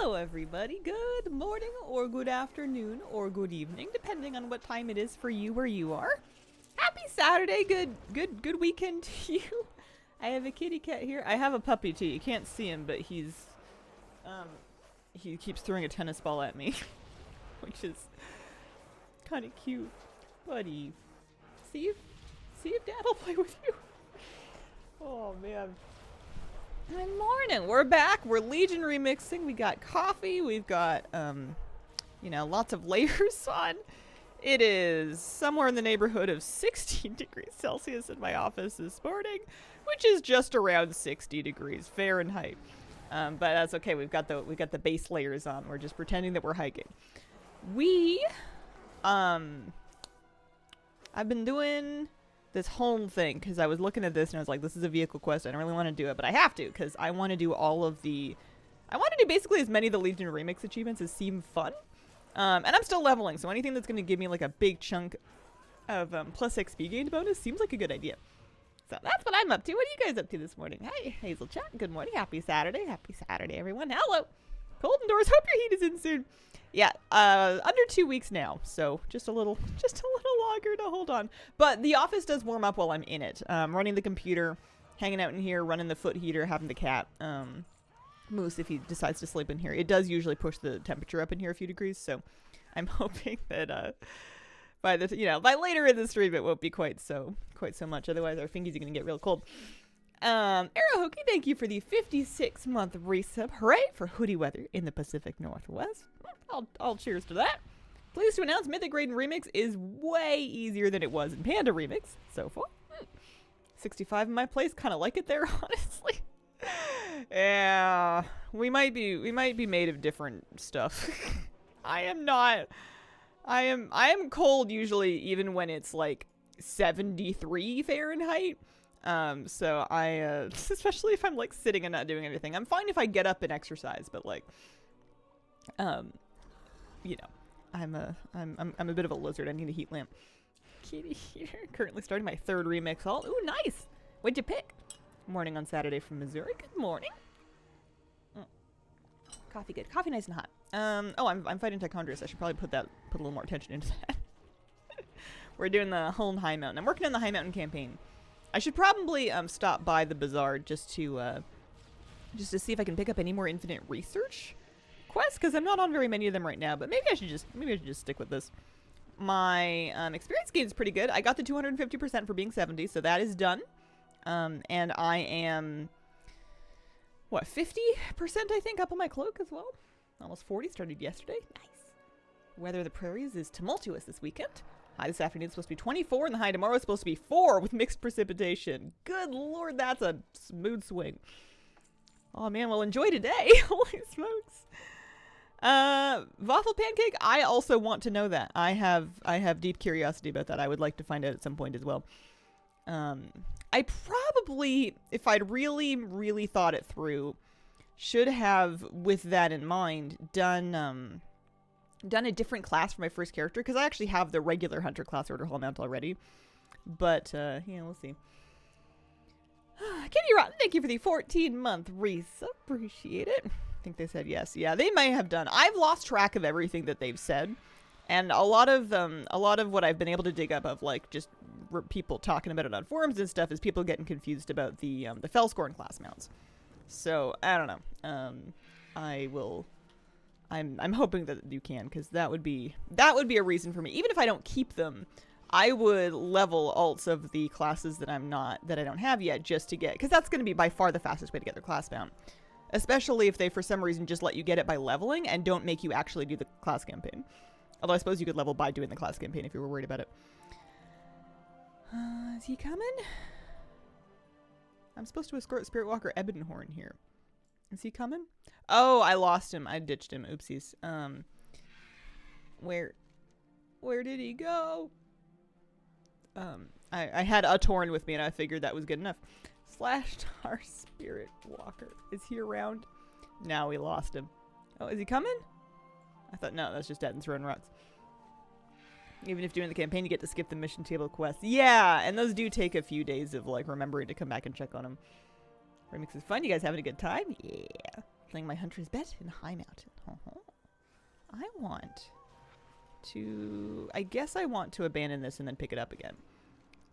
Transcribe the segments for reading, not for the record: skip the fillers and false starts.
Hello everybody, good morning or good afternoon or good evening, depending on what time it is for you where you are. Happy Saturday, good weekend to you. I have a kitty cat here. I have a puppy too. You can't see him, but he keeps throwing a tennis ball at me, which is kind of cute. Buddy, see if Dad will play with you. Oh man. Good morning. We're back. We're Legion remixing. We got coffee. We've got, lots of layers on. It is somewhere in the neighborhood of 16 degrees Celsius in my office this morning, which is just around 60 degrees Fahrenheit. But that's okay. We've got the base layers on. We're just pretending that we're hiking. I've been doing this home thing because I was looking at this and I was like, this is a vehicle quest. I don't really want to do it, but I have to because I want to do I want to do basically as many of the Legion Remix achievements as seem fun. And I'm still leveling, so anything that's going to give me like a big chunk of plus XP gained bonus seems like a good idea. So that's what I'm up to. What are you guys up to this morning? Hey, Hazel Chat. Good morning. Happy Saturday. Happy Saturday, everyone. Hello. Cold indoors. Hope your heat is in soon. Yeah, under 2 weeks now, so just a little longer to hold on. But the office does warm up while I'm in it. Running the computer, hanging out in here, running the foot heater, having the cat, Moose, if he decides to sleep in here. It does usually push the temperature up in here a few degrees, so I'm hoping that by later in the stream it won't be quite so much. Otherwise, our fingies are gonna get real cold. Arrow Hookie, thank you for the 56-month resub. Hooray for hoodie weather in the Pacific Northwest. I'll cheers to that. Pleased to announce Mythic Raiden Remix is way easier than it was in Panda Remix so far. 65 in my place, kind of like it there, honestly. Yeah, we might be made of different stuff. I am cold usually, even when it's like 73 Fahrenheit. So especially if I'm like sitting and not doing anything. I'm fine if I get up and exercise, but like, I'm a bit of a lizard. I need a heat lamp. Kitty heater. Currently starting my third remix haul. Ooh, nice. What'd you pick? Morning on Saturday from Missouri. Good morning. Coffee good. Coffee nice and hot. I'm fighting Tichondrius. I should probably put a little more attention into that. We're doing the Huln High Mountain. I'm working on the High Mountain campaign. I should probably stop by the bazaar just to see if I can pick up any more infinite research quests, because I'm not on very many of them right now. But maybe I should just stick with this. My experience gain is pretty good. I got the 250% for being 70, so that is done. And I am 50% I think up on my cloak as well. Almost 40. Started yesterday. Nice. Weather of the prairies is tumultuous this weekend. High this afternoon is supposed to be 24, and the high tomorrow is supposed to be 4 with mixed precipitation. Good lord, that's a mood swing. Oh man, well enjoy today. Holy smokes. Waffle pancake, I also want to know that. I have deep curiosity about that. I would like to find out at some point as well. I probably, if I'd really, really thought it through, should have, with that in mind, done a different class for my first character, because I actually have the regular hunter class order hall mount already. But we'll see. Kitty Rotten, thank you for the 14-month resub. Appreciate it. I think they said yes. Yeah, they may have done. I've lost track of everything that they've said, and a lot of what I've been able to dig up of like just people talking about it on forums and stuff is people getting confused about the Felscorn class mounts. So I don't know. I'm hoping that you can, because that would be a reason for me. Even if I don't keep them, I would level alts of the classes that I don't have yet, just to get, because that's going to be by far the fastest way to get their class mount. Especially if they for some reason just let you get it by leveling and don't make you actually do the class campaign. Although I suppose you could level by doing the class campaign if you were worried about it. Is he coming? I'm supposed to escort Spirit Walker Ebonhorn here. Is he coming? Oh, I lost him. I ditched him. Oopsies. Where did he go? I had a Torn with me and I figured that was good enough. /star Spirit Walker. Is he around? Now we lost him. Oh, is he coming? I thought, no, that's just Etten throwing rocks. Even if doing the campaign, you get to skip the mission table quests. Yeah, and those do take a few days of like remembering to come back and check on them. Remix is fun. You guys having a good time? Yeah. playing my Hunter's Bet in High Mountain. I want to... I guess I want to abandon this and then pick it up again.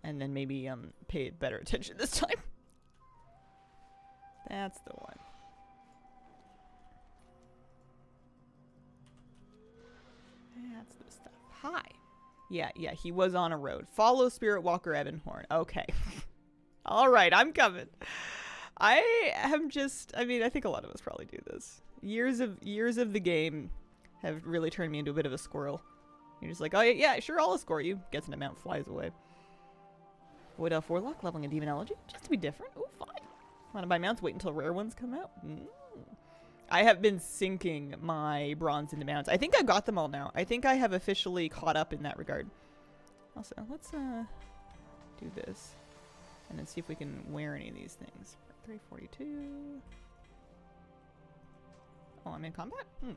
And then maybe pay better attention this time. That's the one. That's the stuff. Hi. Yeah, he was on a road. Follow Spirit Walker Evan Horn. Okay. Alright, I'm coming. I think a lot of us probably do this. Years of the game have really turned me into a bit of a squirrel. You're just like, oh yeah, sure, I'll escort you. Gets in a mount, flies away. Wood Elf Warlock, leveling a Demonology, just to be different. Oh, fine. Want to buy mounts? Wait until rare ones come out. I have been sinking my bronze into mounts. I think I got them all now. I think I have officially caught up in that regard. Also, let's do this. And then see if we can wear any of these things. 342. Oh, I'm in combat? And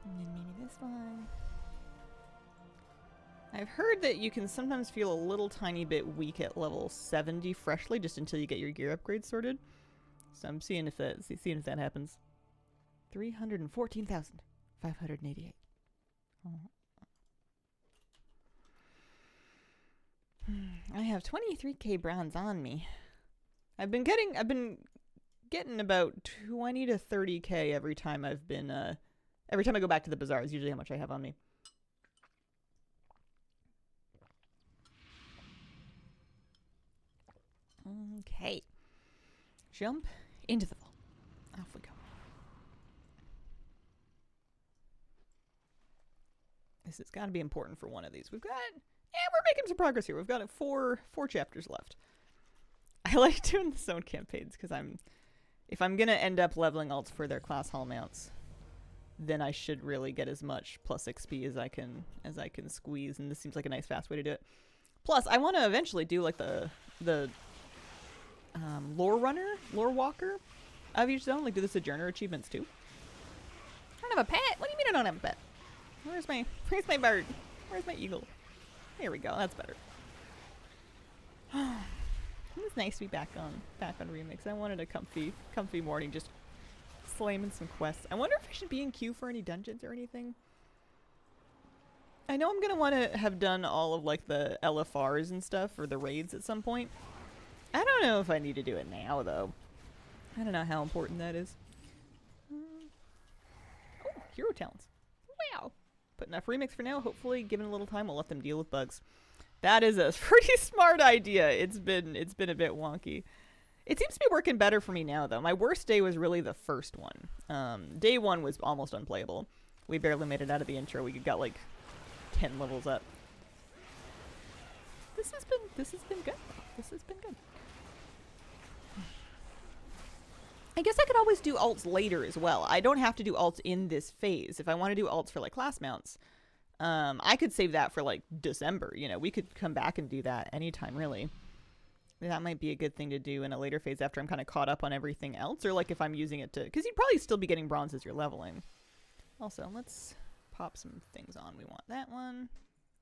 then maybe this one. I've heard that you can sometimes feel a little tiny bit weak at level 70 freshly, just until you get your gear upgrades sorted. So I'm seeing if that happens. 314,588. I have 23k bronze on me. I've been getting about 20 to 30k every time I go back to the bazaar is usually how much I have on me. Okay. Jump into the vault. Off we go. This has got to be important for one of these. We're making some progress here. We've got four chapters left. I like doing the zone campaigns because if I'm gonna end up leveling alts for their class hall mounts, then I should really get as much plus XP as I can squeeze, and this seems like a nice fast way to do it. Plus, I want to eventually do like the lore walker of each zone, like do the Sojourner achievements too. I don't have a pet. What do you mean I don't have a pet? Where's my bird? Where's my eagle? Here we go. That's better. It's nice to be back on Remix. I wanted a comfy morning, just slamming some quests. I wonder if I should be in queue for any dungeons or anything. I know I'm gonna want to have done all of like the LFRs and stuff, or the raids at some point. I don't know if I need to do it now though. I don't know how important that is. Oh, hero talents. Wow. Put enough remix for now. Hopefully, given a little time, we'll let them deal with bugs. That is a pretty smart idea. It's been a bit wonky. It seems to be working better for me now, though. My worst day was really the first one. Day one was almost unplayable. We barely made it out of the intro. We got like 10 levels up. This has been good. This has been good. I guess I could always do alts later as well. I don't have to do alts in this phase. If I want to do alts for like class mounts, I could save that for like December. You know, we could come back and do that anytime, really. That might be a good thing to do in a later phase after I'm kind of caught up on everything else, or like if I'm using it to, because you'd probably still be getting bronze as you're leveling. Also, let's pop some things on. We want that one.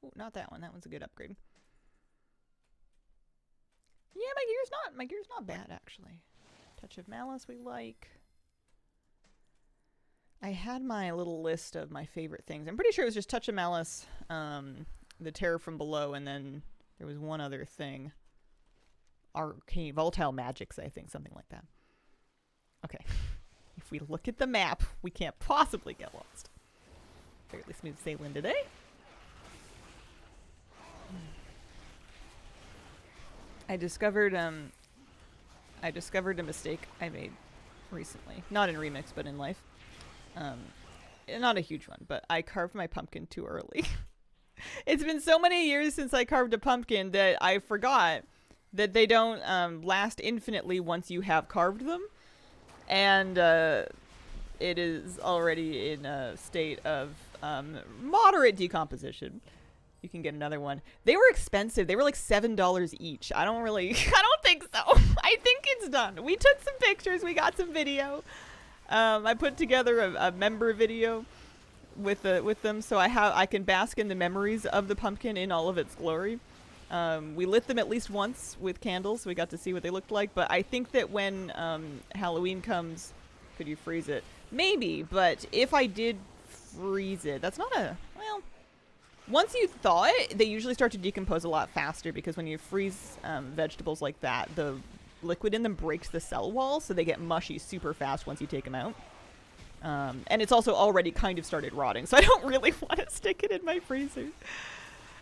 Oh, not that one. That one's a good upgrade. Yeah, my gear's not bad actually. Touch of Malice we like. I had my little list of my favorite things. I'm pretty sure it was just Touch of Malice, the Terror from Below, and then there was one other thing. Arcane, Volatile Magics, I think, something like that. Okay. If we look at the map, we can't possibly get lost. Fairly smooth sailing today. I discovered a mistake I made recently. Not in Remix, but in life. Not a huge one, but I carved my pumpkin too early. It's been so many years since I carved a pumpkin that I forgot that they don't last infinitely once you have carved them. And it is already in a state of moderate decomposition. You can get another one. They were expensive. They were like $7 each. I don't think so. I think it's done. We took some pictures. We got some video. I put together a member video with them, so I can bask in the memories of the pumpkin in all of its glory. We lit them at least once with candles, so we got to see what they looked like. But I think that when Halloween comes, could you freeze it? Maybe, but if I did freeze it, that's not a... Well, once you thaw it, they usually start to decompose a lot faster because when you freeze vegetables like that, the liquid in them breaks the cell wall, so they get mushy super fast once you take them out. And it's also already kind of started rotting, so I don't really want to stick it in my freezer.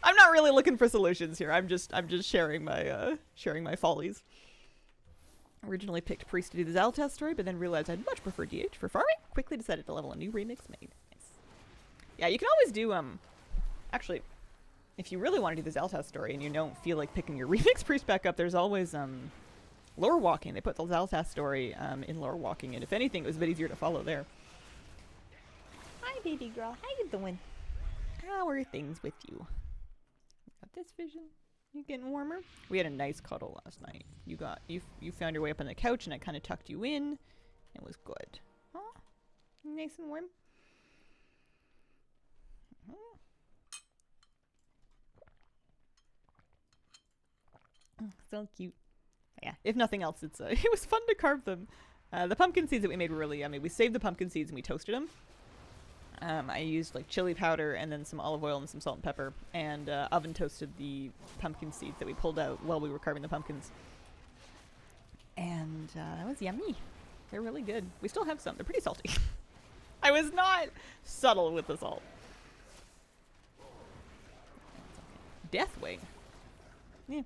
I'm not really looking for solutions here. I'm just sharing my follies. Originally picked Priest to do the Xal'atath story, but then realized I'd much prefer DH for farming. Quickly decided to level a new remix made. Nice. Yeah, you can always do actually, if you really want to do the Xal'atath story and you don't feel like picking your remix priest back up, there's always lore walking. They put the Xal'atath story in lore walking, and if anything, it was a bit easier to follow there. Hi, baby girl. How you doing? How are things with you? Got this vision. You getting warmer? We had a nice cuddle last night. You found your way up on the couch, and I kind of tucked you in. It was good. Oh, nice and warm. Oh, so cute. Yeah, if nothing else, it was fun to carve them. The pumpkin seeds that we made were really yummy. We saved the pumpkin seeds and we toasted them. I used like chili powder and then some olive oil and some salt and pepper, and oven toasted the pumpkin seeds that we pulled out while we were carving the pumpkins. And that was yummy. They're really good. We still have some. They're pretty salty. I was not subtle with the salt. Deathwing. Yeah.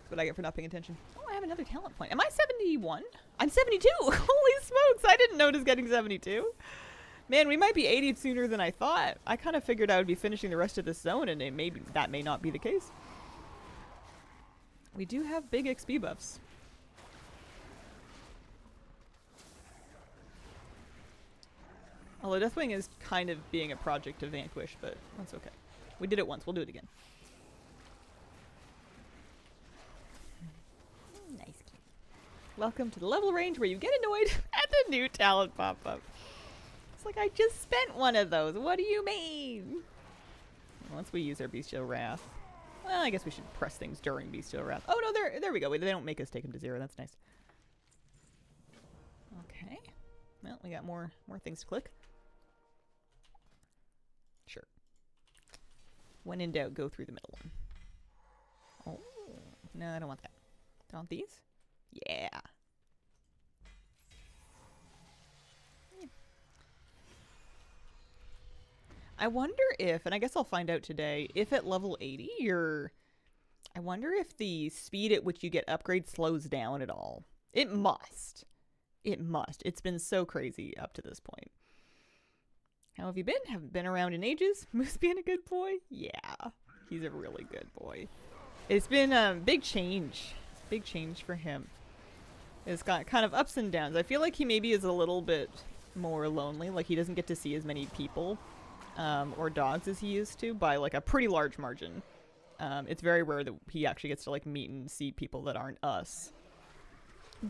What I get for not paying attention. Oh, I have another talent point. Am I 71? I'm 72! Holy smokes! I didn't notice getting 72. Man, we might be 80 sooner than I thought. I kind of figured I would be finishing the rest of this zone, and that may not be the case. We do have big XP buffs. Although Deathwing is kind of being a project to vanquish, but that's okay. We did it once. We'll do it again. Nice. Welcome to the level range where you get annoyed at the new talent pop-up. It's like, I just spent one of those. What do you mean? Once we use our Bestial Wrath. Well, I guess we should press things during Bestial Wrath. Oh, no, there we go. They don't make us take them to 0. That's nice. Okay. Well, we got more things to click. Sure. When in doubt, go through the middle one. Oh, no, I don't want that. Do I want these? Yeah. I wonder if, and I guess I'll find out today, if at level 80 I wonder if the speed at which you get upgrades slows down at all. It must. It must. It's been so crazy up to this point. How have you been? Haven't been around in ages. Moose being a good boy? Yeah. He's a really good boy. It's been a big change. Big change for him. It's got kind of ups and downs. I feel like he maybe is a little bit more lonely. Like he doesn't get to see as many people or dogs as he used to by like a pretty large margin. It's very rare that he actually gets to like meet and see people that aren't us.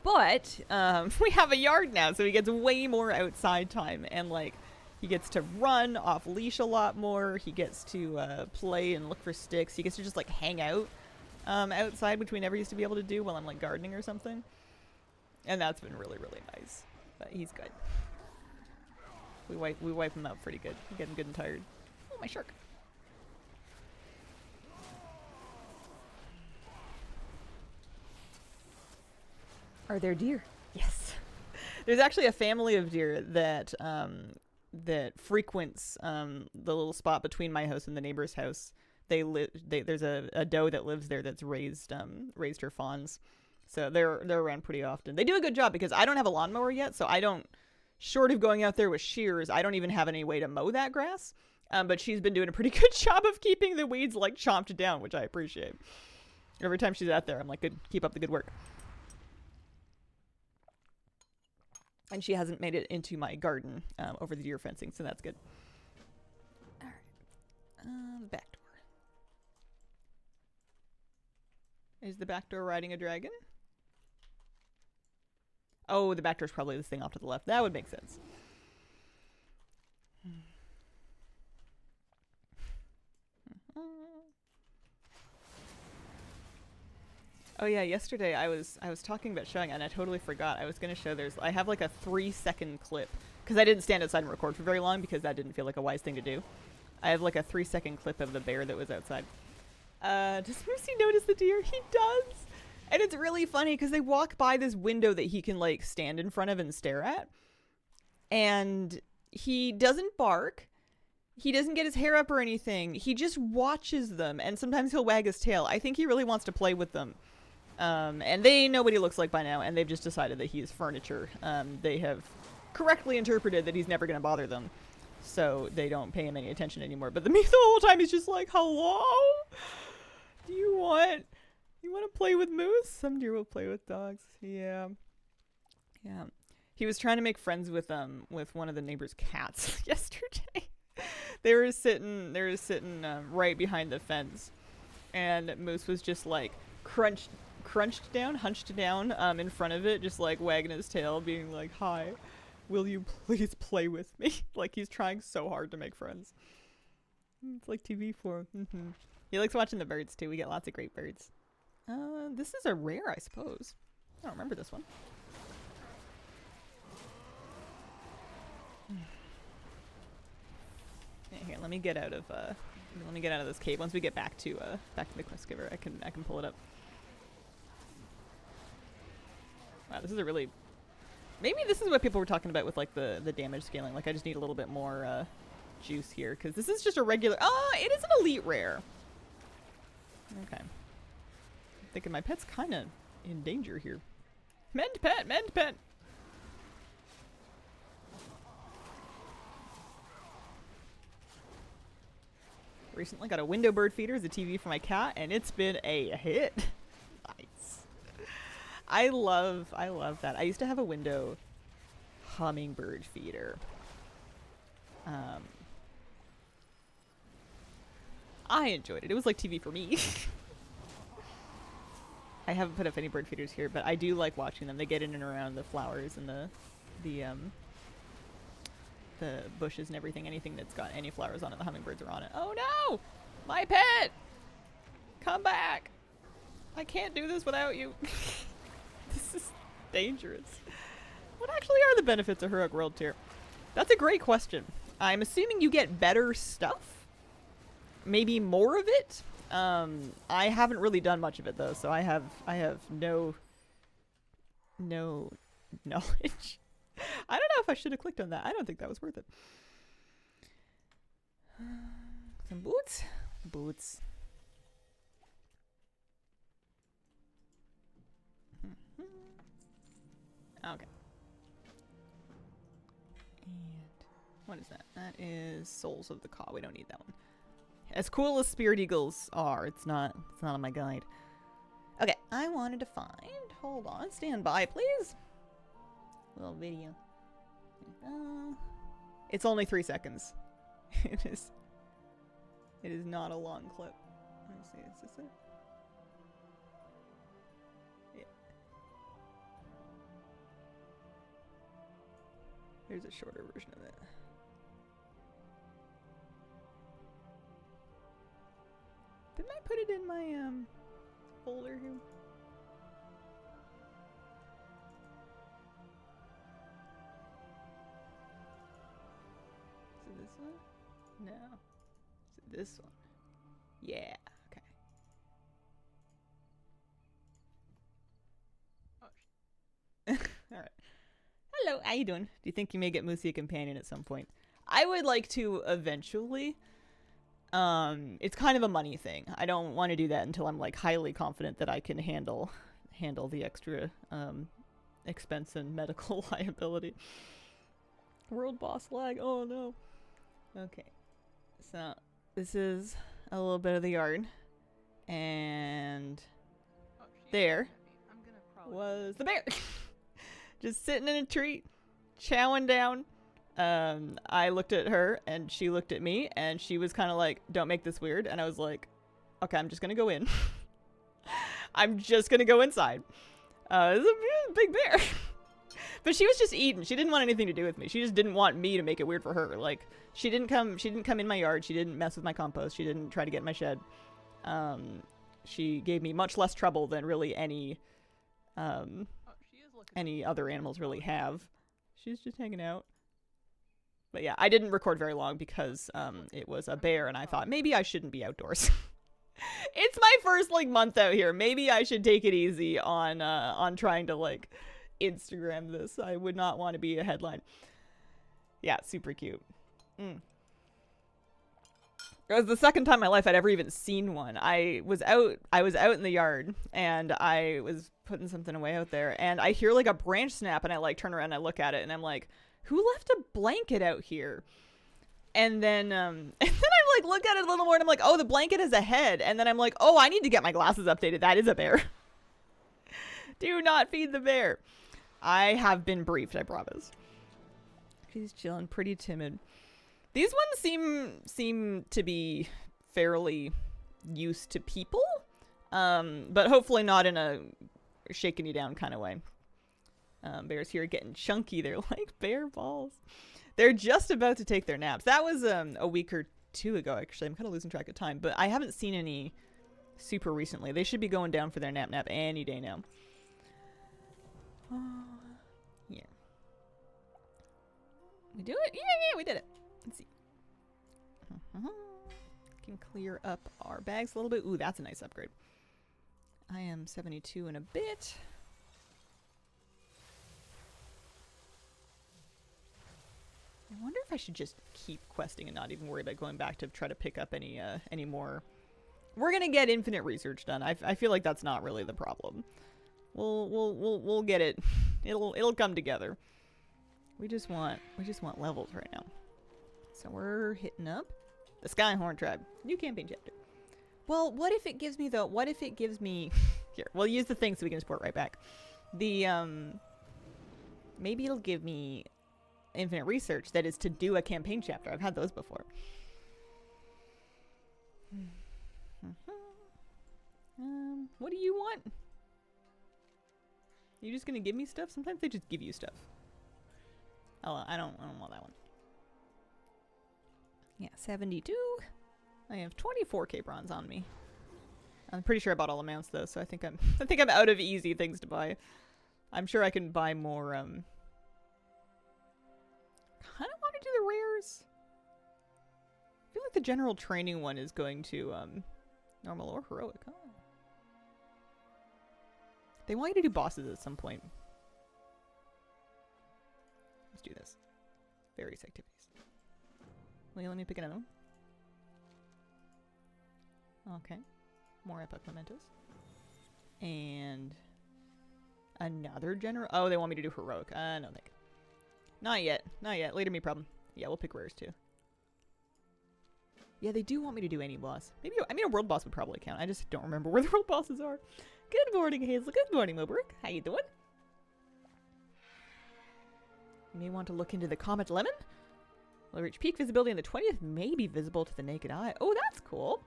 But we have a yard now, so he gets way more outside time, and like he gets to run off leash a lot more. He gets to play and look for sticks. He gets to just like hang out outside, which we never used to be able to do while I'm like gardening or something. And that's been really, really nice. But he's good. We wipe him out pretty good. We're getting good and tired. Oh, my shark. Are there deer? Yes. There's actually a family of deer that that frequents the little spot between my house and the neighbor's house. There's a doe that lives there that's raised her fawns. So they're around pretty often. They do a good job because I don't have a lawnmower yet, so I don't, short of going out there with shears, I don't even have any way to mow that grass. But she's been doing a pretty good job of keeping the weeds like chomped down, which I appreciate. Every time she's out there, I'm like, good, keep up the good work. And she hasn't made it into my garden over the deer fencing, so that's good. All right. The back door. Is the back door riding a dragon? Oh, the back door's probably this thing off to the left. That would make sense. Oh yeah, yesterday I was talking about showing and I totally forgot. I was gonna show I have like a 3-second clip because I didn't stand outside and record for very long because that didn't feel like a wise thing to do. I have like a 3-second clip of the bear that was outside. Does Moosey notice the deer? He does! And it's really funny because they walk by this window that he can like stand in front of and stare at. And he doesn't bark. He doesn't get his hair up or anything. He just watches them and sometimes he'll wag his tail. I think he really wants to play with them. And they know what he looks like by now, and they've just decided that he is furniture. They have correctly interpreted that he's never going to bother them, so they don't pay him any attention anymore. But the whole time he's just like, hello? Do you want to play with Moose? Some deer will play with dogs. Yeah. Yeah. He was trying to make friends with one of the neighbor's cats yesterday. They were sitting right behind the fence, and Moose was just like hunched down in front of it, just like wagging his tail, being like, hi, will you please play with me? Like he's trying so hard to make friends. It's like TV for him. He likes watching the birds too. We get lots of great birds. This is a rare, I suppose. I don't remember this one. Here, let me get out of this cave. Once we get back to the quest giver, I can pull it up. Wow, this is a really... Maybe this is what people were talking about with like the damage scaling. Like I just need a little bit more juice here because this is just a regular... it is an elite rare. Okay. I'm thinking my pet's kind of in danger here. Mend pet! Mend pet! Recently got a window bird feeder as a TV for my cat, and it's been a hit. Nice. I love that. I used to have a window hummingbird feeder. I enjoyed it. It was like TV for me. I haven't put up any bird feeders here, but I do like watching them. They get in and around the flowers and the bushes and everything. Anything that's got any flowers on it, the hummingbirds are on it. Oh no! My pet! Come back! I can't do this without you. This is dangerous. What actually are the benefits of Heroic World Tier? That's a great question. I'm assuming you get better stuff? Maybe more of it? I haven't really done much of it though, so I have no knowledge. I don't know if I should have clicked on that. I don't think that was worth it. Some boots? Boots. Okay. And what is that? That is Souls of the Caw. We don't need that one. As cool as Spirit Eagles are, it's not on my guide. Okay, I wanted to find... Hold on, stand by, please. Little video. It's only 3 seconds. It is not a long clip. Let me see, is this it? Yeah. Here's a shorter version of it. Didn't I put it in my folder here? Is it this one? No. Is it this one? Yeah. Okay. Oh. All right. Hello. How you doing? Do you think you may get Moosey a companion at some point? I would like to eventually. It's kind of a money thing. I don't want to do that until I'm like highly confident that I can handle the extra expense and medical liability. World boss lag. Oh no. Okay. So this is a little bit of the yard, and there was the bear, just sitting in a tree, chowing down. I looked at her and she looked at me and she was kind of like, don't make this weird. And I was like, okay, I'm just going to go in. I'm just going to go inside. It's a big bear. But she was just eating. She didn't want anything to do with me. She just didn't want me to make it weird for her. Like, she didn't come in my yard. She didn't mess with my compost. She didn't try to get in my shed. she gave me much less trouble than really any other animals really have. She's just hanging out. But yeah, I didn't record very long because it was a bear, and I thought maybe I shouldn't be outdoors. It's my first like month out here. Maybe I should take it easy on trying to like Instagram this. I would not want to be a headline. Yeah, super cute. It was the second time in my life I'd ever even seen one. I was out in the yard, and I was putting something away out there, and I hear like a branch snap, and I like turn around and I look at it, and I'm like, who left a blanket out here? And then I like look at it a little more, and I'm like, oh, the blanket is a head. And then I'm like, oh, I need to get my glasses updated. That is a bear. Do not feed the bear. I have been briefed, I promise. She's chilling, pretty timid. These ones seem to be fairly used to people, but hopefully not in a shaking you down kind of way. Bears here getting chunky. They're like bear balls. They're just about to take their naps. That was a week or two ago, actually. I'm kind of losing track of time, but I haven't seen any super recently. They should be going down for their nap any day now. Yeah. We do it? Yeah, we did it. Let's see. Can clear up our bags a little bit. Ooh, that's a nice upgrade. I am 72 and a bit. I wonder if I should just keep questing and not even worry about going back to try to pick up any more. We're gonna get infinite research done. I feel like that's not really the problem. We'll get it. It'll come together. We just want levels right now. So we're hitting up the Skyhorn tribe. New campaign chapter. Well, what if it gives me though? What if it gives me here? We'll use the thing so we can export right back. The maybe it'll give me infinite research that is to do a campaign chapter. I've had those before. What do you want? You just gonna give me stuff? Sometimes they just give you stuff. Oh, I don't want that one. Yeah, 72. I have 24k bronze on me. I'm pretty sure I bought all amounts though, so I think I'm out of easy things to buy. I'm sure I can buy more. Kind of want to do the rares. I feel like the general training one is going to normal or heroic. Oh. They want you to do bosses at some point. Let's do this. Various activities. Will you let me pick another one? Okay. More epic mementos. And another general. Oh, they want me to do heroic. No, thank you. Not yet. Not yet. Later me problem. Yeah, we'll pick rares too. Yeah, they do want me to do any boss. Maybe, I mean, a world boss would probably count. I just don't remember where the world bosses are. Good morning, Hazel. Good morning, Mobrick. How you doing? You may want to look into the Comet Lemon. Will reach peak visibility on the 20th. May be visible to the naked eye. Oh, that's cool.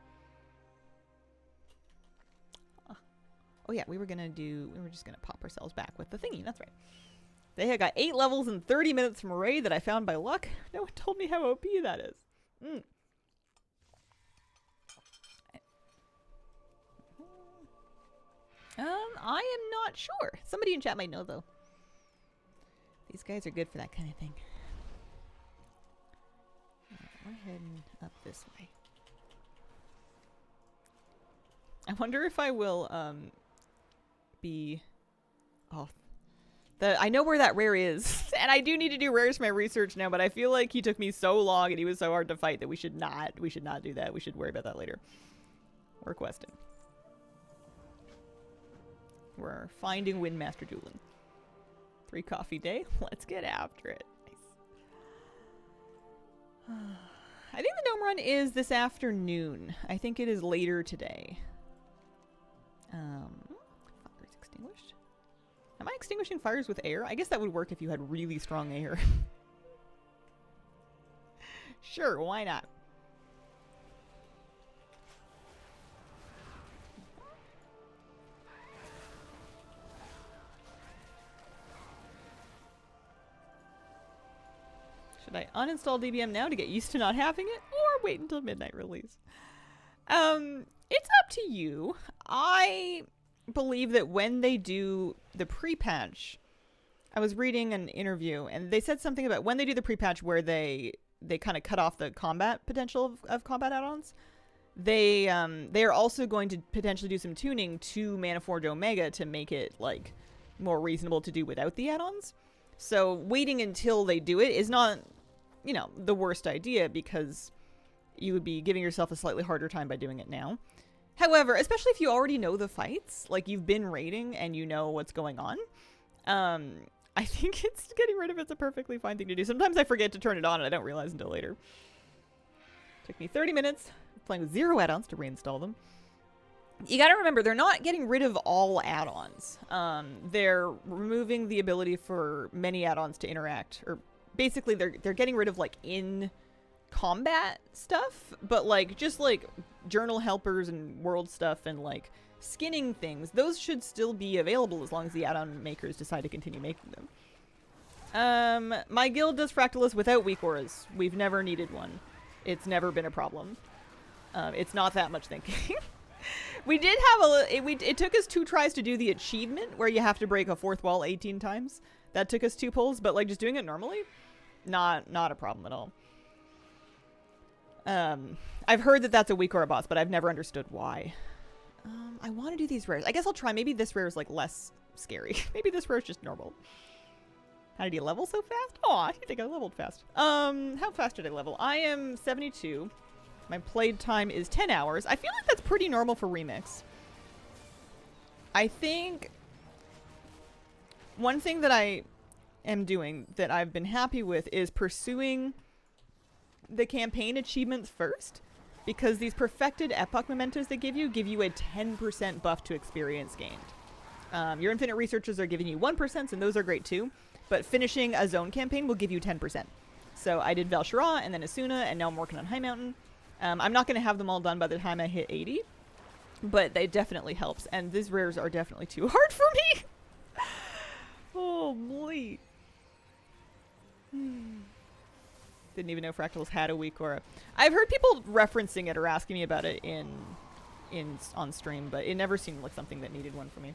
Oh yeah, we were just gonna pop ourselves back with the thingy. That's right. They had got 8 levels in 30 minutes from a raid that I found by luck. No one told me how OP that is. I am not sure. Somebody in chat might know though. These guys are good for that kind of thing. We're heading up this way. I wonder if I will be. Oh, I know where that rare is, and I do need to do rares for my research now. But I feel like he took me so long and he was so hard to fight that we should not do that. We should worry about that later. We're questing. We're finding Windmaster Julian. 3 coffee day. Let's get after it. Nice. I think the gnome run is this afternoon. I think it is later today. Fires extinguished. Am I extinguishing fires with air? I guess that would work if you had really strong air. Sure, why not? Should I uninstall DBM now to get used to not having it, or wait until midnight release? It's up to you. I believe that when they do the pre-patch, I was reading an interview and they said something about when they do the pre-patch where they kind of cut off the combat potential of combat add-ons. They are also going to potentially do some tuning to Manaforge Omega to make it like more reasonable to do without the add-ons. So waiting until they do it is not, the worst idea, because you would be giving yourself a slightly harder time by doing it now. However, especially if you already know the fights, like you've been raiding and you know what's going on, I think it's getting rid of it's a perfectly fine thing to do. Sometimes I forget to turn it on and I don't realize until later. Took me 30 minutes playing with 0 add-ons to reinstall them. You gotta remember, they're not getting rid of all add-ons. They're removing the ability for many add-ons to interact, or basically they're getting rid of like in combat stuff, but like just like journal helpers and world stuff and like skinning things, those should still be available as long as the add-on makers decide to continue making them. My guild does Fractalus without weak auras. We've never needed one. It's never been a problem. It's not that much thinking. We did have it took us 2 tries to do the achievement where you have to break a 4th wall 18 times. That took us 2 pulls, but like just doing it normally, not a problem at all. I've heard that that's a weak aura boss, but I've never understood why. I want to do these rares. I guess I'll try. Maybe this rare is like less scary. Maybe this rare is just normal. How did you level so fast? Oh, I think I leveled fast. How fast did I level? I am 72. My played time is 10 hours. I feel like that's pretty normal for Remix. I think one thing that I am doing that I've been happy with is pursuing the campaign achievements first, because these perfected epoch mementos they give you a 10% buff to experience gained. Your infinite researchers are giving you 1%, and those are great too, but finishing a zone campaign will give you 10%. So I did Val'Sharah and then Asuna, and now I'm working on Highmountain. I'm not going to have them all done by the time I hit 80, but it definitely helps, and these rares are definitely too hard for me. Oh, boy. Didn't even know Fractals had a weak aura. I've heard people referencing it or asking me about it on stream, but it never seemed like something that needed one for me.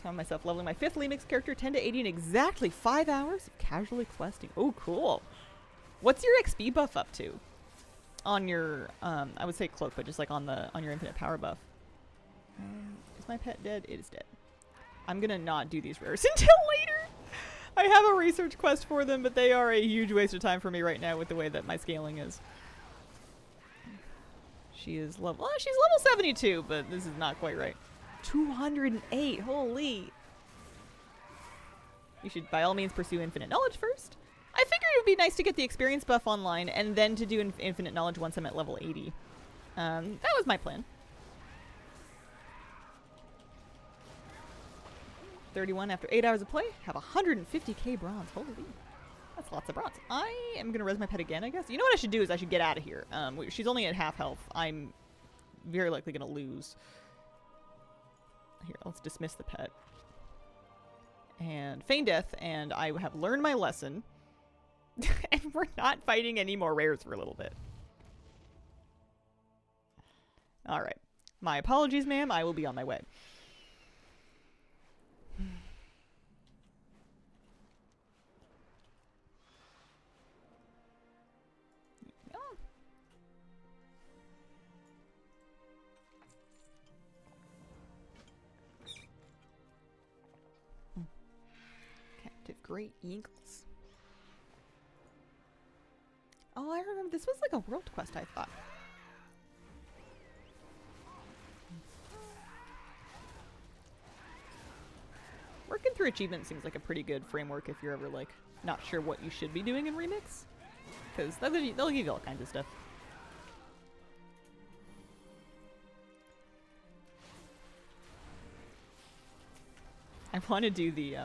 Found myself leveling my 5th Lemix character 10 to 80 in exactly 5 hours of casually questing. Oh, cool. What's your XP buff up to? On your, I would say cloak, but just like on your infinite power buff. Is my pet dead? It is dead. I'm gonna not do these rares until later. I have a research quest for them, but they are a huge waste of time for me right now with the way that my scaling is. She is level, well, she's level 72, but this is not quite right. 208, holy. You should by all means pursue infinite knowledge first. I figured it would be nice to get the experience buff online and then to do infinite knowledge once I'm at level 80. That was my plan. 31 after 8 hours of play. Have 150k bronze. Holy. That's lots of bronze. I am going to res my pet again, I guess. You know what I should do is I should get out of here. She's only at half health. I'm very likely going to lose. Here, let's dismiss the pet. And feign death, and I have learned my lesson. And we're not fighting any more rares for a little bit. Alright. My apologies, ma'am. I will be on my way. Captive Great Eagles. Oh, I remember this was like a world quest, I thought. Working through achievements seems like a pretty good framework if you're ever like not sure what you should be doing in Remix, because they'll give you all kinds of stuff. I want to do the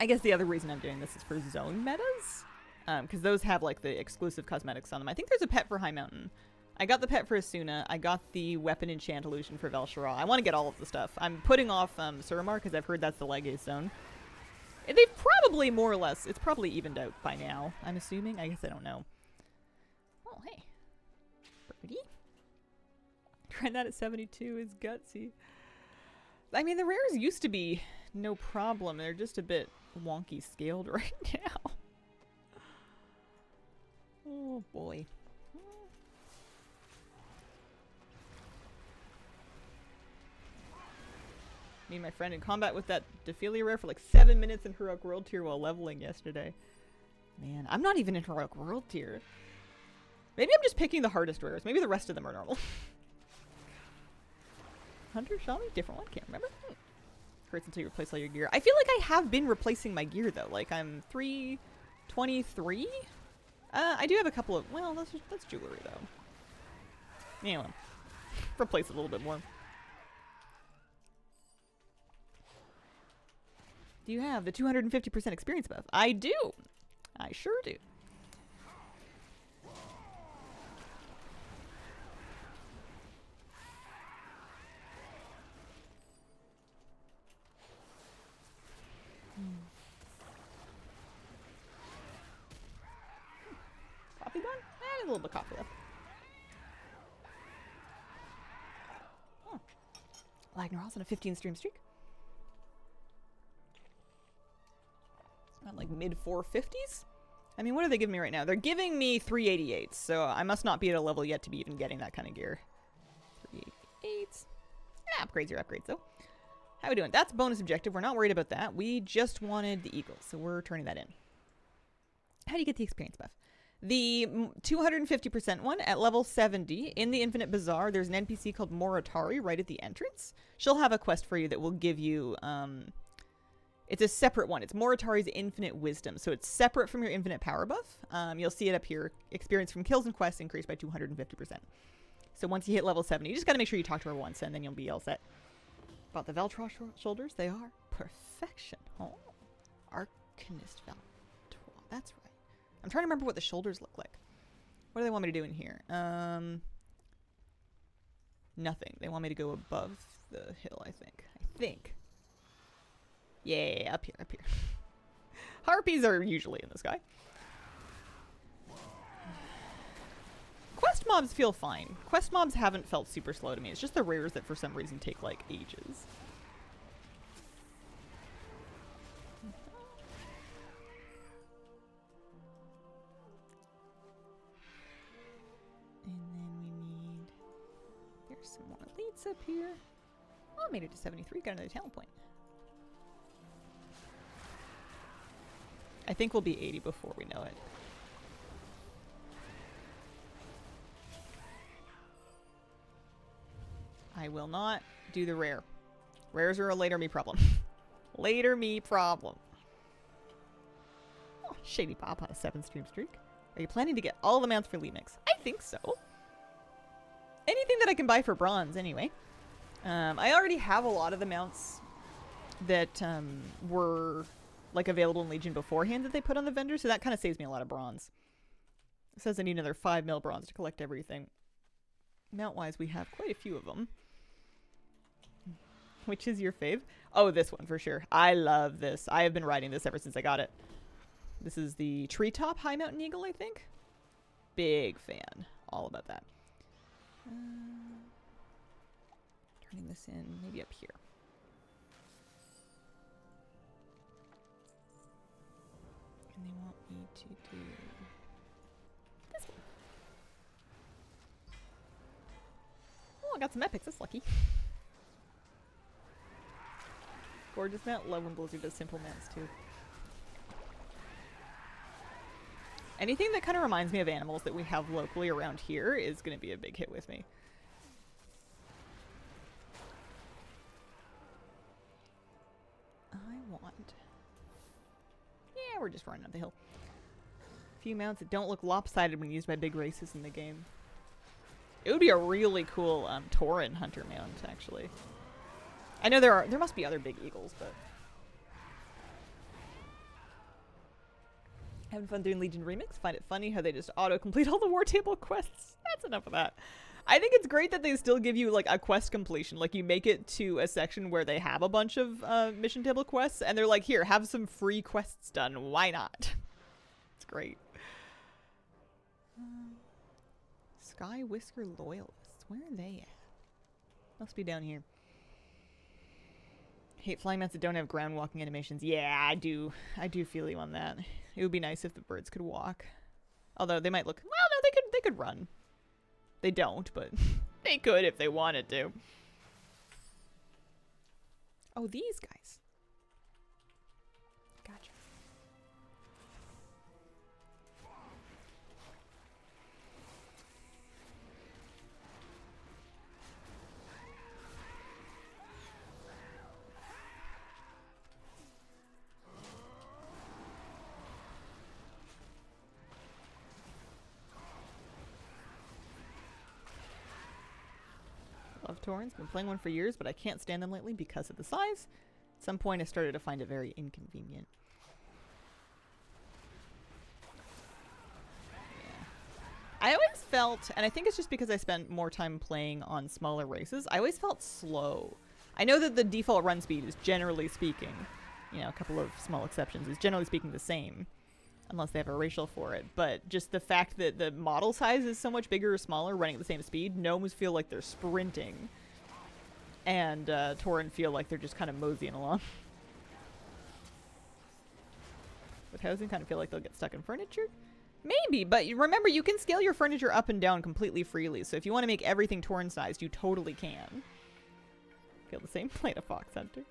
I guess the other reason I'm doing this is for zone metas. Because those have like the exclusive cosmetics on them. I think there's a pet for Highmountain. I got the pet for Asuna. I got the weapon enchant illusion for Val'Sharah. I want to get all of the stuff. I'm putting off Suramar because I've heard that's the Legacy zone. And they've probably more or less, it's probably evened out by now, I'm assuming. I guess I don't know. Oh, hey. Birdie. Trying that at 72 is gutsy. I mean, the rares used to be no problem. They're just a bit wonky scaled right now. Oh boy. Me and my friend in combat with that Dephilia rare for like 7 minutes in Heroic World Tier while leveling yesterday. Man, I'm not even in Heroic World Tier. Maybe I'm just picking the hardest rares. Maybe the rest of them are normal. Hunter, Shaman, different one? Can't remember. Hurts until you replace all your gear. I feel like I have been replacing my gear though. Like I'm 323? I do have a couple of... Well, that's jewelry though. Anyway. Replace it a little bit more. Do you have the 250% experience buff? I do. I sure do. Coffee done? A little bit of coffee left. Oh. Lagnar's on a 15 stream streak. Around like mid 450s? I mean, what are they giving me right now? They're giving me 388s, so I must not be at a level yet to be even getting that kind of gear. 388s. Yeah, upgrades are upgrades, though. How are we doing? That's bonus objective. We're not worried about that. We just wanted the eagle, so we're turning that in. How do you get the experience buff? The 250% one at level 70 in the Infinite Bazaar, there's an NPC called Moritari right at the entrance. She'll have a quest for you that will give you... It's a separate one. It's Moritari's Infinite Wisdom. So it's separate from your Infinite Power buff. You'll see it up here. Experience from kills and quests increased by 250%. So once you hit level 70, you just got to make sure you talk to her once, and then you'll be all set. About the Veltro shoulders, they are perfection. Oh, Arcanist Veltro. That's right. I'm trying to remember what the shoulders look like. What do they want me to do in here? Nothing. They want me to go above the hill, I think. Yeah, up here, up here. Harpies are usually in the sky. Quest mobs feel fine. Quest mobs haven't felt super slow to me. It's just the rares that for some reason take like ages. And then we need... There's some more elites up here. Oh, I made it to 73. Got another talent point. I think we'll be 80 before we know it. I will not do the rare. Rares are a later me problem. Later me problem. Oh, Shady Pop on a 7 stream streak. Are you planning to get all the mounts for Elite Mix? I think so. Anything that I can buy for bronze, anyway. I already have a lot of the mounts that were like available in Legion beforehand that they put on the vendor, so that kind of saves me a lot of bronze. It says I need another 5 mil bronze to collect everything. Mount-wise, we have quite a few of them. Which is your fave? Oh, this one for sure. I love this. I have been riding this ever since I got it. This is the Treetop High Mountain Eagle, I think. Big fan. All about that. Turning this in maybe up here. And they want me to do this one. Oh, I got some epics. That's lucky. Gorgeous mount. Love when Blizzard does simple mounts too. Anything that kind of reminds me of animals that we have locally around here is going to be a big hit with me. I want... Yeah, we're just running up the hill. A few mounts that don't look lopsided when used by big races in the game. It would be a really cool Tauren hunter mount, actually. I know there must be other big eagles, but... Having fun doing Legion Remix? Find it funny how they just auto-complete all the War Table quests? That's enough of that. I think it's great that they still give you, like, a quest completion. Like, you make it to a section where they have a bunch of mission table quests, and they're like, here, have some free quests done. Why not? It's great. Sky Whisker Loyalists. Where are they at? Must be down here. Hate flying mounts that don't have ground walking animations. Yeah, I do. I do feel you on that. It would be nice if the birds could walk. Although they might look... Well, no, they could run. They don't, but they could if they wanted to. Oh, these guys. Gotcha. Love Taurens. Been playing one for years, but I can't stand them lately because of the size. At some point, I started to find it very inconvenient. Yeah. I always felt, and I think it's just because I spent more time playing on smaller races, I always felt slow. I know that the default run speed is generally speaking, you know, a couple of small exceptions, is generally speaking the same. Unless they have a racial for it. But just the fact that the model size is so much bigger or smaller running at the same speed, gnomes feel like they're sprinting. And Tauren feel like they're just kind of moseying along. With housing, kind of feel like they'll get stuck in furniture. Maybe, but remember, you can scale your furniture up and down completely freely. So if you want to make everything Tauren sized, you totally can. Feel the same plane of Fox Hunter.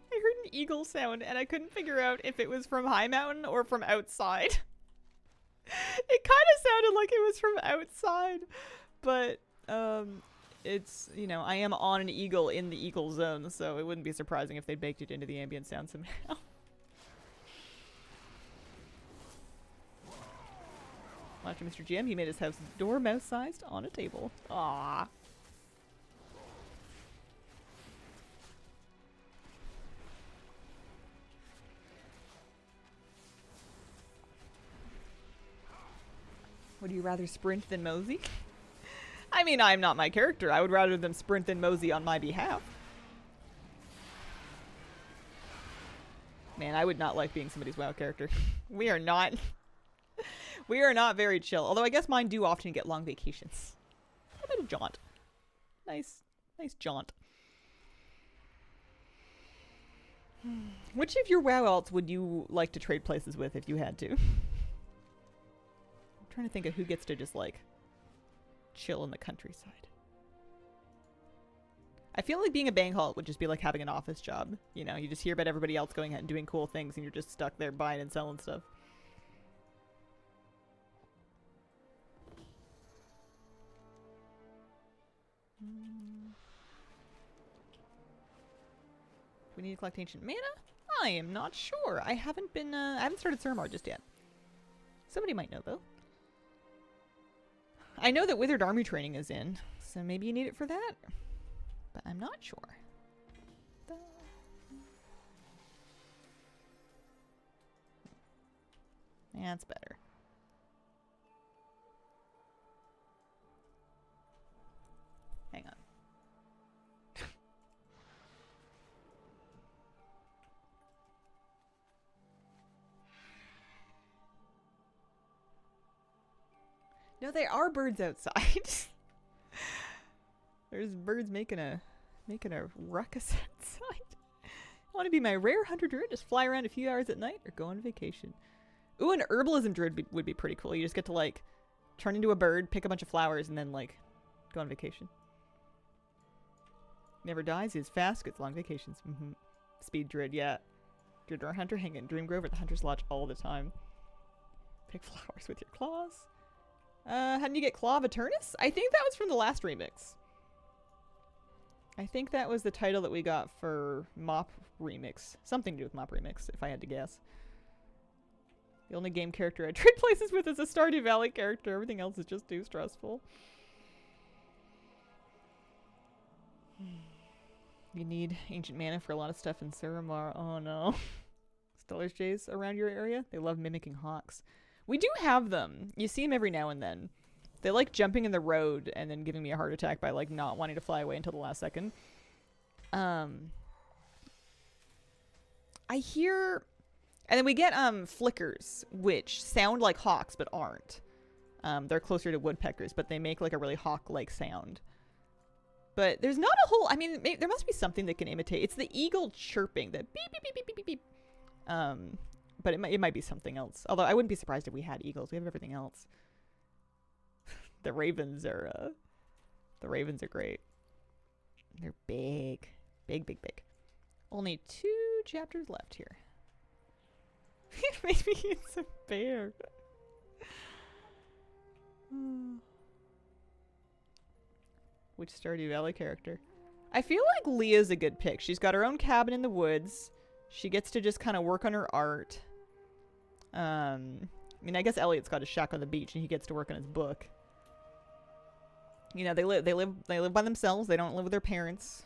I heard an eagle sound and I couldn't figure out if it was from High Mountain or from outside. It kind of sounded like it was from outside, but it's, you know, I am on an eagle in the eagle zone, so it wouldn't be surprising if they baked it into the ambient sound somehow. Watch Mr. GM, he made his house dormouse sized on a table. Aww. Would you rather sprint than mosey? I mean, I'm not my character. I would rather them sprint than mosey on my behalf. Man, I would not like being somebody's WoW character. We are not... we are not very chill. Although I guess mine do often get long vacations. How about a jaunt? Nice jaunt. Which of your WoW alts would you like to trade places with if you had to? Trying to think of who gets to just like chill in the countryside. I feel like being a bang halt would just be like having an office job. You know, you just hear about everybody else going out and doing cool things and you're just stuck there buying and selling stuff. We need to collect ancient mana? I am not sure. I haven't been I haven't started Suramar just yet. Somebody might know though. I know that Withered Army training is in, so maybe you need it for that. But I'm not sure. Yeah, that's better. Hang on. No, they are birds outside. There's birds making a ruckus outside. Want to be my rare hunter druid? Just fly around a few hours at night or go on vacation. Ooh, an herbalism druid would be pretty cool. You just get to like turn into a bird, pick a bunch of flowers, and then like go on vacation. Never dies. He's fast. Gets long vacations. Speed druid, yeah. Druid or hunter hang in Dreamgrove at the Hunter's Lodge all the time. Pick flowers with your claws. How did you get Claw of Eternus? I think that was from the last remix. I think that was the title that we got for Mop Remix. Something to do with Mop Remix, if I had to guess. The only game character I trade places with is a Stardew Valley character. Everything else is just too stressful. You need ancient mana for a lot of stuff in Suramar. Oh no. Stellar's Jays around your area? They love mimicking hawks. We do have them. You see them every now and then. They like jumping in the road and then giving me a heart attack by like not wanting to fly away until the last second. I hear, and then we get flickers, which sound like hawks but aren't. They're closer to woodpeckers, but they make like a really hawk-like sound. But there's not a whole, I mean, there must be something that can imitate. It's the eagle chirping, the beep, beep, beep, beep, beep, beep, beep. But it might be something else. Although I wouldn't be surprised if we had eagles. We have everything else. The ravens are great. They're big. Big, big, big. Only 2 chapters left here. Maybe it's a bear. Which Stardew Valley character? I feel like Leah's a good pick. She's got her own cabin in the woods. She gets to just kind of work on her art. I mean, I guess Elliot's got a shack on the beach and he gets to work on his book. You know, they live by themselves. They don't live with their parents.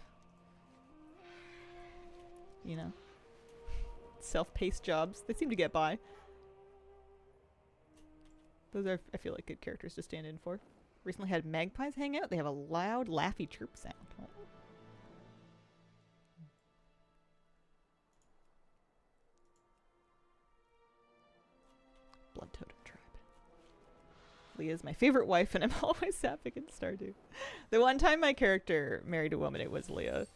You know, self-paced jobs. They seem to get by. Those are, I feel like, good characters to stand in for. Recently had magpies hang out. They have a loud, laughy chirp sound. Oh. Blood Totem Tribe. Leah's my favorite wife, and I'm always sapping in Stardew. The one time my character married a woman, it was Leah.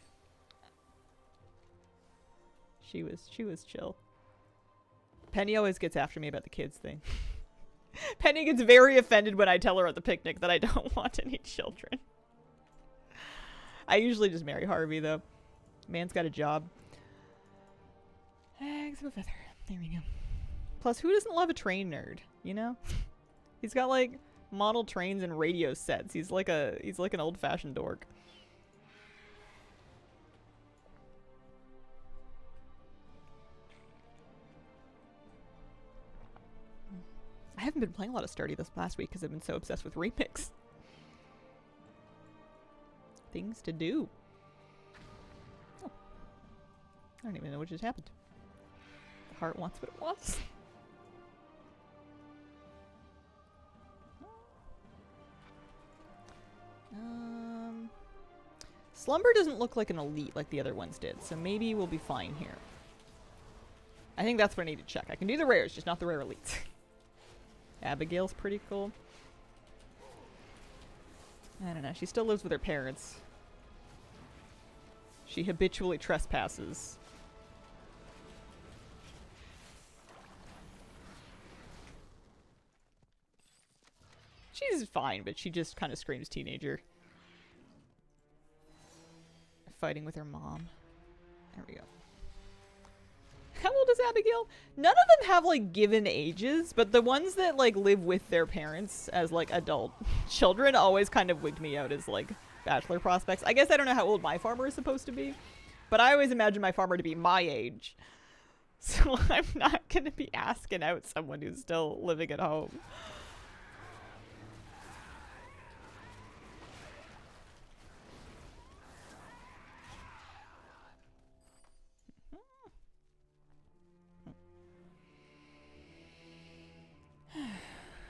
She was chill. Penny always gets after me about the kids thing. Penny gets very offended when I tell her at the picnic that I don't want any children. I usually just marry Harvey, though. Man's got a job. Eggs of a feather. There we go. Plus, who doesn't love a train nerd, you know? He's got, like, model trains and radio sets. He's like an old-fashioned dork. I haven't been playing a lot of Stardew this past week because I've been so obsessed with Remix. Things to do. Oh. I don't even know what just happened. The heart wants what it wants. Slumber doesn't look like an elite like the other ones did, so maybe we'll be fine here. I think that's what I need to check. I can do the rares, just not the rare elites. Abigail's pretty cool. I don't know. She still lives with her parents. She habitually trespasses. She's fine, but she just kind of screams teenager. Fighting with her mom. There we go. How old is Abigail? None of them have, like, given ages, but the ones that, like, live with their parents as, like, adult children always kind of wigged me out as, like, bachelor prospects. I guess I don't know how old my farmer is supposed to be, but I always imagine my farmer to be my age. So I'm not going to be asking out someone who's still living at home.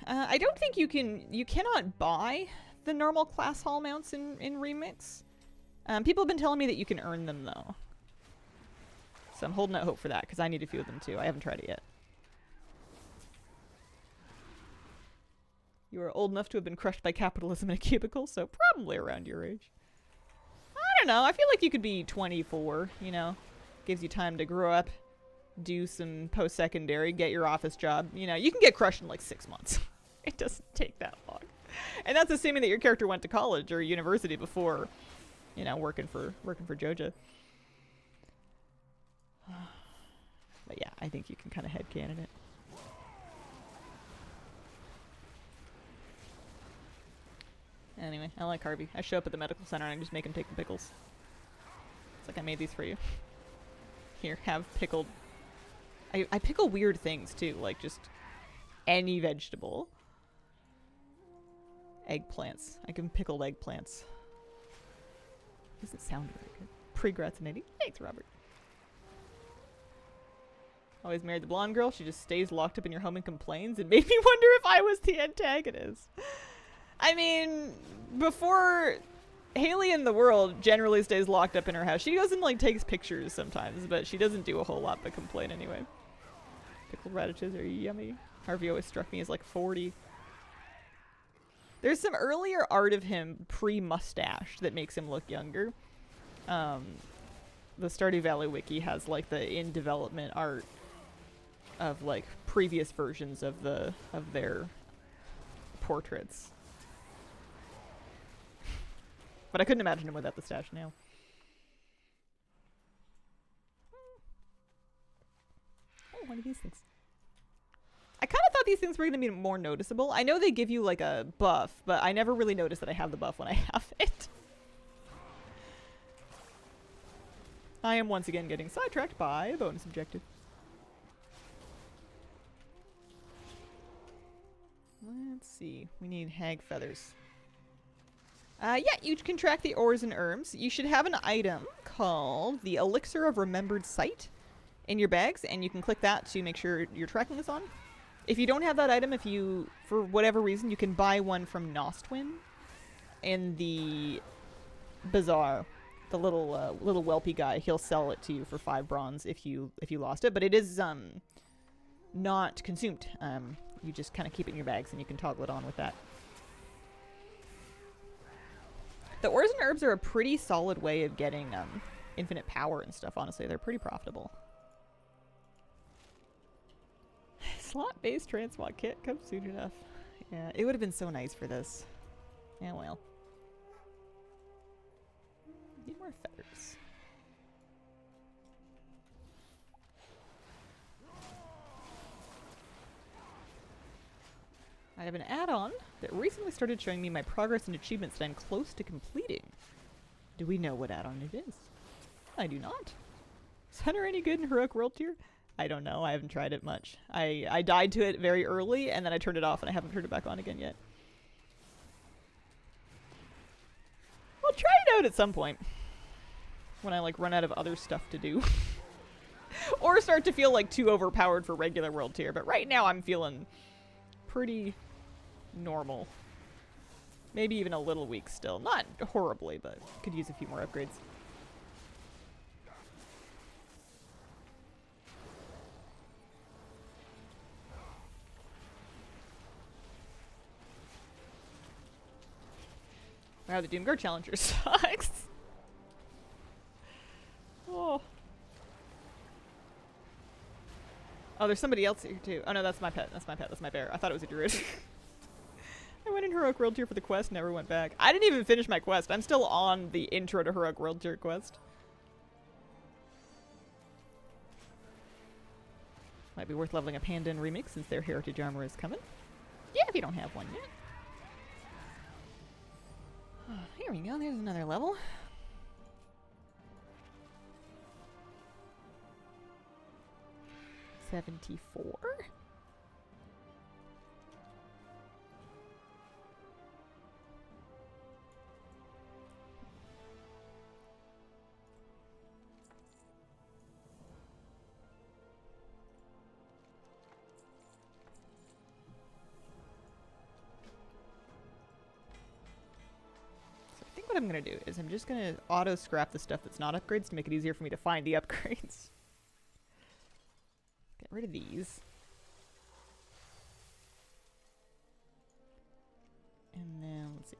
I don't think you cannot buy the normal class hall mounts in Remix. People have been telling me that you can earn them, though. So I'm holding out hope for that, because I need a few of them, too. I haven't tried it yet. You are old enough to have been crushed by capitalism in a cubicle, so probably around your age. I don't know. I feel like you could be 24, you know? Gives you time to grow up, do some post-secondary, get your office job. You know, you can get crushed in, like, 6 months. It doesn't take that long. And that's assuming that your character went to college or university before, you know, working for Joja. But yeah, I think you can kind of headcanon it. Anyway, I like Harvey. I show up at the medical center and I just make him take the pickles. It's like, I made these for you. Here, have pickled. I pickle weird things too, like just any vegetable. Eggplants. I can pickled eggplants. Doesn't sound very good. Pre-gratinating. Thanks, Robert. Always married the blonde girl. She just stays locked up in your home and complains. It made me wonder if I was the antagonist. I mean, before Haley in the world generally stays locked up in her house. She goes and like takes pictures sometimes, but she doesn't do a whole lot but complain anyway. Pickled radishes are yummy. Harvey always struck me as like 40. There's some earlier art of him pre-mustache that makes him look younger. The Stardew Valley wiki has like the in development art of like previous versions of their portraits. But I couldn't imagine him without the stash now. Oh, one of these things. I kind of thought these things were going to be more noticeable. I know they give you like a buff, but I never really noticed that I have the buff when I have it. I am once again getting sidetracked by a bonus objective. Let's see. We need hag feathers. Yeah, you can track the ores and herbs. You should have an item called the Elixir of Remembered Sight in your bags, and you can click that to make sure you're tracking this on. If you don't have that item, if you, for whatever reason, you can buy one from Nostwin in the bazaar. The little whelpy guy, he'll sell it to you for 5 bronze if you lost it, but it is not consumed. You just kind of keep it in your bags and you can toggle it on with that. The ores and herbs are a pretty solid way of getting infinite power and stuff, honestly. They're pretty profitable. Slot-based transmog kit comes soon enough. Yeah, it would have been so nice for this. Yeah, well. Need more feathers. I have an add-on that recently started showing me my progress and achievements that I'm close to completing. Do we know what add-on it is? I do not. Is Hunter any good in Heroic World Tier? I don't know. I haven't tried it much. I died to it very early, and then I turned it off, and I haven't turned it back on again yet. I'll try it out at some point. When I, like, run out of other stuff to do. Or start to feel, like, too overpowered for regular World Tier. But right now, I'm feeling pretty normal. Maybe even a little weak still. Not horribly, but could use a few more upgrades. Wow, the Doomguard Challenger sucks. Oh. Oh, there's somebody else here too. Oh no, that's my pet. That's my pet. That's my bear. I thought it was a druid. I went in Heroic World Tier for the quest, never went back. I didn't even finish my quest. I'm still on the intro to Heroic World Tier quest. Might be worth leveling a panda in Remix since their heritage armor is coming. Yeah, if you don't have one yet. Oh, here we go. There's another level. $74. What I'm going to do is I'm just going to auto scrap the stuff that's not upgrades to make it easier for me to find the upgrades. Get rid of these. And then, let's see.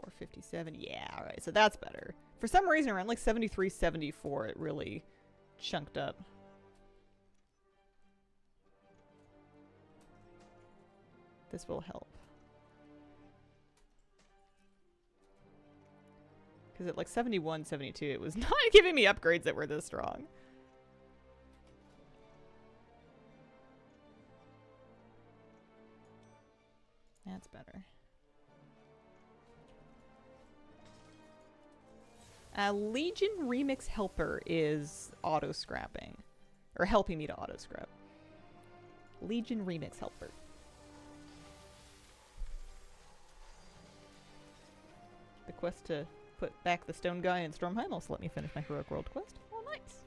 457. Yeah, alright. So that's better. For some reason, around like 73, 74, it really chunked up. This will help. Because at like 71, 72, it was not giving me upgrades that were this strong. That's better. Legion Remix Helper is auto-scrapping. Or helping me to auto-scrap. Legion Remix Helper. The quest to put back the stone guy in Stormheim also let me finish my Heroic World quest. Oh, nice.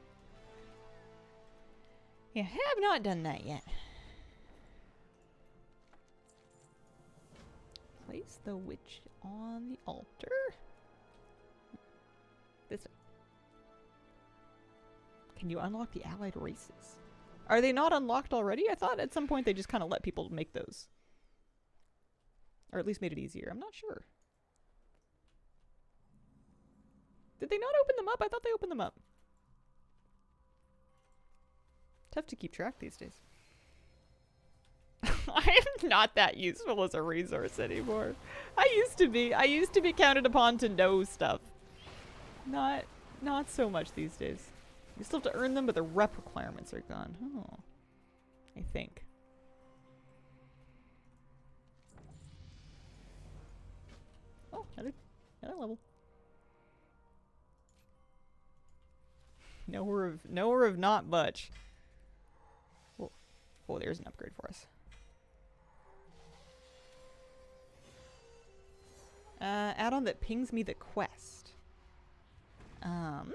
Yeah, have not done that yet. Place the witch on the altar. This. Can you unlock the allied races? Are they not unlocked already? I thought at some point they just kind of let people make those. Or at least made it easier. I'm not sure. Did they not open them up? I thought they opened them up. Tough to keep track these days. I am not that useful as a resource anymore. I used to be. I used to be counted upon to know stuff. Not so much these days. You still have to earn them, but the rep requirements are gone. Oh. I think. Oh, another level. Nowhere of not much. Oh, there's an upgrade for us. Add-on that pings me the quest.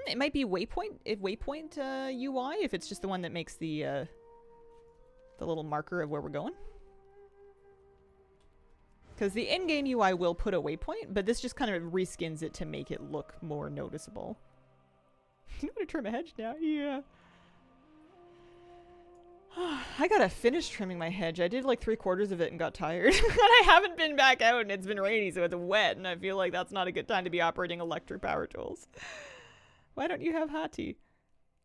It might be Waypoint UI if it's just the one that makes the little marker of where we're going. Because the in-game UI will put a waypoint, but this just kind of reskins it to make it look more noticeable. You know how to trim a hedge now? Yeah. I gotta finish trimming my hedge. I did like 3/4 of it and got tired. And I haven't been back out and it's been rainy, so it's wet, and I feel like that's not a good time to be operating electric power tools. Why don't you have Hati?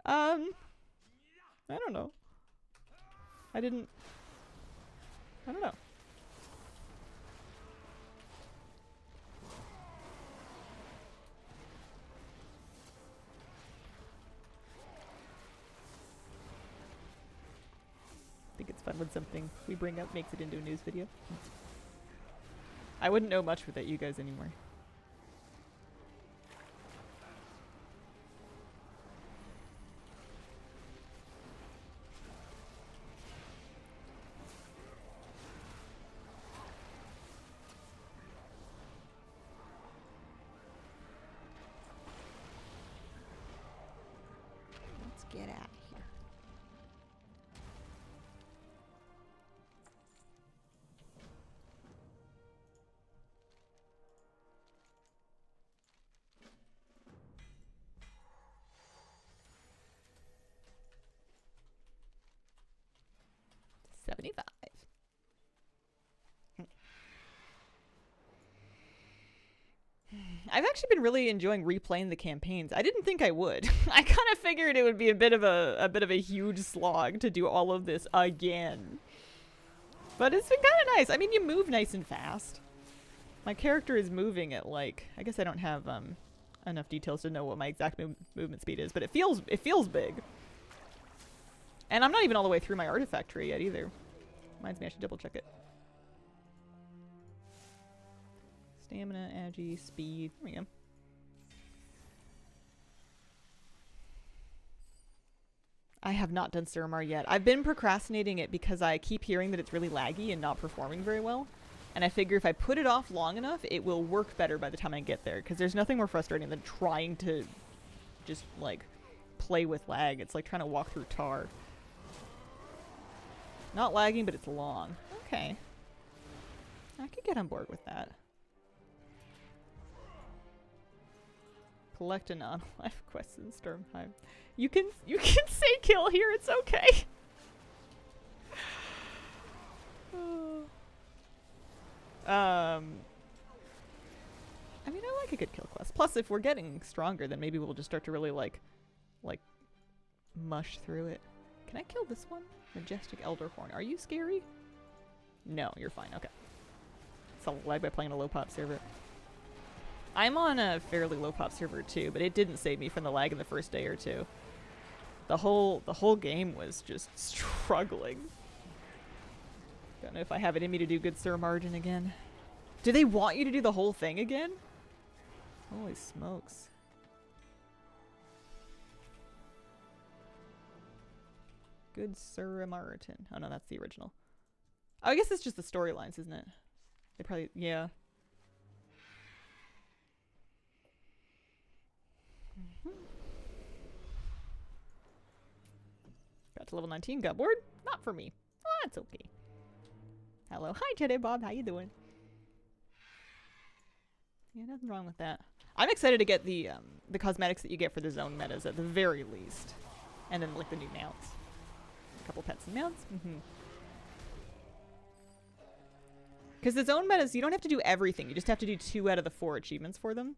I don't know. I don't know. I think it's fun when something we bring up makes it into a news video. I wouldn't know much without you guys anymore. Let's get out of here. I've actually been really enjoying replaying the campaigns. I didn't think I would. I kind of figured it would be a bit of a huge slog to do all of this again. But it's been kind of nice. I mean, you move nice and fast. My character is moving at like, I guess I don't have enough details to know what my exact movement speed is, but it feels big. And I'm not even all the way through my artifact tree yet either. Reminds me I should double check it. Stamina, agi, speed. There we go. I have not done Suramar yet. I've been procrastinating it because I keep hearing that it's really laggy and not performing very well. And I figure if I put it off long enough, it will work better by the time I get there. Because there's nothing more frustrating than trying to just, like, play with lag. It's like trying to walk through tar. Not lagging, but it's long. Okay. I could get on board with that. Collect a non-life quest in Stormheim. You can say kill here, it's okay. I mean, I like a good kill quest. Plus, if we're getting stronger, then maybe we'll just start to really like mush through it. Can I kill this one? Majestic Elderhorn. Are you scary? No, you're fine. Okay. It's a lag by playing a low pop server. I'm on a fairly low pop server too, but it didn't save me from the lag in the first day or two. The whole game was just struggling. Don't know if I have it in me to do good Sir Margin again. Do they want you to do the whole thing again? Holy smokes. Good Sir Martin. Oh no, that's the original. Oh, I guess it's just the storylines, isn't it? They probably, yeah. Got to level 19, got bored? Not for me. Oh, that's okay. Hello. Hi, Jedi Bob. How you doing? Yeah, nothing wrong with that. I'm excited to get the cosmetics that you get for the zone metas at the very least. And then, like, the new mounts. A couple pets and mounts. Because the zone metas, you don't have to do everything. You just have to do 2 out of the 4 achievements for them.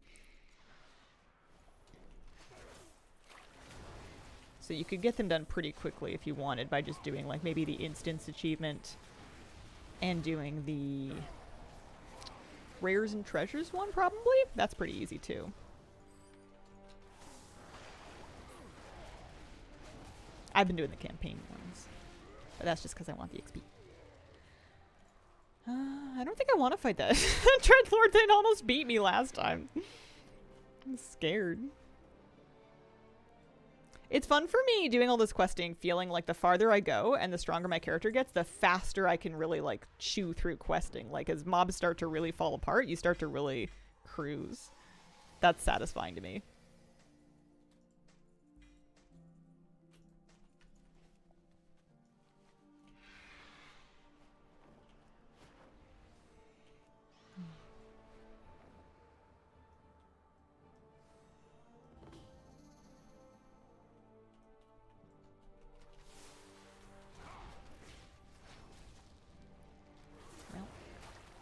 So you could get them done pretty quickly if you wanted by just doing, like, maybe the instance achievement and doing the rares and treasures one, probably. That's pretty easy, too. I've been doing the campaign ones. But that's just because I want the XP. I don't think I want to fight that. Dreadlord thing almost beat me last time. I'm scared. It's fun for me doing all this questing, feeling like the farther I go and the stronger my character gets, the faster I can really, like, chew through questing. Like, as mobs start to really fall apart, you start to really cruise. That's satisfying to me.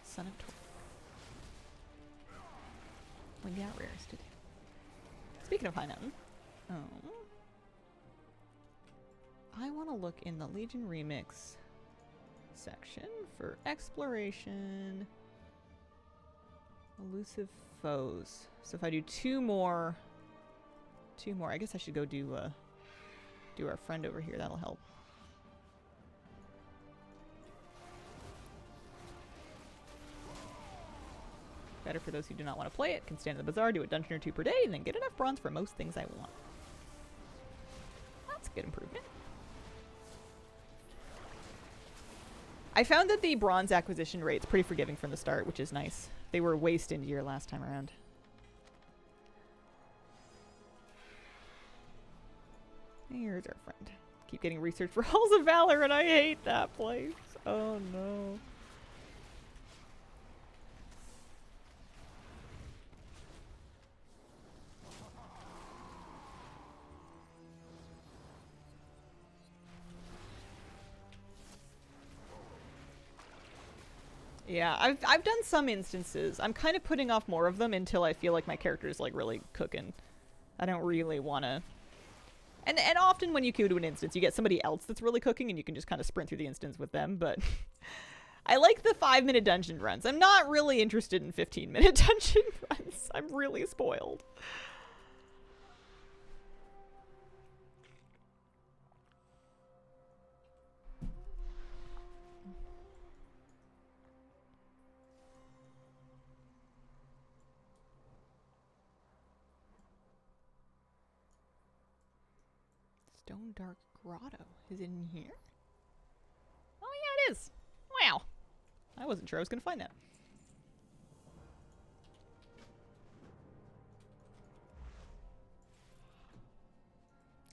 Son of Tor. We got rares to do. Speaking of High Mountain, I want to look in the Legion Remix section for exploration, elusive foes. So if I do two more, I guess I should go do our friend over here. That'll help. Better for those who do not want to play it. Can stand in the bazaar, do a dungeon or 2 per day, and then get enough bronze for most things I want. That's a good improvement. I found that the bronze acquisition rate's pretty forgiving from the start, which is nice. They were way stingier last time around. Here's our friend. Keep getting research for Halls of Valor, and I hate that place. Oh no. Yeah, I've done some instances. I'm kind of putting off more of them until I feel like my character's like really cooking. I don't really want to. And often when you queue to an instance, you get somebody else that's really cooking, and you can just kind of sprint through the instance with them. But I like the 5-minute dungeon runs. I'm not really interested in 15-minute dungeon runs. I'm really spoiled. Stone Dark Grotto is in here? Oh yeah, it is. Wow. I wasn't sure I was going to find that.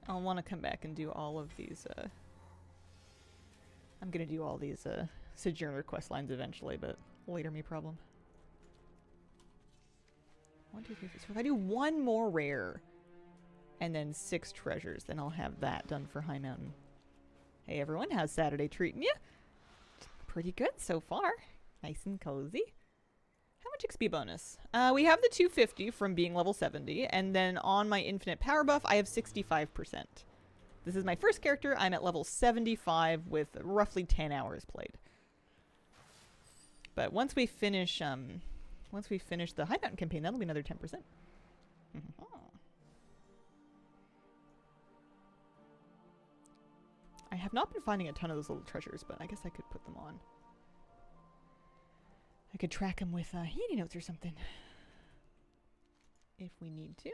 I'll want to come back and do all of these, I'm going to do all these, Sojourner quest lines eventually, but later me problem. 1, 2, 3, 4. So if I do one more rare and then 6 treasures, then I'll have that done for High Mountain. Hey everyone, how's Saturday treating you? Pretty good so far. Nice and cozy. How much XP bonus? We have the 250 from being level 70, and then on my infinite power buff, I have 65%. This is my first character. I'm at level 75 with roughly 10 hours played. But once we finish the High Mountain campaign, that'll be another 10%. I have not been finding a ton of those little treasures, but I guess I could put them on. I could track them with handy notes or something. If we need to.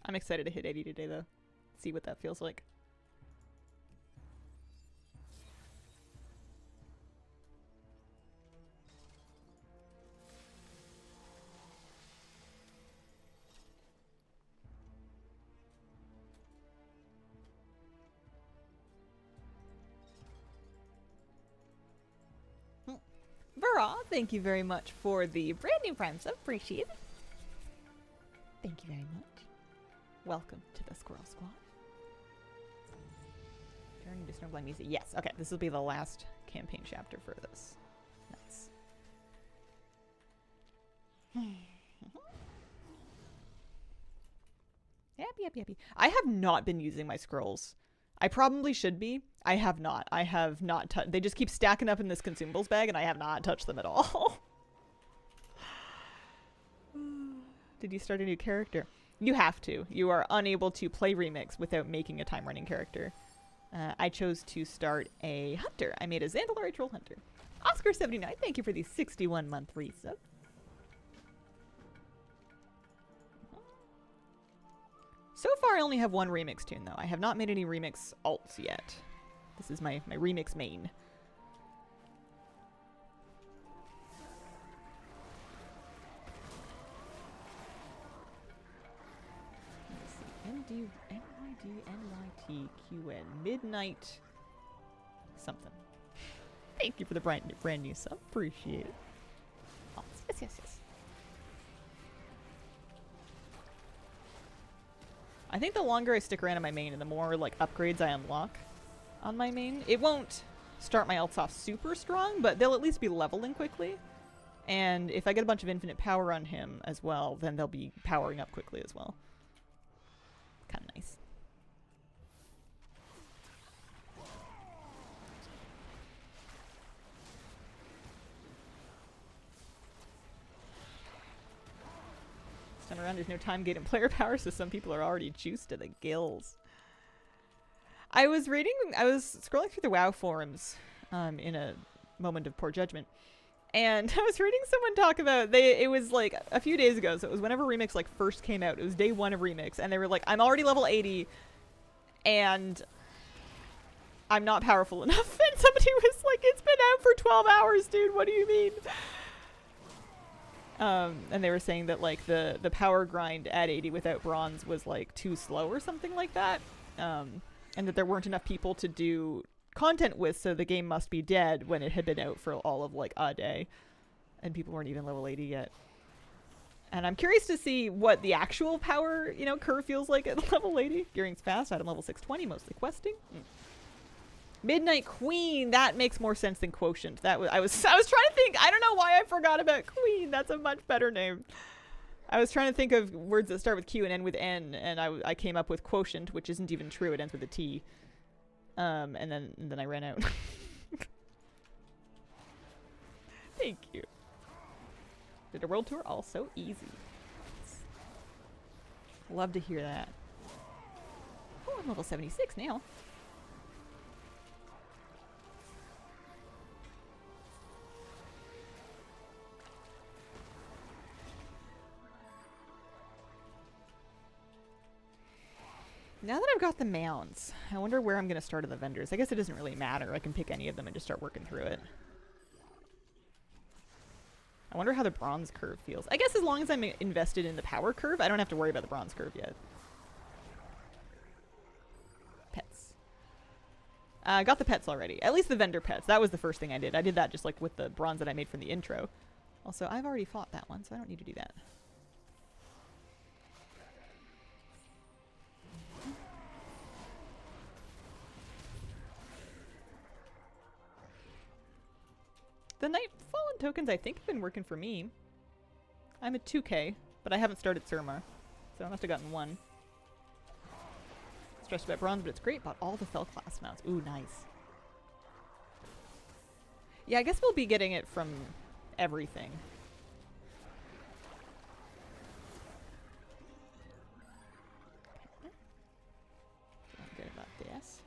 I'm excited to hit 80 today, though. See what that feels like. Raw, thank you very much for the brand new Prime sub. Appreciate it. Thank you very much. Welcome to the Squirrel Squad. Turning to Snowblind music. Yes, okay, this will be the last campaign chapter for this. Nice. Happy. I have not been using my scrolls. I probably should be. I have not. I have not touched. They just keep stacking up in this consumables bag, and I have not touched them at all. Did you start a new character? You have to. You are unable to play Remix without making a time-running character. I chose to start a hunter. I made a Zandalari Troll Hunter. Oscar79, thank you for the 61-month resub. So far, I only have one remix tune, though. I have not made any remix alts yet. This is my remix main. Let's see. MYDNYTQN. Midnight something. Thank you for the brand new sub. Appreciate it. Oh, yes. I think the longer I stick around in my main and the more like upgrades I unlock on my main, it won't start my ults off super strong, but they'll at least be leveling quickly. And if I get a bunch of infinite power on him as well, then they'll be powering up quickly as well. Kind of nice. Time around, there's no time gate and player power, so some people are already juiced to the gills. I was scrolling through the WoW forums in a moment of poor judgment, and I was reading someone talk about it was like a few days ago, so it was whenever Remix like first came out. It was day 1 of Remix, and they were like, I'm already level 80 and I'm not powerful enough. And somebody was like, it's been out for 12 hours, dude, what do you mean? And they were saying that like the power grind at 80 without bronze was like too slow or something like that. And that there weren't enough people to do content with, so the game must be dead when it had been out for all of like a day. And people weren't even level 80 yet. And I'm curious to see what the actual power, curve feels like at level 80. Gearing's fast, I'm level 620, mostly questing. Midnight Queen, that makes more sense than Quotient. I was trying to think. I don't know why I forgot about Queen. That's a much better name. I was trying to think of words that start with Q and end with N, and I came up with Quotient, which isn't even true. It ends with a T. And then I ran out. Thank you. Did a world tour? All so easy. Love to hear that. Oh, I'm level 76 now. Now that I've got the mounds, I wonder where I'm going to start in the vendors. I guess it doesn't really matter. I can pick any of them and just start working through it. I wonder how the bronze curve feels. I guess as long as I'm invested in the power curve, I don't have to worry about the bronze curve yet. Pets. I got the pets already. At least the vendor pets. That was the first thing I did. I did that just like with the bronze that I made from the intro. Also, I've already fought that one, so I don't need to do that. The Nightfallen tokens I think have been working for me. I'm at 2k, but I haven't started Surma, so I must have gotten 1. Stressed about bronze, but it's great. Bought all the Fell class mounts. Ooh, nice. Yeah, I guess we'll be getting it from everything. Feeling good about this.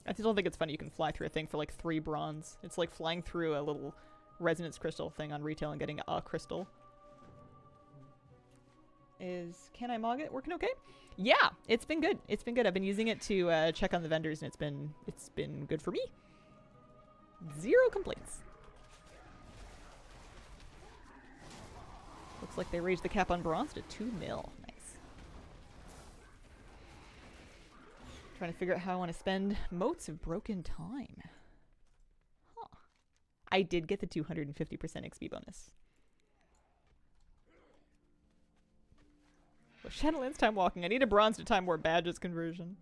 I still think it's funny you can fly through a thing for like 3 bronze. It's like flying through a little resonance crystal thing on retail and getting a crystal. Can I mog it working okay? Yeah, it's been good. It's been good. I've been using it to check on the vendors, and it's been good for me. 0 complaints. Looks like they raised the cap on bronze to 2 mil. Nice. Trying to figure out how I want to spend Motes of Broken Time. Huh. I did get the 250% XP bonus. Well, Shadowlands time walking. I need a bronze to time war badges conversion.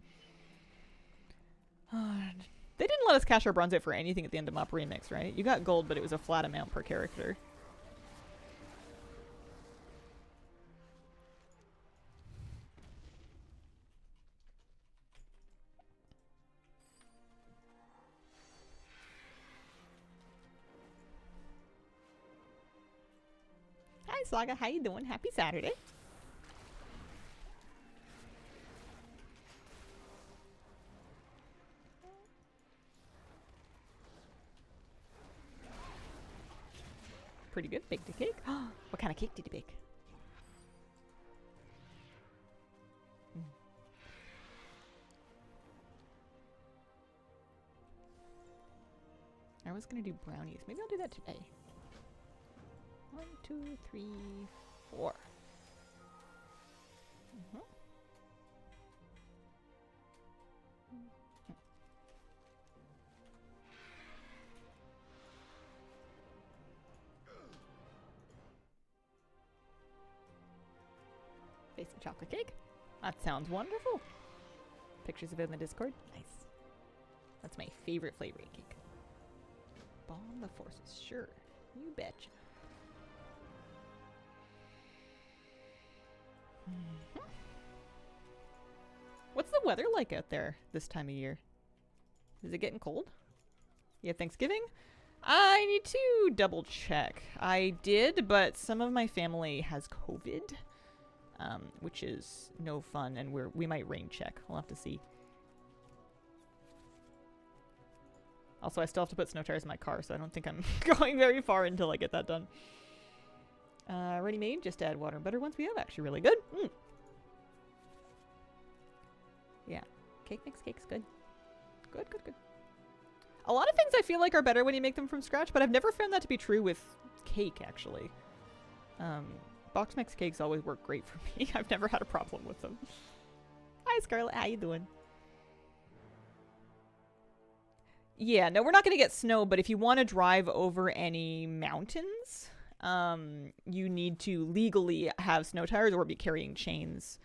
They didn't let us cash our bronze out for anything at the end of Mop Remix, right? You got gold, but it was a flat amount per character. Hi Saga, how you doing? Happy Saturday. Pretty good. Baked a cake. What kind of cake did you bake? I was gonna do brownies. Maybe I'll do that today. 1, 2, 3, 4. Basic chocolate cake. That sounds wonderful. Pictures of it in the Discord. Nice. That's my favorite flavor of cake. Bomb the forces. Sure. You betcha. What's the weather like out there this time of year? Is it getting cold? You have Thanksgiving? I need to double check. I did, but some of my family has COVID, which is no fun, and we might rain check. We'll have to see. Also, I still have to put snow tires in my car, so I don't think I'm going very far until I get that done. Ready made, just add water and butter ones we have. Actually really good. Yeah, cake mix cake's good. Good, good, good. A lot of things I feel like are better when you make them from scratch, but I've never found that to be true with cake, actually. Box mix cakes always work great for me. I've never had a problem with them. Hi, Scarlett. How you doing? Yeah, no, we're not going to get snow, but if you want to drive over any mountains, you need to legally have snow tires or be carrying chains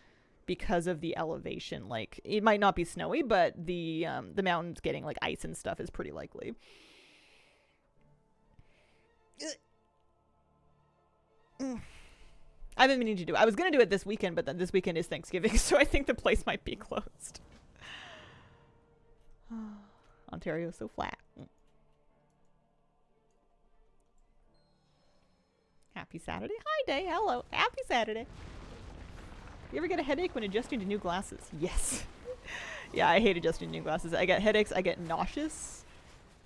because of the elevation. Like, it might not be snowy, but the mountains getting like ice and stuff is pretty likely. I've been meaning to do it. I was going to do it this weekend, but then this weekend is Thanksgiving, so I think the place might be closed. Ontario's so flat. Happy Saturday. Hi, Day. Hello. Happy Saturday. You ever get a headache when adjusting to new glasses? Yes. Yeah, I hate adjusting to new glasses. I get headaches. I get nauseous.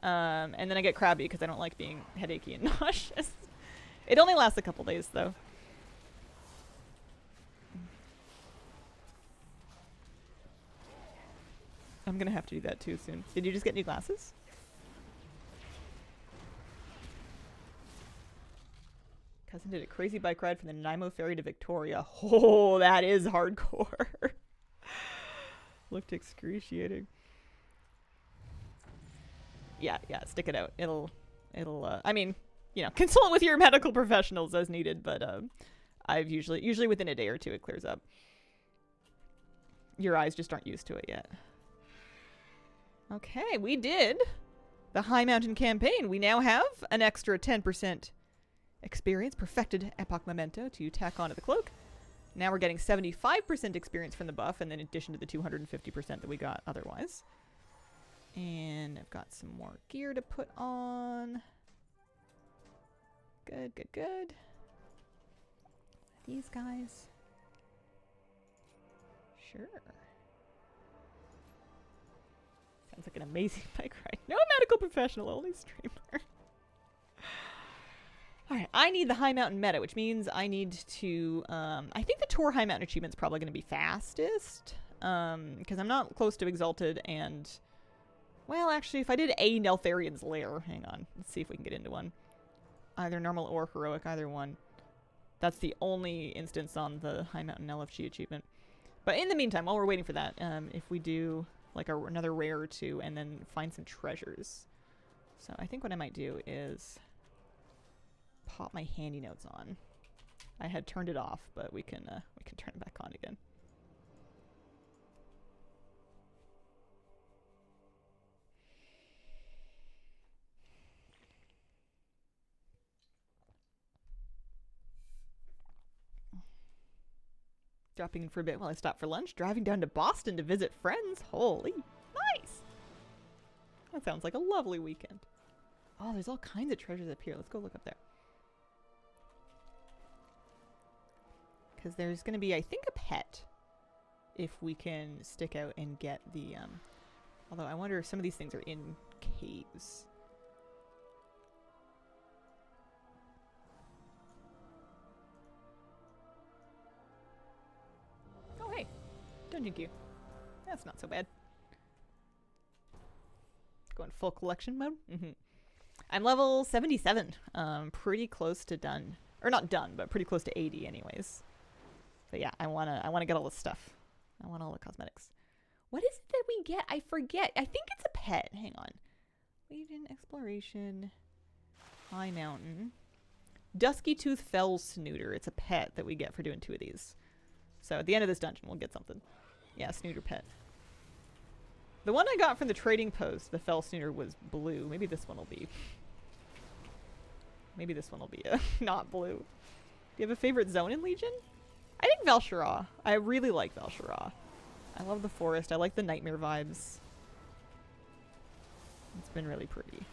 And then I get crabby because I don't like being headachy and nauseous. It only lasts a couple days, though. I'm gonna have to do that too soon. Did you just get new glasses? Cousin did a crazy bike ride from the Nanaimo ferry to Victoria. Oh, that is hardcore. Looked excruciating. Yeah, stick it out. It'll I mean, you know, consult with your medical professionals as needed, but I've usually within a day or two it clears up. Your eyes just aren't used to it yet. Okay, we did the High Mountain campaign. We now have an extra 10% experience, perfected Epoch Memento to tack onto the cloak. Now we're getting 75% experience from the buff, and then in addition to the 250% that we got otherwise. And I've got some more gear to put on. Good, good, good. These guys. Sure. Sounds like an amazing bike ride. No medical professional, only streamer. Alright, I need the High Mountain meta, which means I need to, I think the Tour High Mountain achievement's probably going to be fastest, because I'm not close to Exalted, and, well, actually, if I did a Neltharian's Lair, hang on, let's see if we can get into one. Either normal or heroic, either one. That's the only instance on the High Mountain LFG achievement. But in the meantime, while we're waiting for that, if we do like another rare or two, and then find some treasures. So I think what I might do is pop my handy notes on. I had turned it off, but we can turn it back on again. Dropping in for a bit while I stop for lunch. Driving down to Boston to visit friends. Holy, nice! That sounds like a lovely weekend. Oh, there's all kinds of treasures up here. Let's go look up there. Because there's going to be, I think, a pet. If we can stick out and get the, although I wonder if some of these things are in caves. Oh, hey. Dungeon queue. That's not so bad. Going full collection mode. I'm level 77. Pretty close to done. Or not done, but pretty close to 80 anyways. But yeah, I wanna get all the stuff. I want all the cosmetics. What is it that we get? I forget. I think it's a pet. Hang on. Legion, Exploration, High Mountain. Dusky Tooth Fell Snooter. It's a pet that we get for doing 2 of these. So at the end of this dungeon, we'll get something. Yeah, Snooter pet. The one I got from the trading post, the Fell Snooter, was blue. Maybe this one will be. Maybe this one will be not blue. Do you have a favorite zone in Legion? I think Val'Sharah. I really like Val'Sharah. I love the forest. I like the nightmare vibes. It's been really pretty.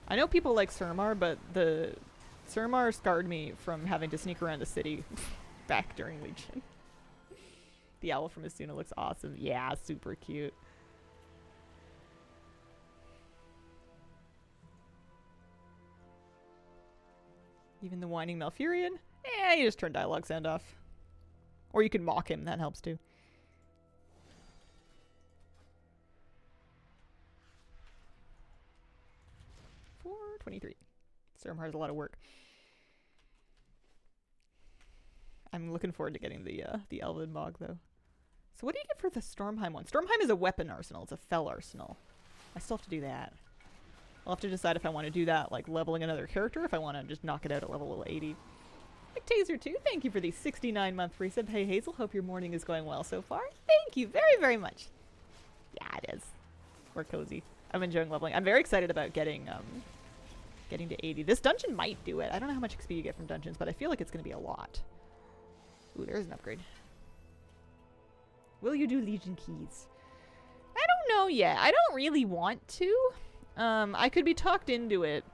I know people like Suramar, but the Suramar scarred me from having to sneak around the city back during Legion. The owl from Asuna looks awesome. Yeah, super cute. Even the whining Malfurion? Eh, you just turn dialogue sound off. Or you can mock him, that helps too. $4.23. Suramar has a lot of work. I'm looking forward to getting the Elven Mog though. So what do you get for the Stormheim one? Stormheim is a weapon arsenal. It's a fell arsenal. I still have to do that. I'll have to decide if I want to do that, like leveling another character, if I want to just knock it out at level 80. Like Taser 2, thank you for the 69-month resub. Hey Hazel, hope your morning is going well so far. Thank you very, very much. Yeah, it is. We're cozy. I'm enjoying leveling. I'm very excited about getting to 80. This dungeon might do it. I don't know how much XP you get from dungeons, but I feel like it's going to be a lot. Ooh, there's an upgrade. Will you do Legion keys? I don't know yet. I don't really want to. I could be talked into it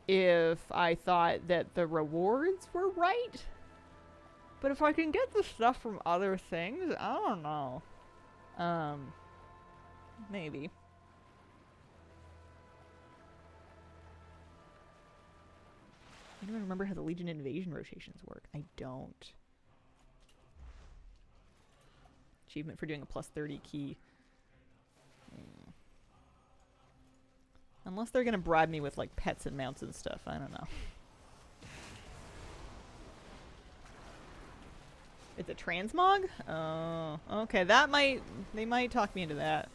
if I thought that the rewards were right. But if I can get the stuff from other things, I don't know. Maybe. I don't remember how the Legion invasion rotations work. I don't. Achievement for doing a plus 30 key. Unless they're gonna bribe me with like pets and mounts and stuff. I don't know. It's a transmog? Oh, okay. They might talk me into that.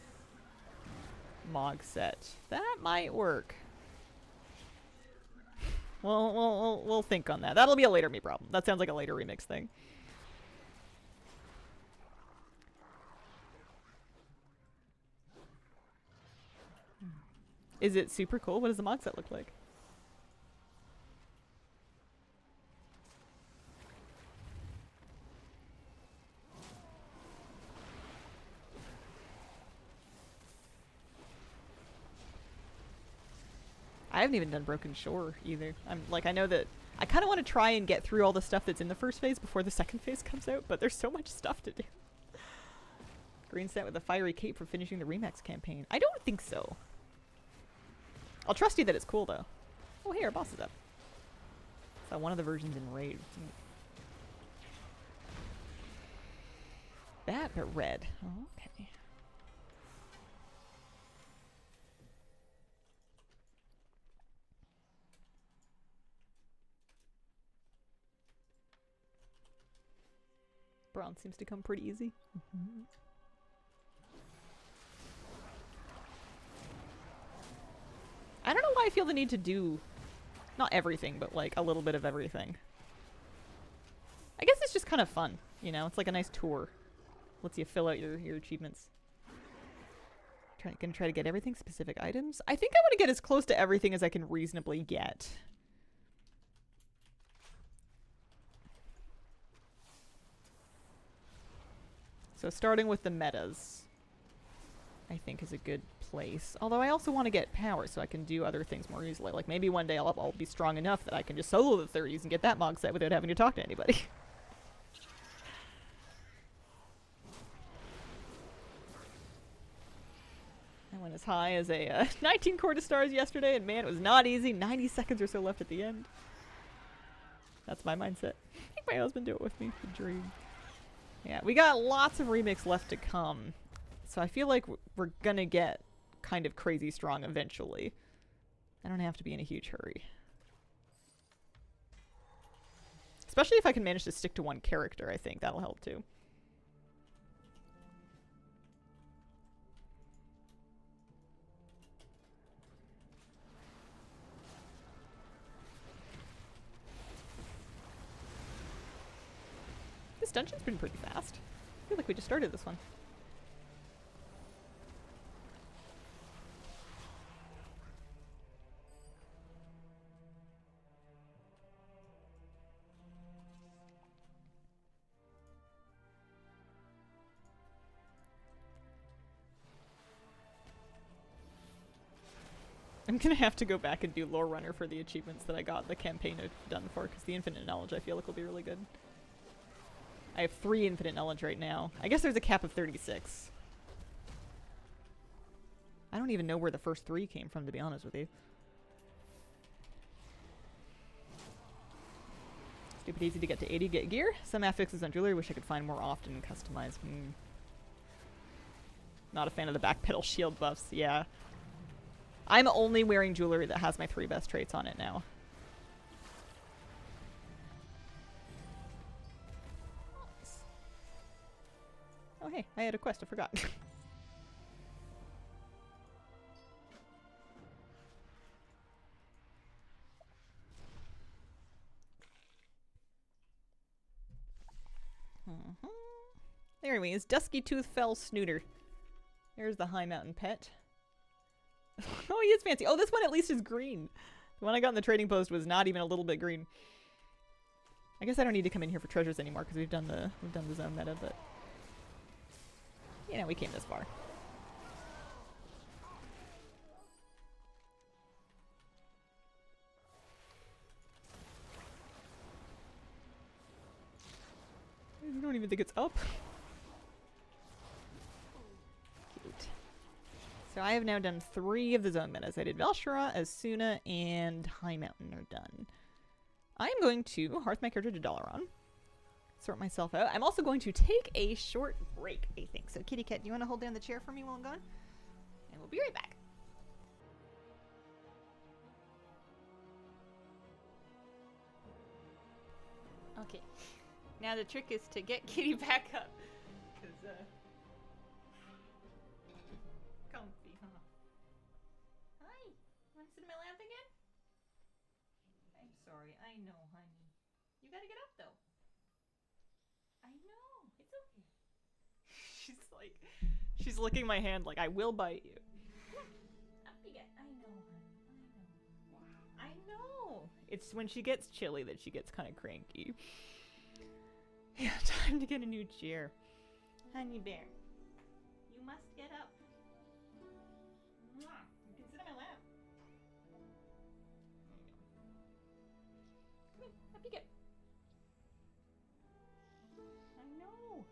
Mog set. That might work. We'll think on that. That'll be a later me problem. That sounds like a later remix thing. Is it super cool? What does the mog set look like? I haven't even done Broken Shore either. I know that I kind of want to try and get through all the stuff that's in the first phase before the second phase comes out, but there's so much stuff to do. Green set with a fiery cape for finishing the Remax campaign. I don't think so. I'll trust you that it's cool though. Oh, hey, our boss is up. So one of the versions in Raid. That, but red. Oh, okay. Bronze seems to come pretty easy. I feel the need to do, not everything, but like a little bit of everything. I guess it's just kind of fun, you know? It's like a nice tour. Lets you fill out your achievements. Gonna try to get everything, specific items. I think I want to get as close to everything as I can reasonably get. So starting with the metas, I think is a good place. Although I also want to get power so I can do other things more easily. Like maybe one day I'll be strong enough that I can just solo the 30s and get that Mog set without having to talk to anybody. I went as high as a 19 quarter stars yesterday, and man, it was not easy. 90 seconds or so left at the end. That's my mindset. Make my husband do it with me. The dream. Yeah, we got lots of remix left to come. So I feel like we're gonna get kind of crazy strong eventually. I don't have to be in a huge hurry. Especially if I can manage to stick to one character, I think that'll help too. This dungeon's been pretty fast. I feel like we just started this one. I'm gonna have to go back and do Lore Runner for the achievements that I got the campaign done for, because the Infinite Knowledge I feel like will be really good. I have 3 Infinite Knowledge right now. I guess there's a cap of 36. I don't even know where the first 3 came from, to be honest with you. Stupid easy to get to 80, get gear. Some affixes on jewelry, wish I could find more often and customize. Not a fan of the back pedal shield buffs, yeah. I'm only wearing jewelry that has my 3 best traits on it now. Oh hey, I had a quest, I forgot. There he is, Dusky Tooth Fell Snooter. There's the High Mountain pet. Oh, he is fancy. Oh, this one at least is green. The one I got in the trading post was not even a little bit green. I guess I don't need to come in here for treasures anymore because we've done the zone meta, but you know, we came this far. I don't even think it's up. Cute. So I have now done 3 of the zone metas. I did Velshara, Asuna, and High Mountain are done. I am going to hearth my character to Dalaran. Sort myself out. I'm also going to take a short break, I think. So Kitty Cat, do you want to hold down the chair for me while I'm gone? And we'll be right back. Okay. Now the trick is to get Kitty back up. Because, comfy, huh? Hi! Want to sit in my lap again? I'm sorry, I know, honey. You gotta get up, though. I know, it's okay. She's licking my hand like, I will bite you. Up you get. I know, honey, I know. It's when she gets chilly that she gets kind of cranky. Yeah, time to get a new chair. Honey bear, you must get up. You can sit on my lap. Come here, up you get. I know.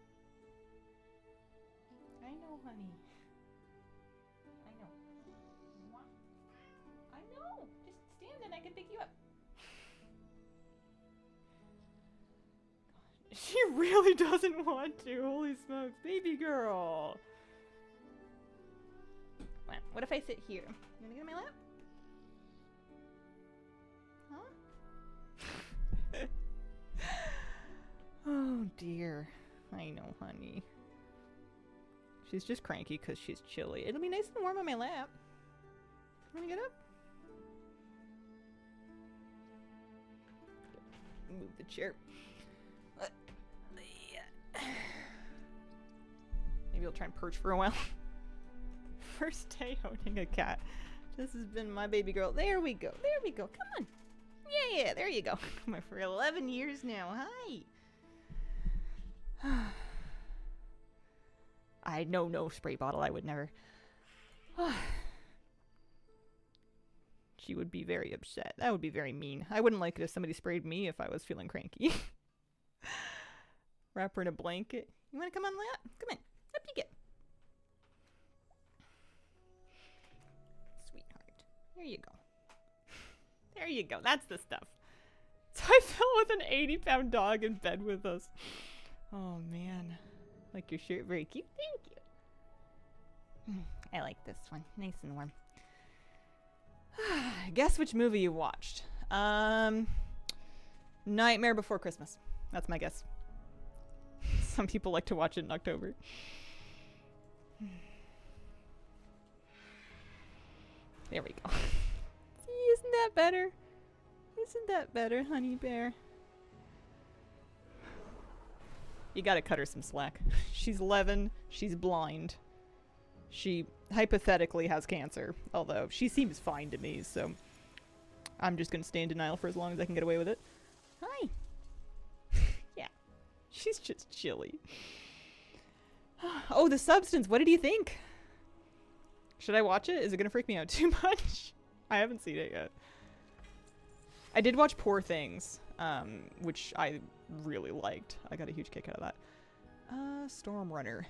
I know, honey. I know. I know. Just stand and I can pick you up. She really doesn't want to. Holy smokes. Baby girl. What if I sit here? You wanna get on my lap? Huh? Oh dear. I know, honey. She's just cranky because she's chilly. It'll be nice and warm on my lap. Wanna get up? Move the chair. Maybe I'll try and perch for a while. First day owning a cat. This has been my baby girl. There we go. There we go. Come on. Yeah, there you go. For 11 years now. Hi. I know no spray bottle. I would never. She would be very upset. That would be very mean. I wouldn't like it if somebody sprayed me if I was feeling cranky. Wrap her in a blanket. You want to come on lap? Come in. Up you get. Sweetheart. There you go. There you go. That's the stuff. So I fell with an 80-pound dog in bed with us. Oh, man. Like your shirt. Very cute. Thank you. I like this one. Nice and warm. Guess which movie you watched. Nightmare Before Christmas. That's my guess. Some people like to watch it in October. There we go. See, isn't that better? Isn't that better, honey bear? You gotta cut her some slack. She's 11. She's blind. She hypothetically has cancer, although she seems fine to me, so I'm just gonna stay in denial for as long as I can get away with it. Hi. Yeah. She's just chilly. Oh, The Substance. What did you think? Should I watch it? Is it gonna freak me out too much? I haven't seen it yet. I did watch Poor Things, which I really liked. I got a huge kick out of that. Storm Runner.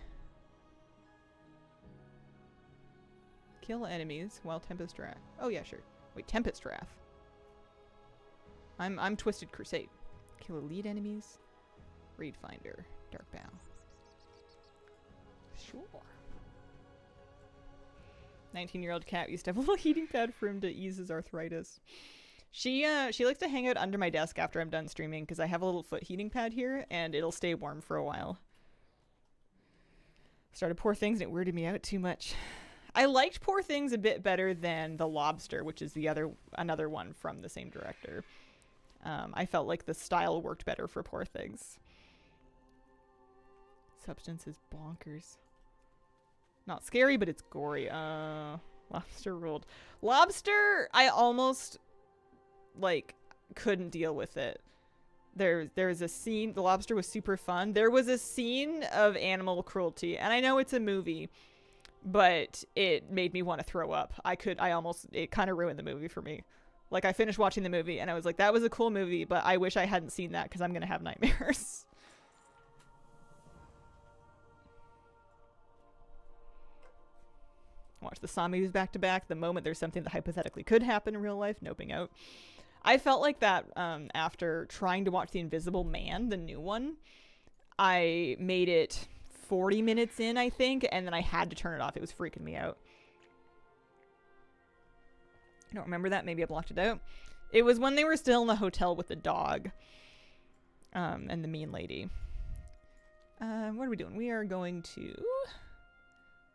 Kill enemies while Tempest Wrath. Oh yeah, sure. Wait, Tempest Wrath. I'm Twisted Crusade. Kill elite enemies. Raid Finder. Dark Bow. Sure. 19-year-old cat used to have a little heating pad for him to ease his arthritis. She likes to hang out under my desk after I'm done streaming because I have a little foot heating pad here and it'll stay warm for a while. Started Poor Things and it weirded me out too much. I liked Poor Things a bit better than The Lobster, which is another one from the same director. I felt like the style worked better for Poor Things. Substance is bonkers. Not scary, but it's gory. Lobster ruled. Lobster, I almost couldn't deal with it. There's a scene. The Lobster was super fun. There was a scene of animal cruelty, and I know it's a movie, but it made me want to throw up. It kind of ruined the movie for me. Like, I finished watching the movie and I was like, that was a cool movie, but I wish I hadn't seen that because I'm going to have nightmares. Watch the Saw movies back to back. The moment there's something that hypothetically could happen in real life, noping out. I felt like that after trying to watch The Invisible Man, the new one. I made it 40 minutes in, I think, and then I had to turn it off. It was freaking me out. I don't remember that. Maybe I blocked it out. It was when they were still in the hotel with the dog and the mean lady. What are we doing? We are going to...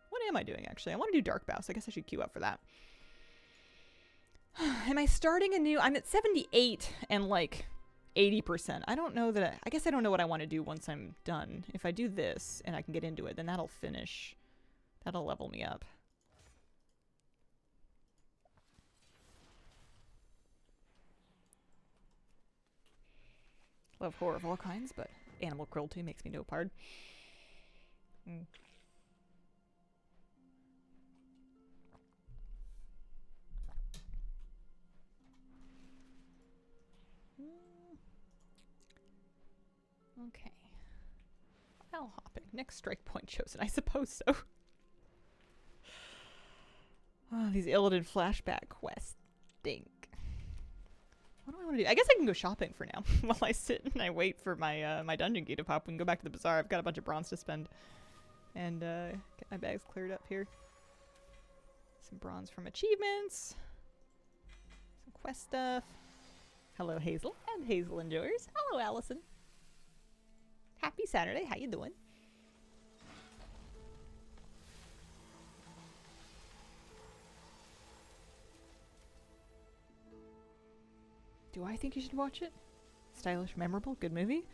What am I doing, actually? I want to do Dark Bow, so I guess I should queue up for that. Am I starting a new... I'm at 78 and 80%. I don't know that... I guess I don't know what I want to do once I'm done. If I do this and I can get into it, then that'll finish. That'll level me up. Love horror of all kinds, but animal cruelty makes me no part. Okay. File hopping. Next strike point chosen. I suppose so. Oh, these Illidan flashback quests stink. What do I want to do? I guess I can go shopping for now while I sit and I wait for my my dungeon key to pop. We can go back to the bazaar. I've got a bunch of bronze to spend. And get my bags cleared up here. Some bronze from achievements. Some quest stuff. Hello, Hazel. And Hazel Enjoyers. Hello, Allison. Happy Saturday. How you doing? Do I think you should watch it? Stylish, memorable, good movie.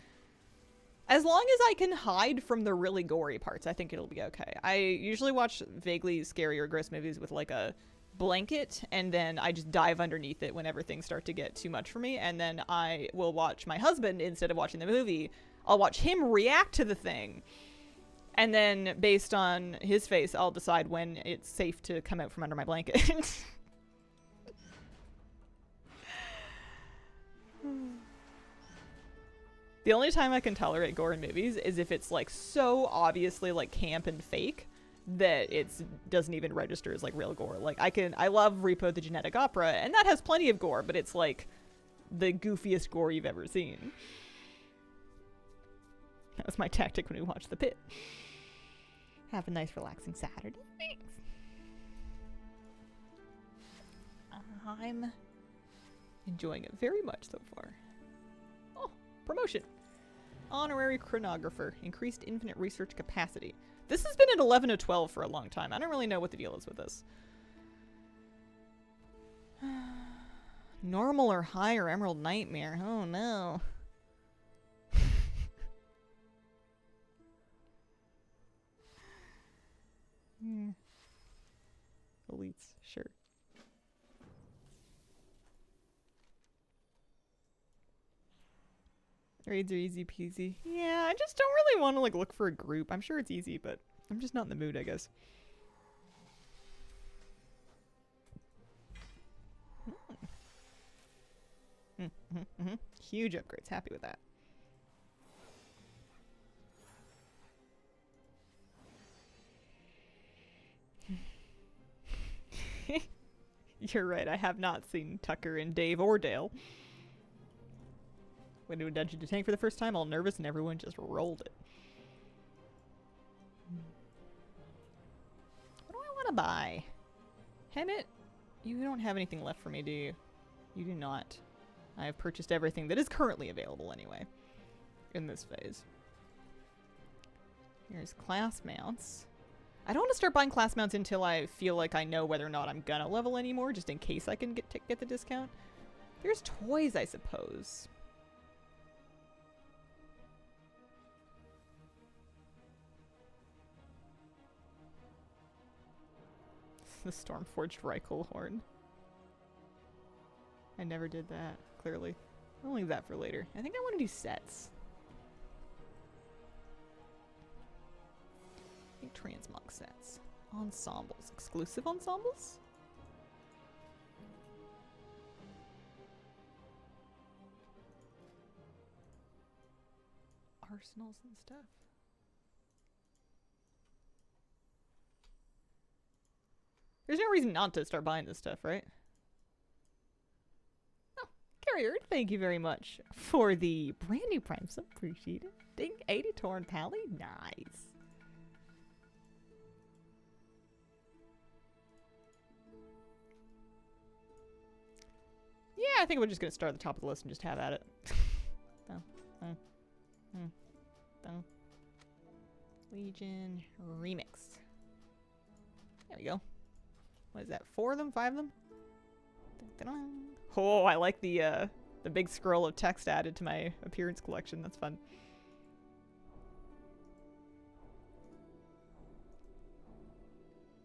As long as I can hide from the really gory parts, I think it'll be okay. I usually watch vaguely scary or gross movies with like a blanket, and then I just dive underneath it whenever things start to get too much for me, and then I will watch my husband instead of watching the movie. I'll watch him react to the thing, and then based on his face, I'll decide when it's safe to come out from under my blanket. The only time I can tolerate gore in movies is if it's like so obviously like camp and fake that it doesn't even register as like real gore. Like I love Repo the Genetic Opera, and that has plenty of gore, but it's like the goofiest gore you've ever seen. That was my tactic when we watched The Pit. Have a nice relaxing Saturday. Thanks. I'm enjoying it very much so far. Oh, promotion. Honorary chronographer. Increased infinite research capacity. This has been at 11 to 12 for a long time. I don't really know what the deal is with this. Normal or higher Emerald Nightmare. Oh no. Elites, sure. Raids are easy peasy. Yeah, I just don't really want to like look for a group. I'm sure it's easy, but I'm just not in the mood, I guess. Huge upgrades. Happy with that. You're right. I have not seen Tucker and Dave or Dale. Went into a dungeon to tank for the first time, all nervous, and everyone just rolled it. What do I want to buy? Hemet, you don't have anything left for me, do you? You do not. I have purchased everything that is currently available anyway in this phase. Here's class mounts. I don't want to start buying class mounts until I feel like I know whether or not I'm gonna level anymore, just in case I can get the discount. There's toys, I suppose. The Stormforged Reichel horn. I never did that, clearly. I'll leave that for later. I think I want to do sets. I think transmog sets. Ensembles. Exclusive ensembles? Arsenals and stuff. There's no reason not to start buying this stuff, right? Oh, Carrier, thank you very much for the brand new Prime sub. Appreciate it. Ding, 80 Torn Pally. Nice. Yeah, I think we're just going to start at the top of the list and just have at it. Legion Remix. There we go. What is that? 4 of them? 5 of them? Oh, I like the big scroll of text added to my appearance collection. That's fun.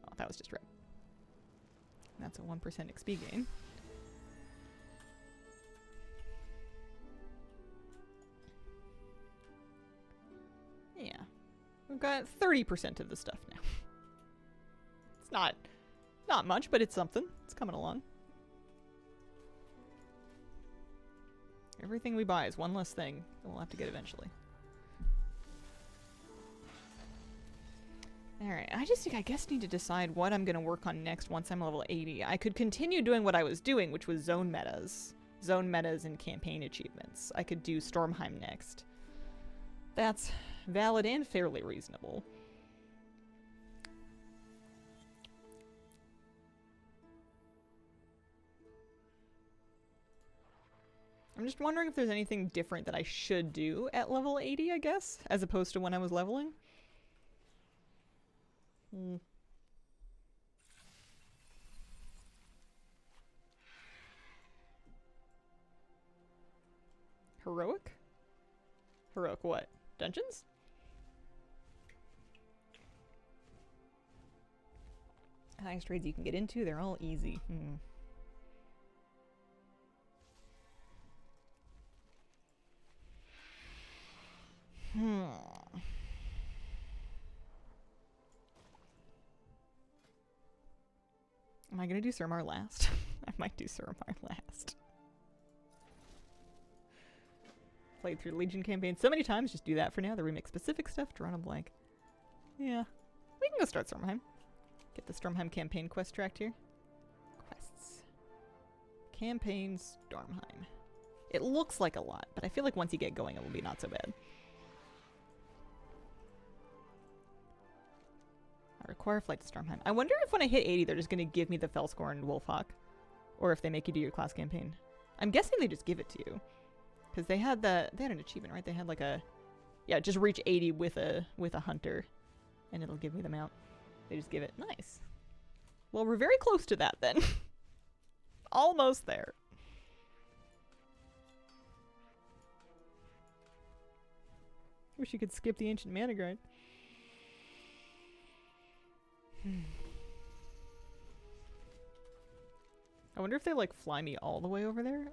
Oh, that was just red. That's a 1% XP gain. Yeah. We've got 30% of the stuff now. It's not much, but it's something. It's coming along. Everything we buy is one less thing that we'll have to get eventually. Alright, I guess need to decide what I'm going to work on next once I'm level 80. I could continue doing what I was doing, which was zone metas. Zone metas and campaign achievements. I could do Stormheim next. That's valid and fairly reasonable. I'm just wondering if there's anything different that I should do at level 80, I guess, as opposed to when I was leveling. Heroic? Heroic what? Dungeons? Highest raids you can get into, they're all easy. Am I gonna do Suramar last? I might do Suramar last. Played through Legion campaign so many times, just do that for now. The remix specific stuff, drawn a blank. Yeah. We can go start Stormheim. Get the Stormheim campaign quest tracked here. Quests. Campaign Stormheim. It looks like a lot, but I feel like once you get going it will be not so bad. I require flight to Stormheim. I wonder if when I hit 80 they're just going to give me the Felscorn Wolfhawk. Or if they make you do your class campaign. I'm guessing they just give it to you. Because they had an achievement, right? They had like a... Yeah, just reach 80 with a hunter. And it'll give me the mount. They just give it. Nice. Well, we're very close to that then. Almost there. Wish you could skip the Ancient Mana Grind. I wonder if they like fly me all the way over there.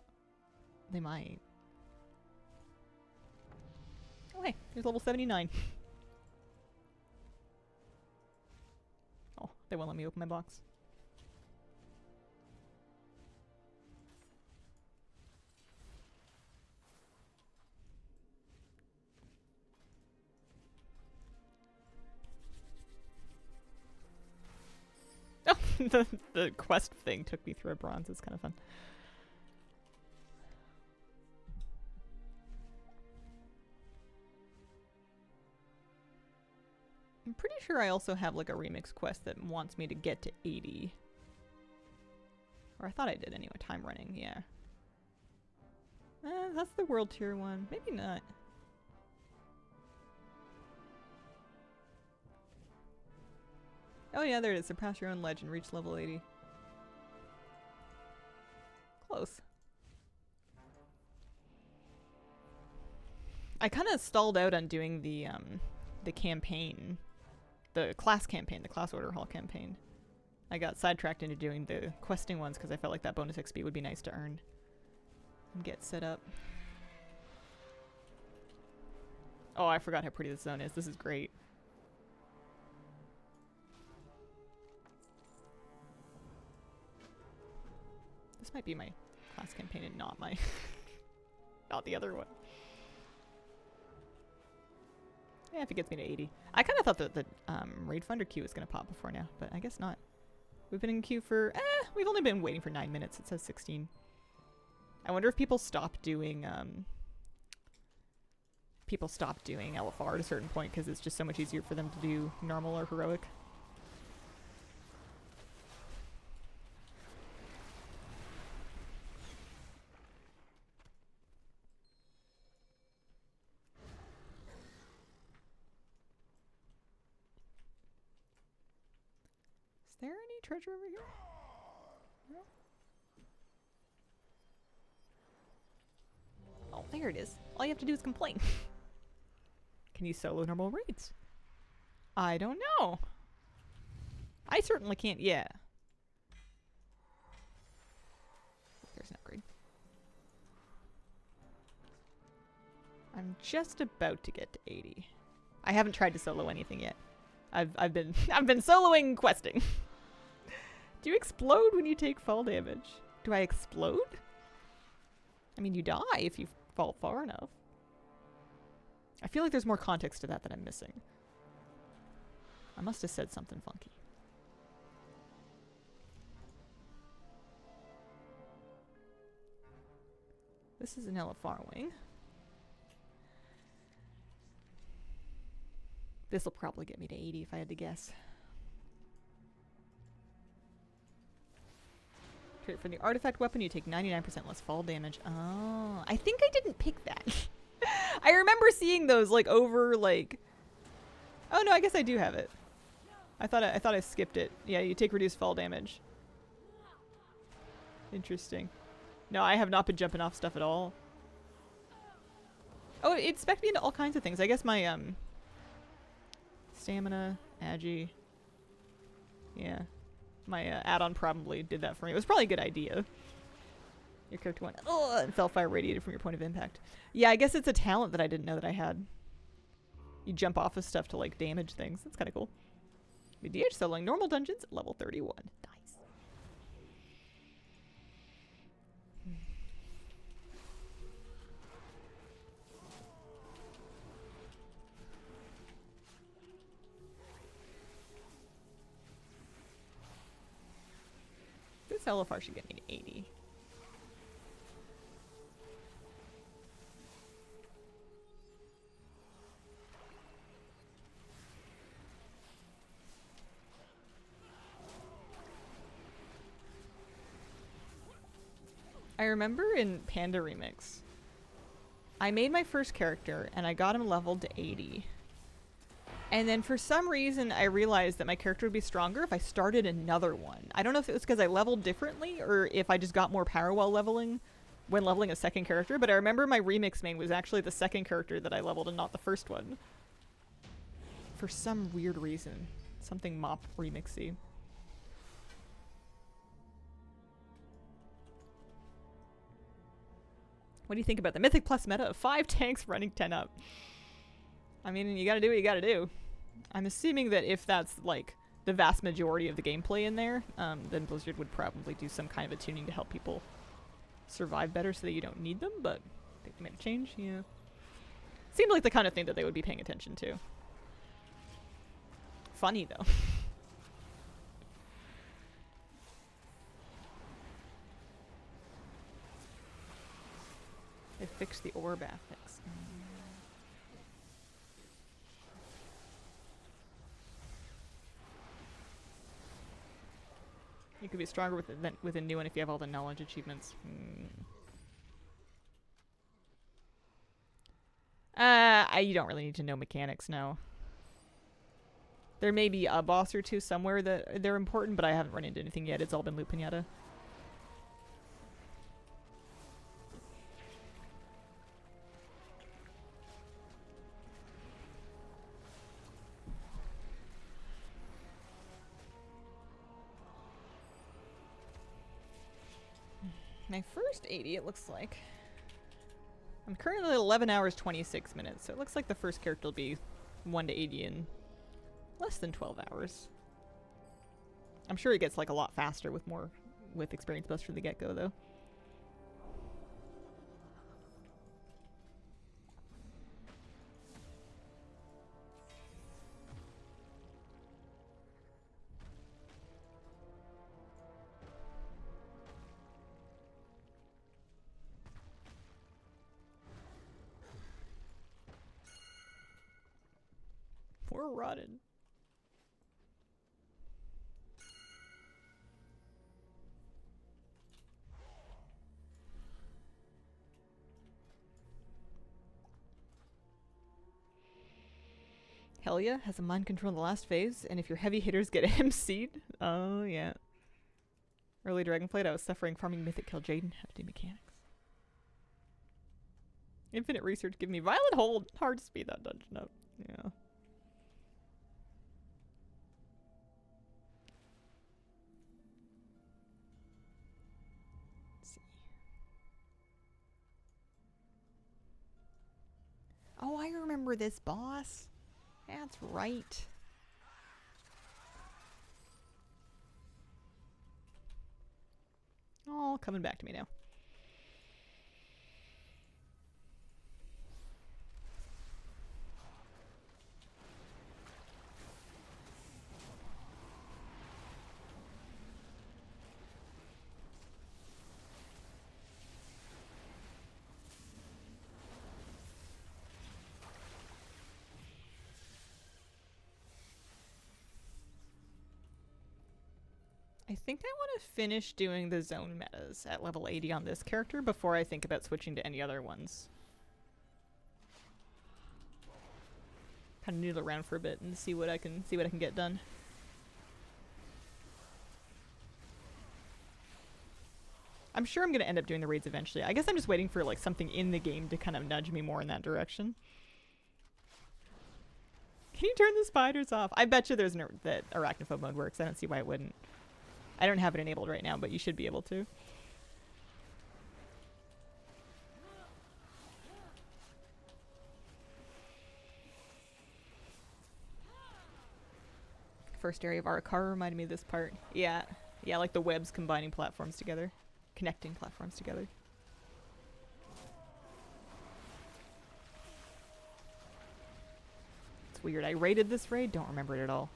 They might. Oh hey, there's level 79. Oh, they won't let me open my box. Oh, the quest thing took me through a bronze. It's kind of fun. I'm pretty sure I also have like a remix quest that wants me to get to 80. Or I thought I did anyway. Time running, yeah. That's the world tier one. Maybe not. Oh yeah, there it is. Surpass your own legend. Reach level 80. Close. I kind of stalled out on doing the campaign. The class campaign. The class order hall campaign. I got sidetracked into doing the questing ones because I felt like that bonus XP would be nice to earn. And get set up. Oh, I forgot how pretty this zone is. This is great. This might be my class campaign and not my... not the other one. Yeah, if it gets me to 80. I kind of thought that the Raid Funder queue was going to pop before now, but I guess not. We've been in queue for... we've only been waiting for 9 minutes. It says 16. I wonder if people stop doing... people stop doing LFR at a certain point because it's just so much easier for them to do normal or heroic. Is there any treasure over here? No? Oh, there it is. All you have to do is complain. Can you solo normal raids? I don't know. I certainly can't yet. There's an upgrade. I'm just about to get to 80. I haven't tried to solo anything yet. I've been soloing questing. Do you explode when you take fall damage? Do I explode? I mean, you die if you fall far enough. I feel like there's more context to that I'm missing. I must have said something funky. This is an LFR wing. This will probably get me to 80 if I had to guess. For the artifact weapon, you take 99% less fall damage. Oh, I think I didn't pick that. I remember seeing those like over like... Oh no, I guess I do have it. I thought I skipped it. Yeah, you take reduced fall damage. Interesting. No, I have not been jumping off stuff at all. Oh, it spec'd me into all kinds of things. I guess my stamina, agi. Yeah. My add-on probably did that for me. It was probably a good idea. Your character went, oh, and fell fire radiated from your point of impact. Yeah, I guess it's a talent that I didn't know that I had. You jump off of stuff to, like, damage things. That's kind of cool. DH soloing normal dungeons at level 31. Nice. This LFR should get me to 80. I remember in Panda Remix, I made my first character and I got him leveled to 80. And then for some reason I realized that my character would be stronger if I started another one. I don't know if it was because I leveled differently or if I just got more power while leveling when leveling a second character, but I remember my remix main was actually the second character that I leveled and not the first one. For some weird reason. Something mop remixy. What do you think about the Mythic Plus meta of 5 tanks running 10 up? I mean, you gotta do what you gotta do. I'm assuming that if that's, like, the vast majority of the gameplay in there, then Blizzard would probably do some kind of a tuning to help people survive better so that you don't need them, but I think they made a change, yeah. Seemed like the kind of thing that they would be paying attention to. Funny, though. They fixed the orb affix. You could be stronger with a new one if you have all the knowledge achievements. You don't really need to know mechanics, no. There may be a boss or two somewhere that they're important, but I haven't run into anything yet. It's all been Loot Pinata. My first 80, it looks like. I'm currently at 11 hours 26 minutes, so it looks like the first character will be 1 to 80 in less than 12 hours. I'm sure it gets like a lot faster with experience boost from the get-go, though. We're rotted. Hell yeah, has a mind control in the last phase, and if your heavy hitters get MC'd, oh yeah. Early Dragonflight, I was suffering farming Mythic Kill Jaden, how to do mechanics. Infinite Research, give me Violent Hold, hard to speed that dungeon up, yeah. Oh, I remember this boss. That's right. Oh, coming back to me now. I think I want to finish doing the zone metas at level 80 on this character before I think about switching to any other ones. Kind of noodle around for a bit and see what I can get done. I'm sure I'm gonna end up doing the raids eventually. I guess I'm just waiting for like something in the game to kind of nudge me more in that direction. Can you turn the spiders off? I bet you there's that arachnophobe mode works. I don't see why it wouldn't. I don't have it enabled right now, but you should be able to. First area of Arakara reminded me of this part. Yeah. Yeah, like the webs combining platforms together. Connecting platforms together. It's weird. I raided this raid, don't remember it at all.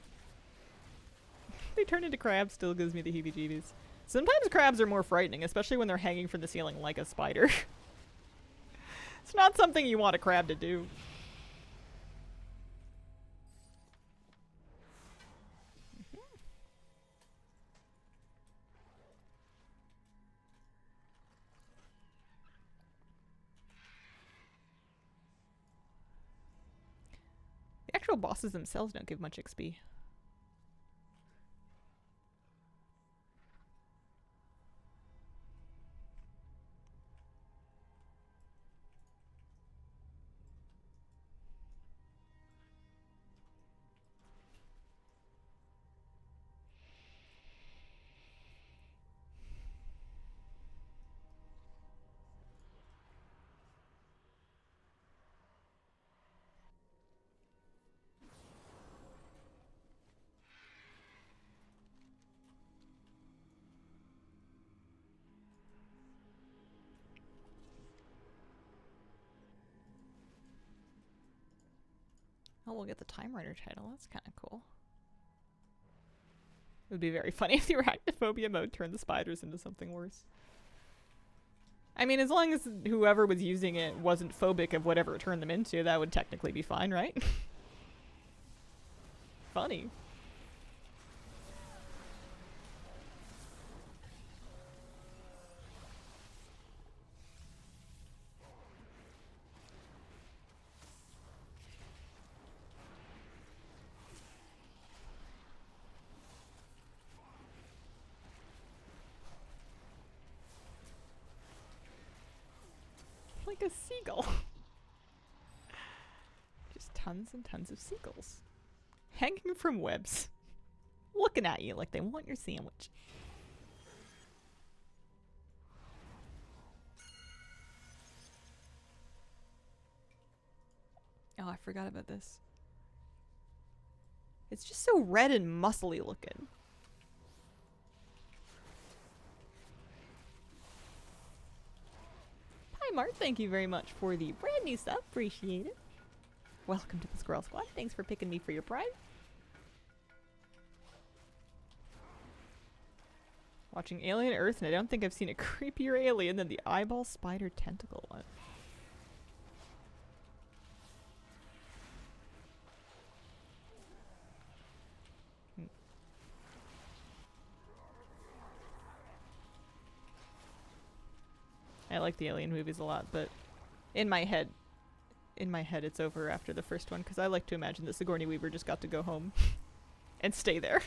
They turn into crabs, still gives me the heebie-jeebies. Sometimes crabs are more frightening, especially when they're hanging from the ceiling like a spider. It's not something you want a crab to do. The actual bosses themselves don't give much XP. Oh, we'll get the Time Rider title. That's kind of cool. It would be very funny if the arachnophobia mode turned the spiders into something worse. I mean, as long as whoever was using it wasn't phobic of whatever it turned them into, that would technically be fine, right? Funny. Like a seagull. Just tons and tons of seagulls. Hanging from webs. Looking at you like they want your sandwich. Oh, I forgot about this. It's just so red and muscly looking. Hi, Mart. Thank you very much for the brand new sub. Appreciate it. Welcome to the Squirrel Squad. Thanks for picking me for your pride. Watching Alien Earth, and I don't think I've seen a creepier alien than the eyeball spider tentacle one. I like the Alien movies a lot, but in my head it's over after the first one, because I like to imagine that Sigourney Weaver just got to go home and stay there.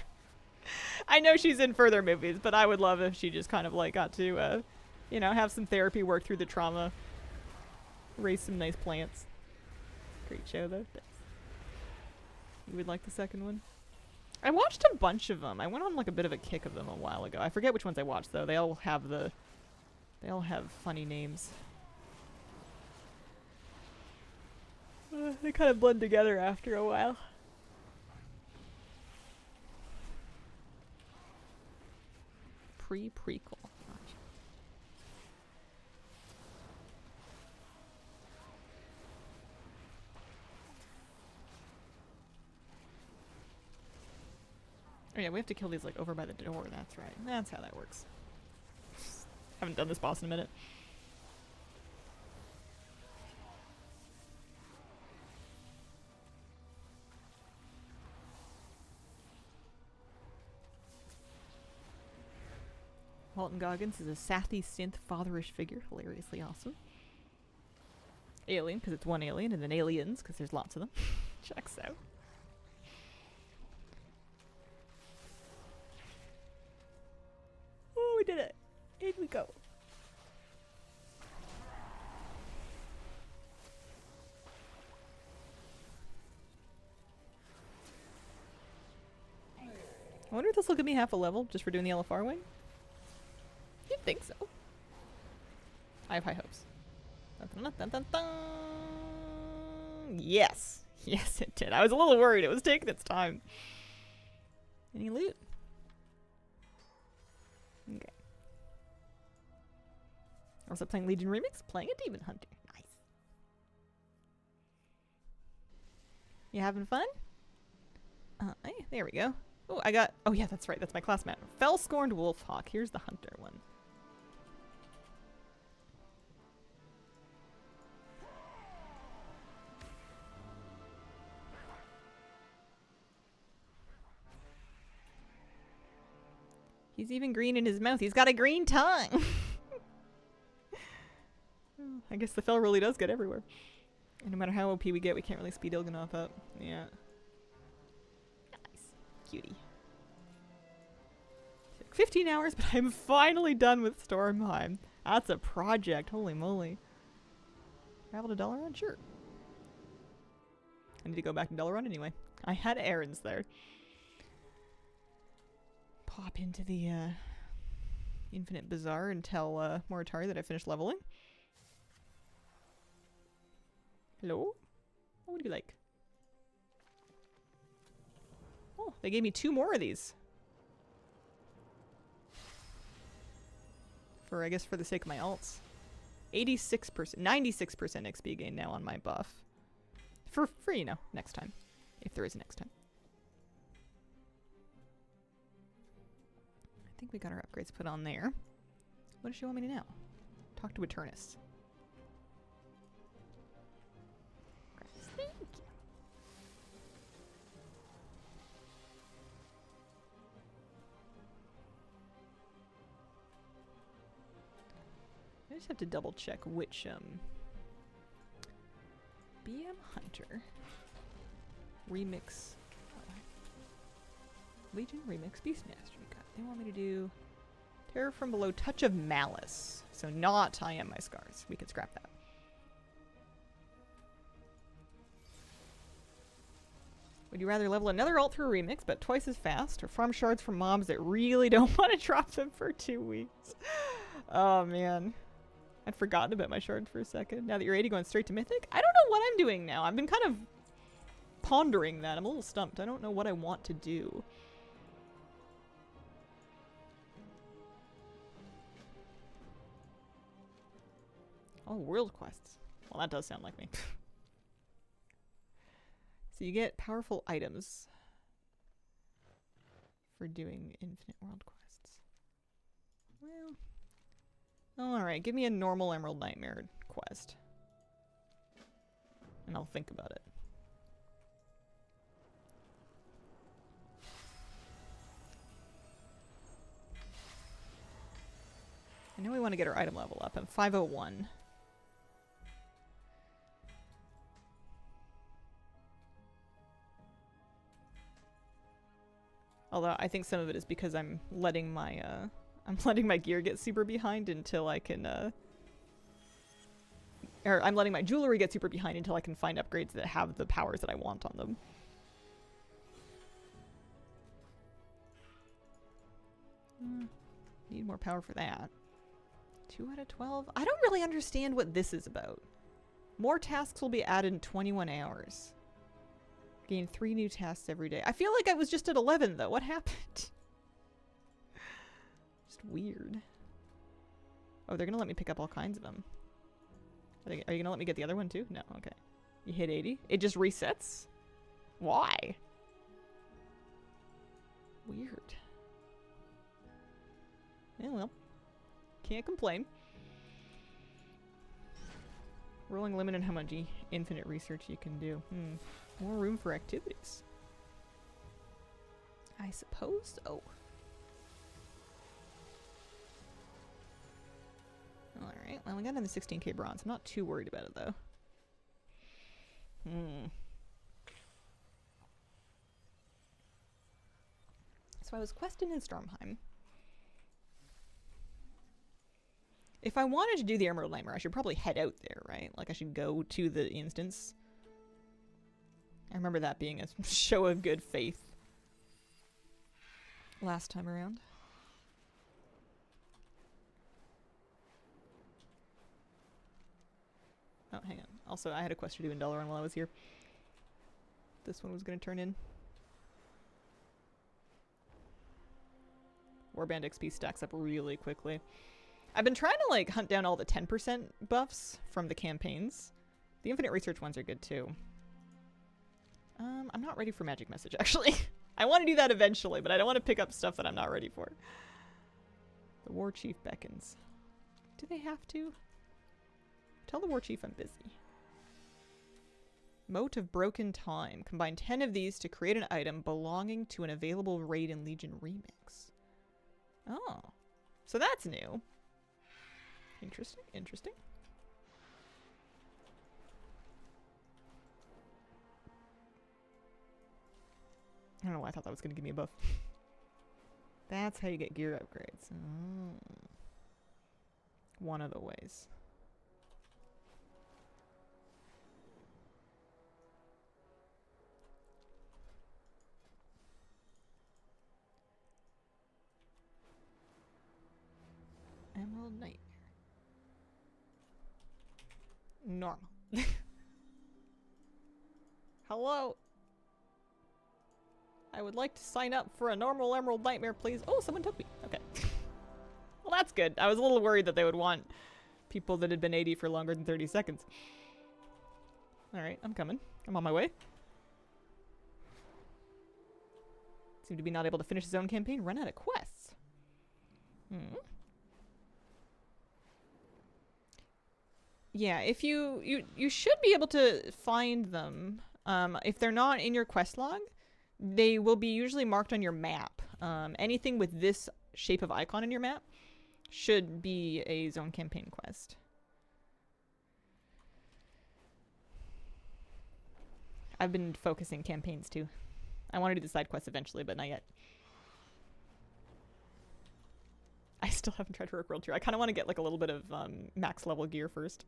I know she's in further movies, but I would love if she just kind of like got to, you know, have some therapy, work through the trauma, raise some nice plants. Great show, though. Thanks. You would like the second one? I watched a bunch of them. I went on like a bit of a kick of them a while ago. I forget which ones I watched, though. They all have funny names. They kind of blend together after a while. Prequel. Gotcha. Oh yeah, we have to kill these like over by the door. That's right. That's how that works. Haven't done this boss in a minute. Walton Goggins is a sathy synth fatherish figure, hilariously awesome. Alien, because it's one alien, and then aliens, because there's lots of them. Checks out. Oh, we did it! In we go. wonder if this will give me half a level just for doing the LFR wing. You'd think so. I have high hopes. Dun, dun, dun, dun, dun. Yes. Yes, it did. I was a little worried. It was taking its time. Any loot? Okay. Also playing Legion Remix, playing a Demon Hunter. Nice. You having fun? There we go. Oh, I got... Oh, yeah, that's right. That's my class map. Fell-Scorned Wolfhawk. Here's the Hunter one. He's even green in his mouth. He's got a green tongue. I guess the Fel really does get everywhere. And no matter how OP we get, we can't really speed Il'gynoth up. Yeah. Nice. Cutie. 15 hours, but I'm finally done with Stormheim. That's a project. Holy moly. Travel to Dalaran? Sure. I need to go back to Dalaran anyway. I had errands there. Pop into the Infinite Bazaar and tell Moritari that I finished leveling. Hello? What would you like? Oh, they gave me 2 more of these. For, I guess, for the sake of my alts. 86%, 96% XP gain now on my buff. For, you know, next time. If there is a next time. I think we got our upgrades put on there. What does she want me to know? Talk to Eternus. Thank you. I just have to double check which BM Hunter remix Legion remix Beastmaster we got. They want me to do Terror from Below, Touch of Malice. So not I Am My Scars. We could scrap that. Would you rather level another alt through a remix, but twice as fast, or farm shards from mobs that really don't want to drop them for 2 weeks? Oh man. I'd forgotten about my shards for a second. Now that you're 80 going straight to Mythic? I don't know what I'm doing now. I've been kind of pondering that. I'm a little stumped. I don't know what I want to do. Oh, world quests. Well, that does sound like me. So you get powerful items for doing infinite world quests. Well, alright, give me a normal Emerald Nightmare quest. And I'll think about it. I know we want to get our item level up. I'm 501. Although I think some of it is because I'm letting my gear get super behind until I can or I'm letting my jewelry get super behind until I can find upgrades that have the powers that I want on them. Need more power for that. 2 out of 12? I don't really understand what this is about. More tasks will be added in 21 hours. Gain 3 new tasks every day. I feel like I was just at 11 though. What happened? Just weird. Oh, they're gonna let me pick up all kinds of them. Are you gonna let me get the other one too? No, okay. You hit 80? It just resets? Why? Weird. Yeah, well. Can't complain. Rolling limit on how much infinite research you can do. More room for activities. I suppose so. Alright, well we got in the 16k bronze. I'm not too worried about it though. So I was questing in Stormheim. If I wanted to do the Emerald Nightmare, I should probably head out there, right? Like I should go to the instance. I remember that being a show of good faith. last time around. Oh, hang on. Also, I had a quest to do in Dalaran while I was here. This one was going to turn in. Warband XP stacks up really quickly. I've been trying to like hunt down all the 10% buffs from the campaigns. The infinite research ones are good too. I'm not ready for magic message actually. I want to do that eventually, but I don't want to pick up stuff that I'm not ready for. The war chief beckons. Do they have to? Tell the war chief I'm busy. Mote of Broken Time. Combine 10 of these to create an item belonging to an available raid in Legion Remix. Oh. So that's new. Interesting, interesting. I don't know why I thought that was going to give me a buff. That's how you get gear upgrades. Oh. One of the ways. Emerald Nightmare. Normal. Hello. I would like to sign up for a normal Emerald Nightmare, please. Oh, someone took me. Okay. Well, that's good. I was a little worried that they would want people that had been 80 for longer than 30 seconds. Alright, I'm coming. I'm on my way. Seem to be not able to finish his own campaign. Run out of quests. Hmm. Yeah, if you should be able to find them. If they're not in your quest log, they will be usually marked on your map. Anything with this shape of icon in your map should be a zone campaign quest. I've been focusing campaigns too. I want to do the side quests eventually, but not yet. I still haven't tried Heroic World Tour. I kind of want to get like a little bit of max level gear first.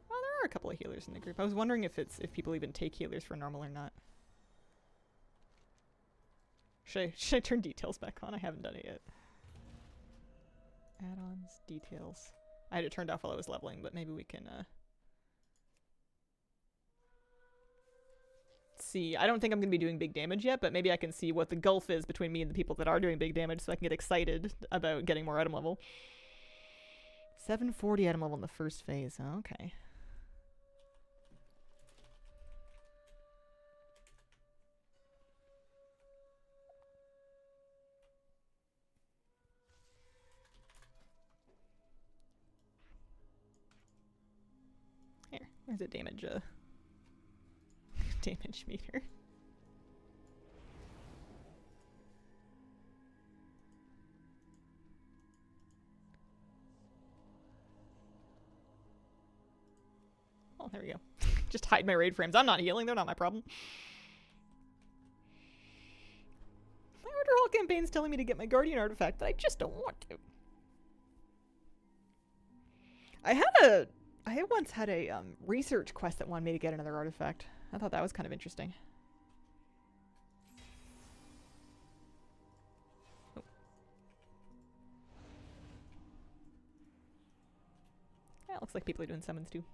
Well, there are a couple of healers in the group. I was wondering if people even take healers for normal or not. Should I turn details back on? I haven't done it yet. Add-ons, details. I had it turned off while I was leveling, but maybe we can see. I don't think I'm going to be doing big damage yet, but maybe I can see what the gulf is between me and the people that are doing big damage so I can get excited about getting more item level. 740 item level in the first phase. Oh, okay. Here, there's a damage damage meter. Oh, there we go. Just hide my raid frames. I'm not healing. They're not my problem. My Order Hall campaign's telling me to get my Guardian artifact, but I just don't want to. I once had a research quest that wanted me to get another artifact. I thought that was kind of interesting. Oh. Yeah, it looks like people are doing summons too.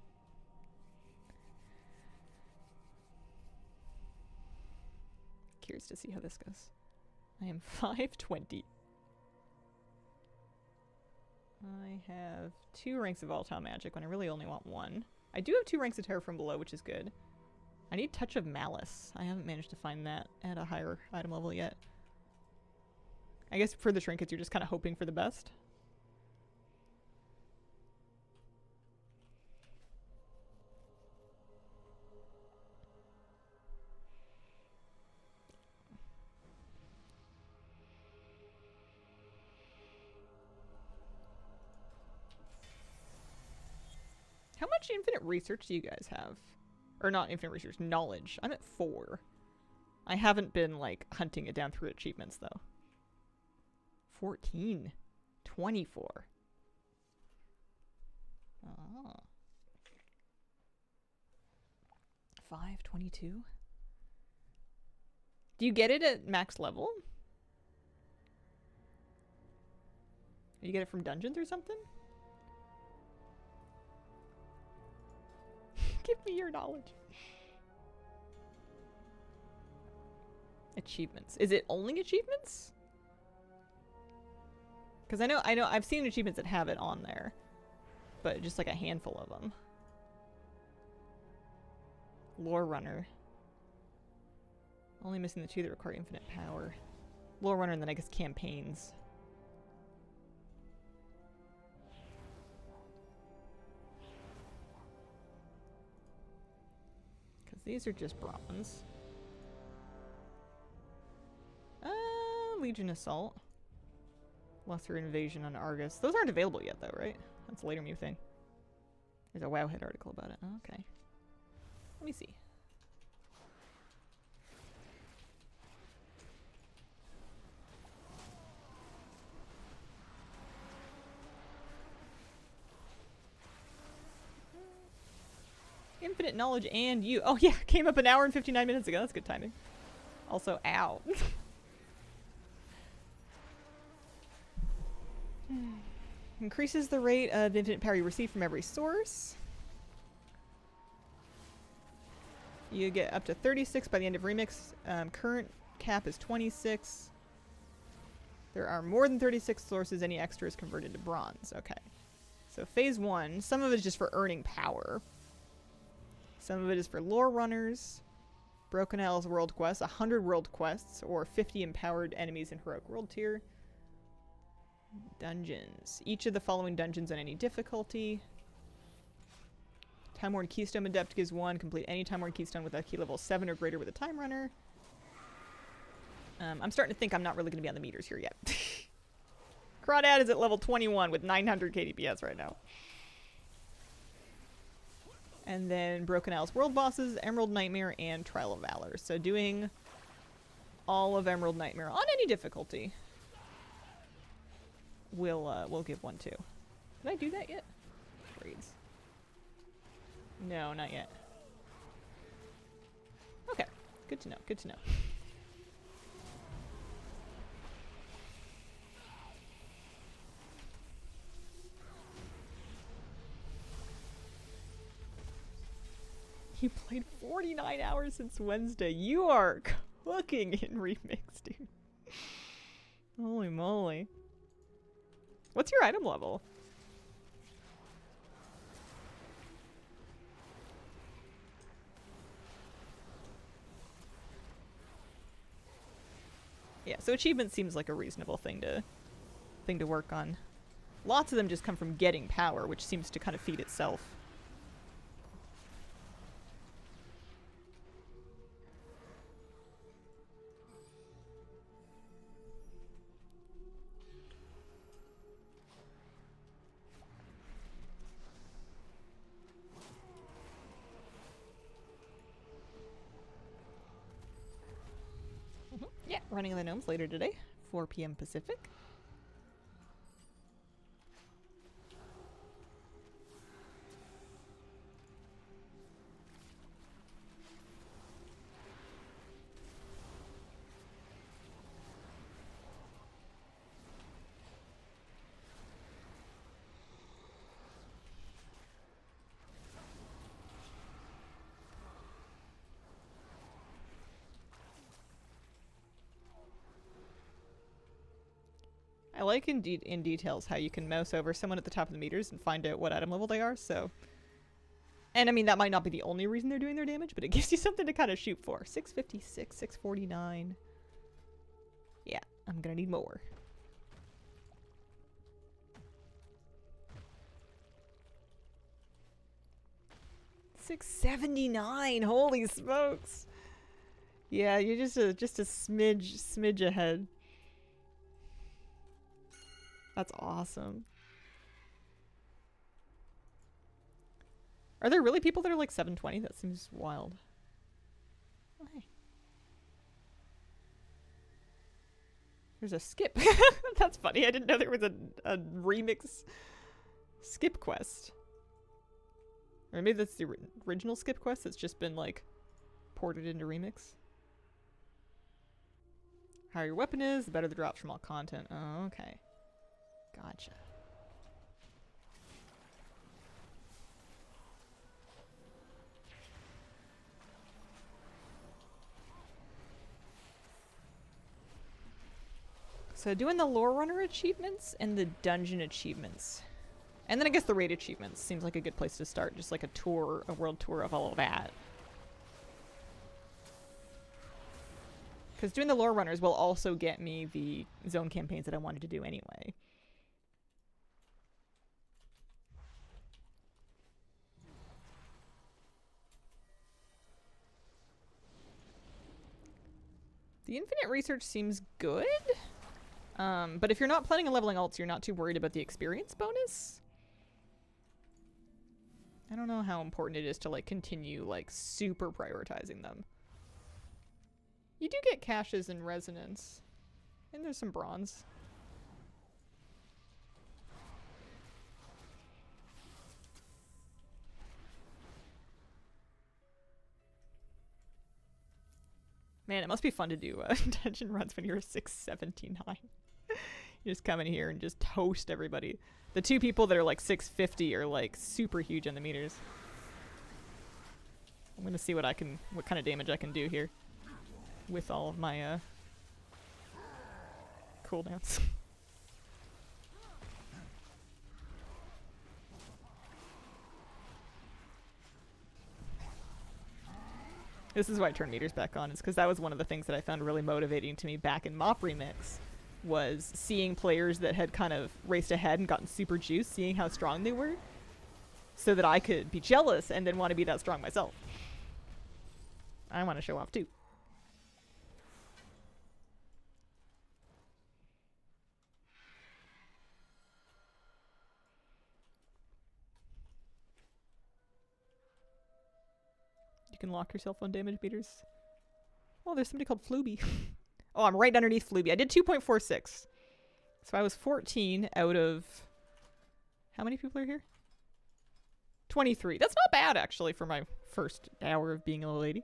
Curious to see how this goes. I am 520. I have 2 ranks of Volatile Magic when I really only want 1. I do have 2 ranks of Terror from Below, which is good. I need Touch of Malice. I haven't managed to find that at a higher item level yet. I guess for the trinkets, you're just kind of hoping for the best. How much infinite research do you guys have? Or not infinite research, knowledge. I'm at 4. I haven't been, like, hunting it down through achievements, though. 14. 24. Oh. 522? Do you get it at max level? You get it from dungeons or something? Give me your knowledge. Achievements. Is it only achievements? Because I know I've seen achievements that have it on there, but just like a handful of them. Lore Runner. Only missing the 2 that require infinite power. Lore Runner and then I guess campaigns. Because these are just bronze. Legion Assault. Lesser Invasion on Argus. Those aren't available yet though, right? That's a later Mew thing. There's a Wowhead article about it. Oh, okay. Let me see. Infinite knowledge and you. Oh yeah, came up an hour and 59 minutes ago. That's good timing. Also, ow. Increases the rate of infinite power you receive from every source. You get up to 36 by the end of Remix. Current cap is 26. There are more than 36 sources. Any extra is converted to bronze. Okay. So phase 1, some of it is just for earning power. Some of it is for lore runners. Broken Isles world quests, 100 world quests, or 50 empowered enemies in heroic world tier. Dungeons. Each of the following dungeons on any difficulty. Time Worn Keystone Adept gives 1. Complete any Time Worn Keystone with a key level 7 or greater with a Time Runner. I'm starting to think I'm not really going to be on the meters here yet. Crawdad is at level 21 with 900 KDPS right now. And then Broken Isles World Bosses, Emerald Nightmare, and Trial of Valor. So doing all of Emerald Nightmare on any difficulty. We'll give 1 too. Did I do that yet? Grades. No, not yet. Okay. Good to know. Good to know. You played 49 hours since Wednesday. You are cooking in Remix, dude. Holy moly. What's your item level? Yeah, so achievement seems like a reasonable thing to work on. Lots of them just come from getting power, which seems to kind of feed itself. Yeah, running in the gnomes later today, 4 p.m. Pacific. I like in details how you can mouse over someone at the top of the meters and find out what item level they are, so... And I mean, that might not be the only reason they're doing their damage, but it gives you something to kind of shoot for. 656, 649. Yeah, I'm gonna need more. $679, holy smokes! Yeah, you're just a smidge ahead. That's awesome. Are there really people that are like 720? That seems wild. Oh, hey. There's a skip. That's funny. I didn't know there was a remix skip quest. Or maybe that's the original skip quest that's just been like ported into Remix. The higher your weapon is, the better the drops from all content. Oh, okay. Gotcha. So doing the Lore Runner achievements and the dungeon achievements. And then I guess the raid achievements seems like a good place to start. Just like a tour, a world tour of all of that. Because doing the Lore Runners will also get me the zone campaigns that I wanted to do anyway. The infinite research seems good. But if you're not planning on leveling alts, you're not too worried about the experience bonus. I don't know how important it is to like continue like super prioritizing them. You do get caches and resonance. And there's some bronze. Man, it must be fun to do dungeon runs when you're 679. You just come in here and just toast everybody. The two people that are like 650 are like super huge on the meters. I'm gonna see what kind of damage I can do here with all of my cooldowns. This is why I turned meters back on. It's because that was one of the things that I found really motivating to me back in Mop Remix, was seeing players that had kind of raced ahead and gotten super juiced, seeing how strong they were, so that I could be jealous and then want to be that strong myself. I want to show off too. You can lock yourself on damage meters. Oh, there's somebody called Flooby. Oh, I'm right underneath Flooby. I did 2.46. So I was 14 out of... How many people are here? 23. That's not bad, actually, for my first hour of being a little lady.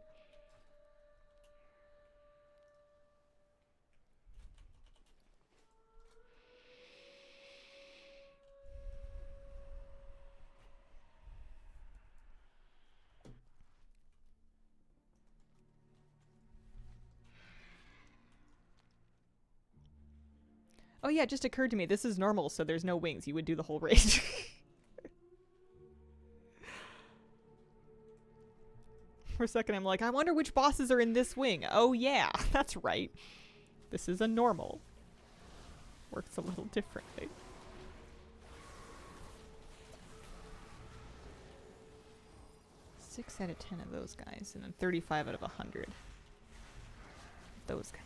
Oh yeah, it just occurred to me, this is normal, so there's no wings. You would do the whole raid. For a second, I'm like, I wonder which bosses are in this wing. Oh yeah, that's right. This is a normal. Works a little differently. Six out of 10 of those guys, and then 35 out of 100. Those guys.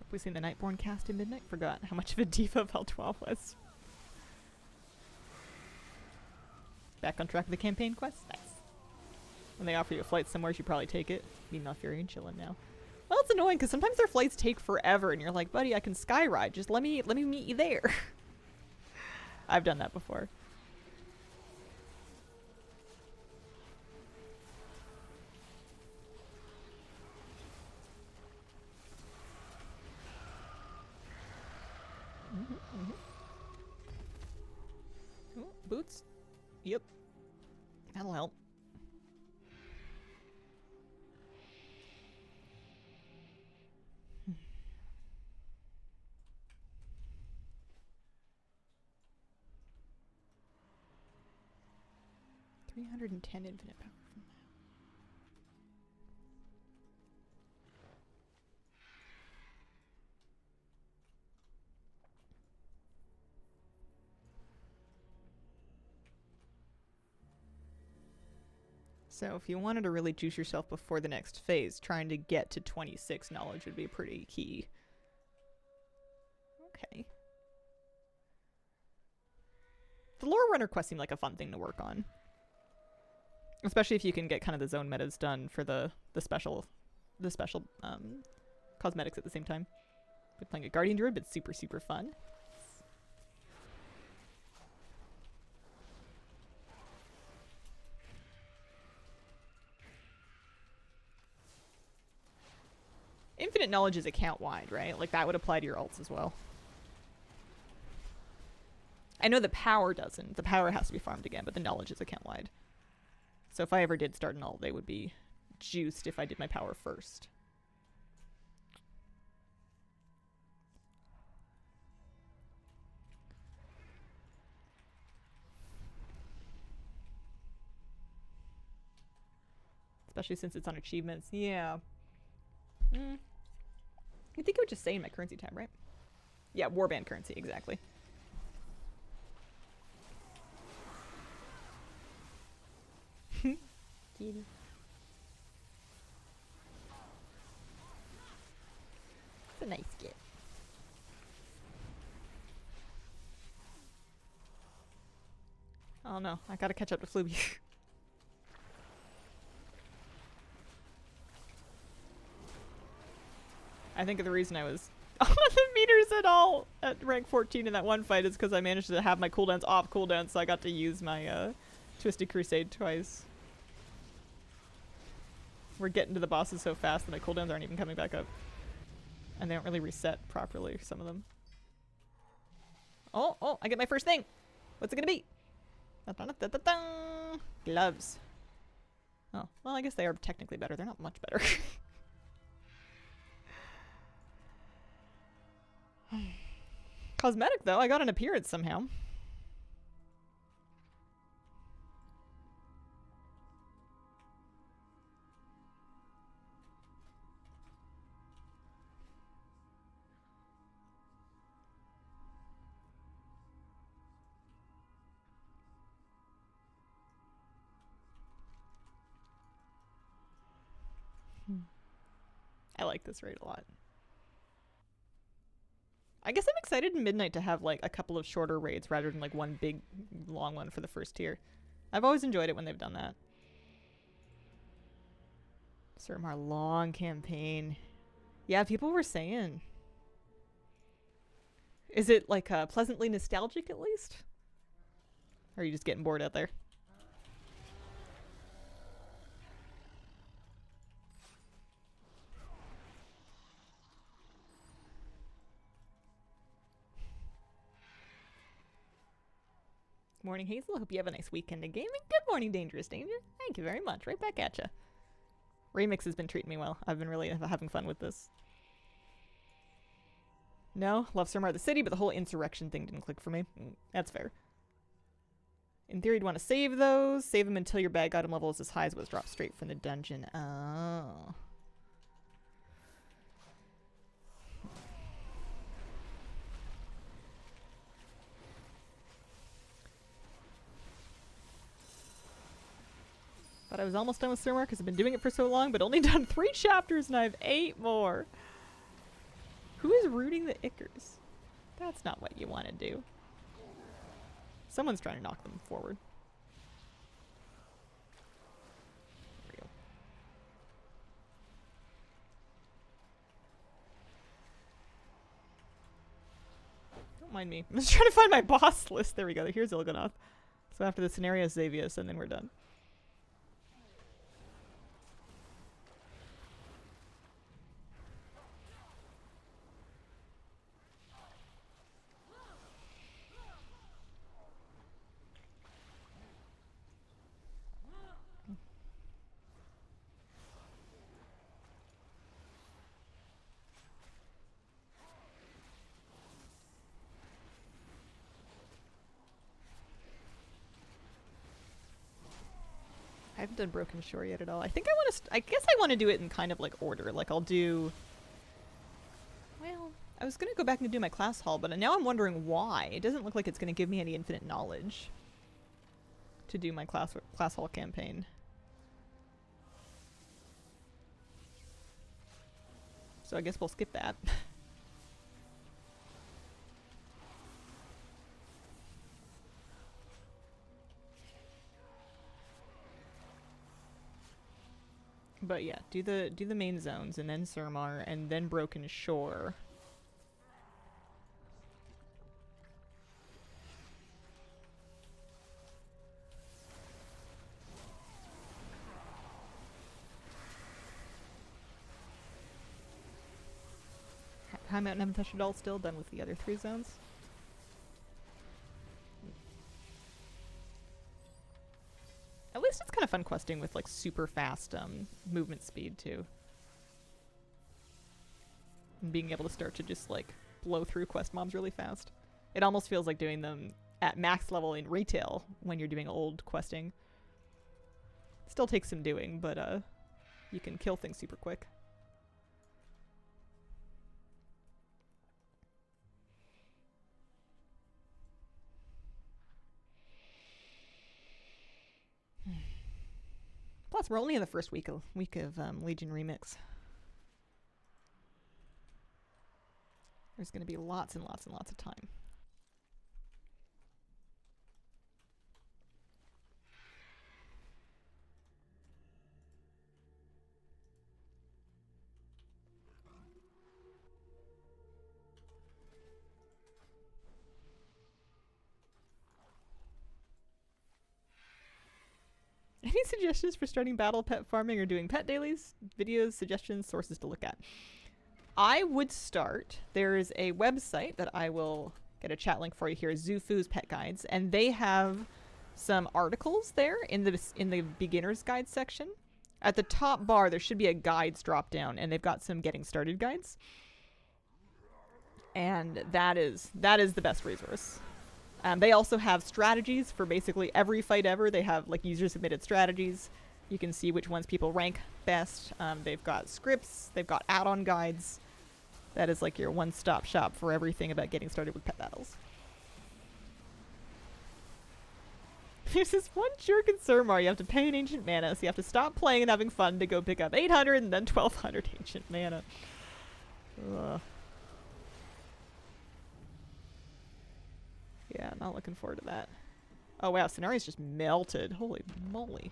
We seen the Nightborn cast in Midnight? Forgot how much of a diva Val12 was. Back on track of the campaign quest? Nice. When they offer you a flight somewhere, you should probably take it. Meanwhile, Fury and chillin' now. Well, it's annoying because sometimes their flights take forever and you're like, buddy, I can sky ride. Just let me meet you there. I've done that before. Ooh, boots? Yep. That'll help. $310 infinite power from that. So if you wanted to really juice yourself before the next phase, trying to get to 26 knowledge would be pretty key. Okay. The Lore Runner quest seemed like a fun thing to work on. Especially if you can get kind of the zone metas done for the special cosmetics at the same time. But playing a Guardian Druid, but super, super fun. Infinite Knowledge is account-wide, right? Like, that would apply to your ults as well. I know the power doesn't. The power has to be farmed again, but the knowledge is account-wide. So if I ever did start an ult, they would be juiced if I did my power first. Especially since it's on achievements. Yeah. I think it would just say in my currency tab, right? Yeah, warband currency, exactly. Kitty. It's a nice kid. Oh no, I gotta catch up to Fluby. I think the reason I was on the meters at all at rank 14 in that one fight is because I managed to have my cooldowns off cooldown, so I got to use my Twisted Crusade twice. We're getting to the bosses so fast that my cooldowns aren't even coming back up. And they don't really reset properly, some of them. Oh, I get my first thing! What's it gonna be? Gloves. Oh, well, I guess they are technically better. They're not much better. Cosmetic, though. I got an appearance somehow. I like this raid a lot. I guess I'm excited in Midnight to have like a couple of shorter raids rather than like one big long one for the first tier. I've always enjoyed it when they've done that. Suramar long campaign. Yeah, people were saying. Is it like pleasantly nostalgic at least? Or are you just getting bored out there? Morning, Hazel. Hope you have a nice weekend of gaming. Good morning, Dangerous Danger. Thank you very much. Right back at ya. Remix has been treating me well. I've been really having fun with this. No, love Suramar the City, but the whole insurrection thing didn't click for me. That's fair. In theory, you'd want to save those. Save them until your bag item level is as high as what's dropped straight from the dungeon. Oh. But I was almost done with Suramar because I've been doing it for so long, but only done 3 chapters and I have 8 more. Who is rooting the Ickers? That's not what you want to do. Someone's trying to knock them forward. There we go. Don't mind me. I'm just trying to find my boss list. There we go. Here's Il'gynoth. So after the scenario, Xavius, and then we're done. I haven't done Broken Shore yet at all. I think I want to. I guess I want to do it in kind of like order. Like I'll do. Well, I was gonna go back and do my class hall, but now I'm wondering why. It doesn't look like it's gonna give me any infinite knowledge to do my class hall campaign. So I guess we'll skip that. But yeah, do the main zones and then Surmar and then Broken Shore. High Mountain haven't touched it all, still done with the other 3 zones. At least it's kind of fun questing with like super fast movement speed too. And being able to start to just like blow through quest mobs really fast. It almost feels like doing them at max level in retail when you're doing old questing. Still takes some doing, but you can kill things super quick. Plus, we're only in the first week of Legion Remix. There's going to be lots and lots and lots of time. Any suggestions for starting battle pet farming or doing pet dailies? Videos, suggestions, sources to look at. I would start. There is a website that I will get a chat link for you here, Zufu's Pet Guides, and they have some articles there in the beginner's guide section. At the top bar, there should be a guides drop down, and they've got some getting started guides. And that is the best resource. They also have strategies for basically every fight ever. They have like user submitted strategies. You can see which ones people rank best. They've got scripts. They've got add-on guides. That is like your one-stop shop for everything about getting started with pet battles. There's this one jerk in Surmar. You have to pay an ancient mana, so you have to stop playing and having fun to go pick up 800 and then 1200 ancient mana. Ugh. Yeah, not looking forward to that. Oh wow, Cenari's just melted. Holy moly.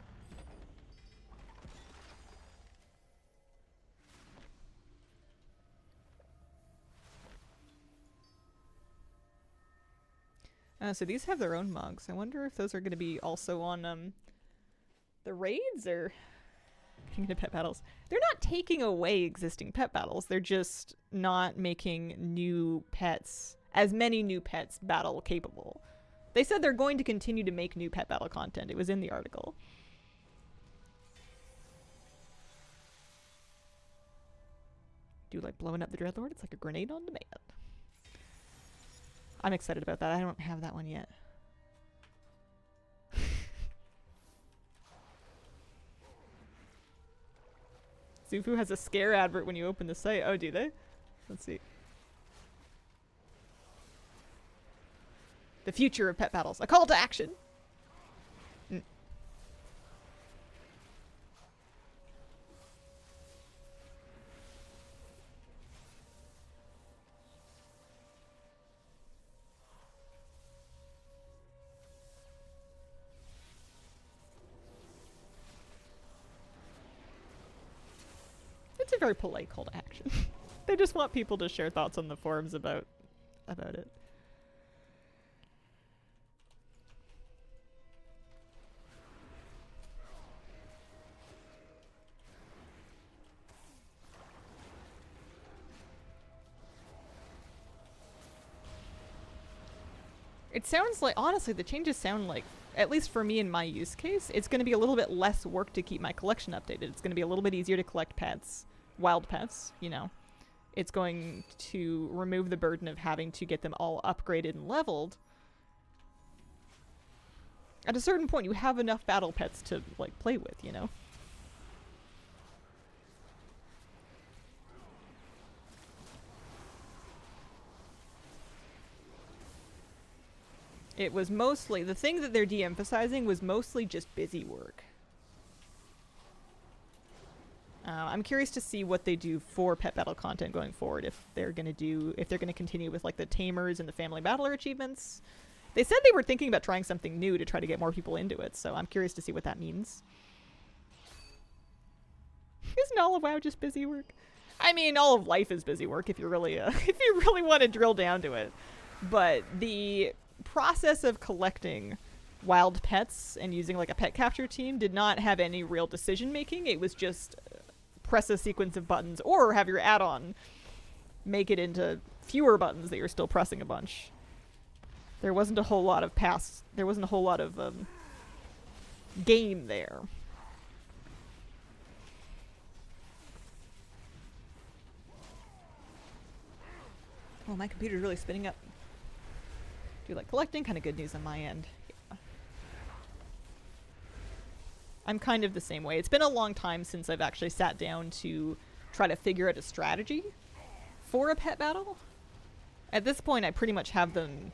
So these have their own mugs. I wonder if those are going to be also on the raids or getting into pet battles. They're not taking away existing pet battles. They're just not making new pets, as many new pets battle capable. They said they're going to continue to make new pet battle content. It was in the article. Do you like blowing up the Dreadlord? It's like a grenade on demand. I'm excited about that. I don't have that one yet. Zufu has a scare advert when you open the site. Oh, do they? Let's see. The future of pet battles. A call to action. It's a very polite call to action. They just want people to share thoughts on the forums about it. It sounds like, honestly, the changes sound like, at least for me in my use case, it's going to be a little bit less work to keep my collection updated. It's going to be a little bit easier to collect pets, wild pets, you know. It's going to remove the burden of having to get them all upgraded and leveled. At a certain point, you have enough battle pets to, like, play with, you know. It was mostly, the thing that they're de-emphasizing was mostly just busy work. I'm curious to see what they do for pet battle content going forward. If they're gonna continue with like the Tamers and the Family Battler achievements. They said they were thinking about trying something new to try to get more people into it, so I'm curious to see what that means. Isn't all of WoW just busy work? I mean, all of life is busy work if you really if you really want to drill down to it. But the process of collecting wild pets and using like a pet capture team did not have any real decision making. It was just press a sequence of buttons or have your add-on make it into fewer buttons that you're still pressing a bunch. There wasn't a whole lot of game there. Well, my computer's really spinning up. Do you like collecting? Kind of good news on my end. Yeah. I'm kind of the same way. It's been a long time since I've actually sat down to try to figure out a strategy for a pet battle. At this point, I pretty much have them,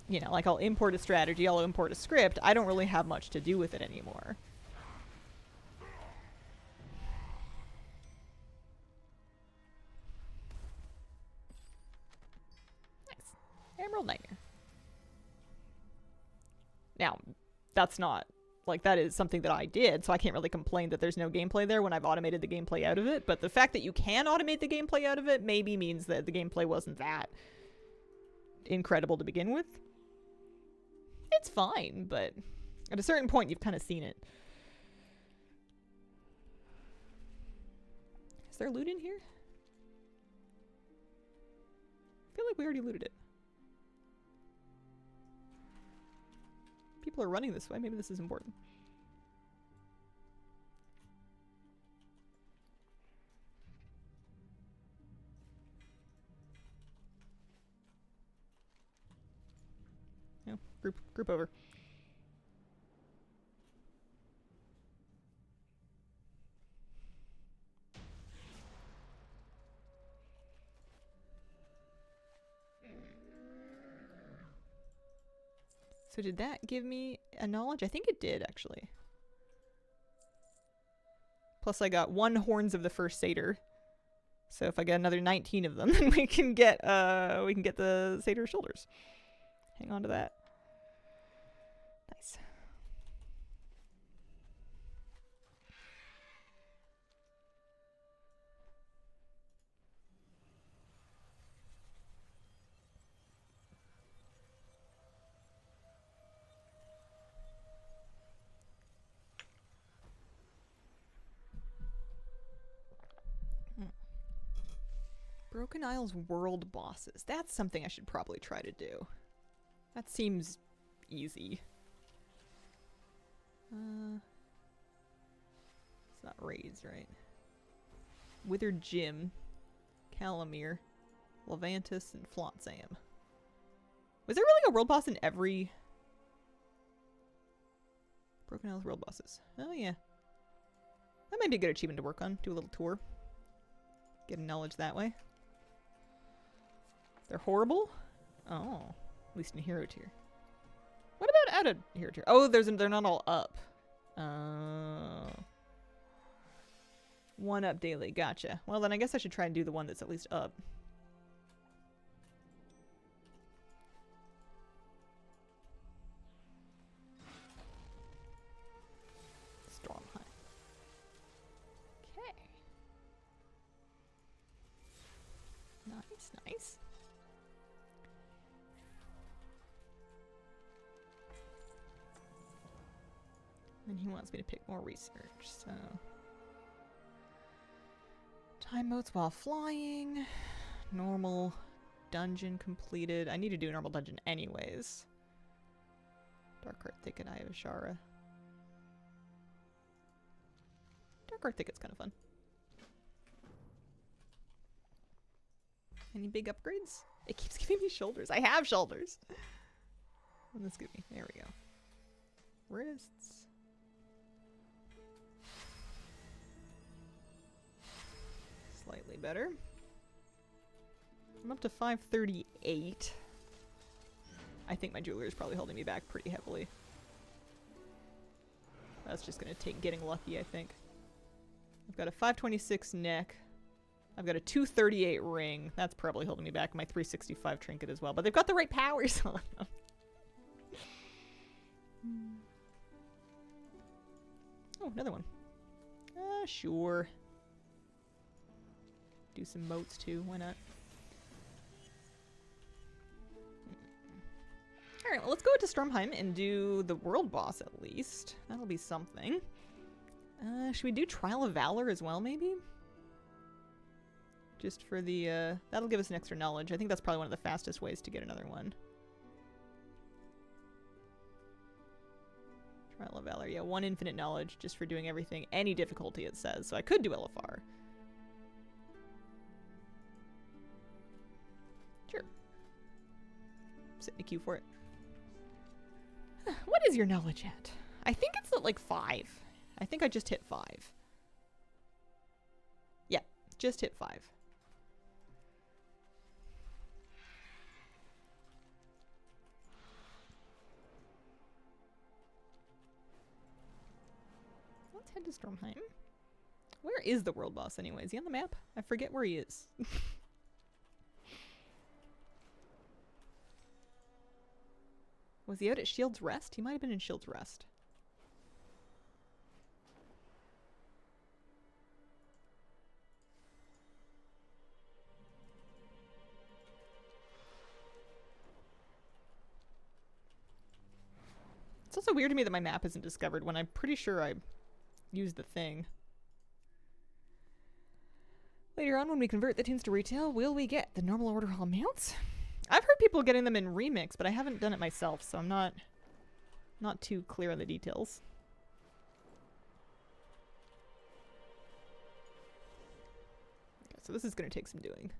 you know, like I'll import a strategy, I'll import a script. I don't really have much to do with it anymore. Nice. Emerald Nightmare. Now, that's not, like, that is something that I did, so I can't really complain that there's no gameplay there when I've automated the gameplay out of it, but the fact that you can automate the gameplay out of it maybe means that the gameplay wasn't that incredible to begin with. It's fine, but at a certain point you've kind of seen it. Is there loot in here? I feel like we already looted it. People are running this way. Maybe this is important. No, group over. So did that give me a knowledge? I think it did, actually. Plus I got 1 horns of the first satyr. So if I get another 19 of them, then we can get the satyr shoulders. Hang on to that. Nice. Broken Isles world bosses. That's something I should probably try to do. That seems easy. It's not Raids, right? Withered Jim, Calamir, Levantus, and Flotsam. Was there really a world boss in every Broken Isles world bosses? Oh yeah. That might be a good achievement to work on. Do a little tour. Get a knowledge that way. They're horrible? Oh. At least in hero tier. What about out of hero tier? Oh, they're not all up. One up daily. Gotcha. Well, then I guess I should try and do the one that's at least up. Stormheim. Okay. Nice, nice. And he wants me to pick more research, so... Time modes while flying. Normal dungeon completed. I need to do a normal dungeon anyways. Darkheart Thicket, Eye of Ashara. Darkheart Thicket's kind of fun. Any big upgrades? It keeps giving me shoulders. I have shoulders. What does this give me? There we go. Wrists. Slightly better. I'm up to 538. I think my jeweler is probably holding me back pretty heavily. That's just gonna take getting lucky, I think. I've got a 526 neck. I've got a 238 ring. That's probably holding me back. My 365 trinket as well. But they've got the right powers on them. Oh, another one. Sure. Do some moats too, why not? Alright, well, let's go to Stormheim and do the world boss at least. That'll be something. Should we do Trial of Valor as well, maybe? Just for the, that'll give us an extra knowledge. I think that's probably one of the fastest ways to get another one. Trial of Valor, yeah, 1 infinite knowledge just for doing everything, any difficulty it says. So I could do LFR. Sure. Sit in a queue for it. What is your knowledge at? I think it's at like 5. I think I just hit 5. Yeah, just hit 5. Let's head to Stormheim. Where is the world boss anyway? Is he on the map? I forget where he is. Was he out at Shield's Rest? He might have been in Shield's Rest. It's also weird to me that my map isn't discovered when I'm pretty sure I used the thing. Later on, when we convert the tunes to retail, will we get the normal order hall mounts? I've heard people getting them in Remix, but I haven't done it myself, so I'm not too clear on the details. Okay, so this is going to take some doing.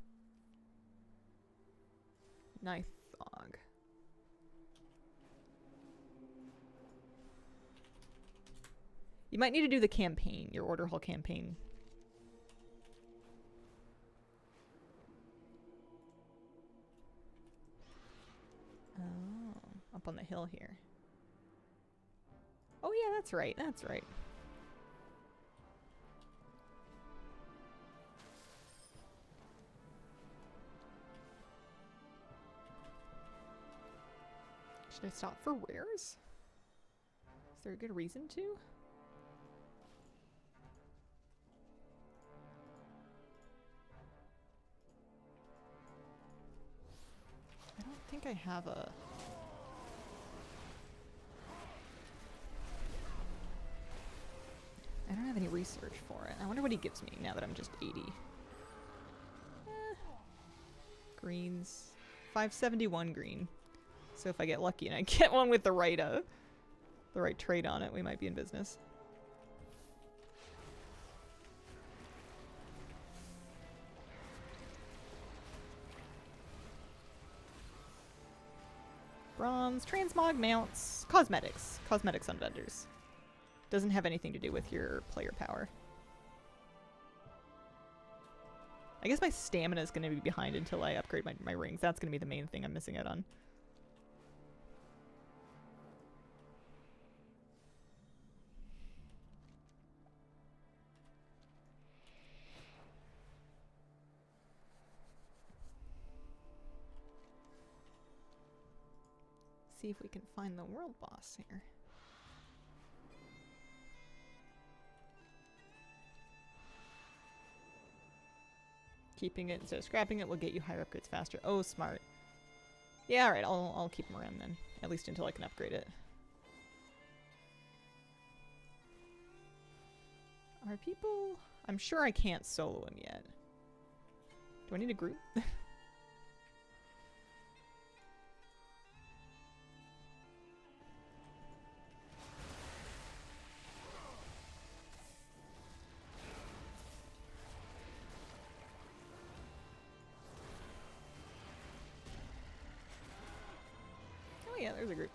Nithog. You might need to do the campaign, your order hall campaign. Oh, up on the hill here. Oh yeah, that's right, that's right. Should I stop for rares? Is there a good reason to? I don't think I have a... I don't have any research for it. I wonder what he gives me now that I'm just 80. Greens. 571 green. So if I get lucky and I get one with the right trade on it, we might be in business. Bronze, transmog mounts, cosmetics. Cosmetics on vendors. Doesn't have anything to do with your player power. I guess my stamina is going to be behind until I upgrade my rings. That's going to be the main thing I'm missing out on. See if we can find the world boss here. Keeping it instead of scrapping it will get you higher upgrades faster. Oh, smart. Yeah, alright, I'll keep them around then. At least until I can upgrade it. Are people... I'm sure I can't solo him yet. Do I need a group? Yeah, there's a group.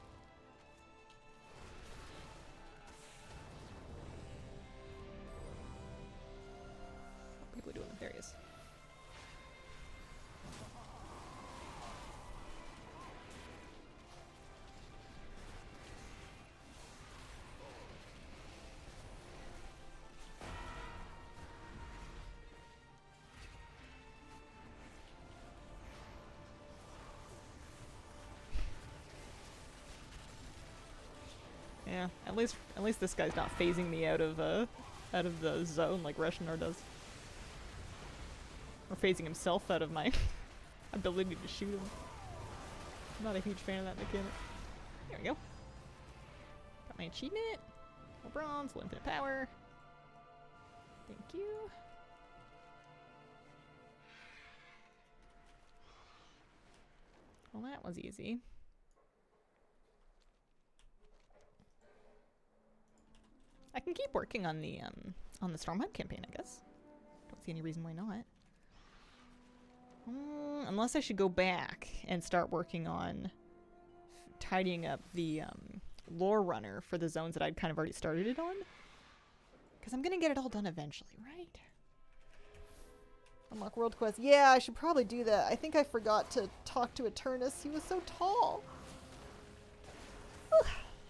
What people are doing? There he is. Yeah, at least this guy's not phasing me out of out of the zone like Reshinar does. Or phasing himself out of my ability to shoot him. I'm not a huge fan of that mechanic. There we go. Got my achievement. More bronze, infinite power. Thank you. Well, that was easy. I can keep working on the Stormhunt campaign, I guess. Don't see any reason why not. Unless I should go back and start working on tidying up the lore runner for the zones that I'd kind of already started it on. Because I'm gonna get it all done eventually, right? Unlock world quest. Yeah, I should probably do that. I think I forgot to talk to Eternus. He was so tall.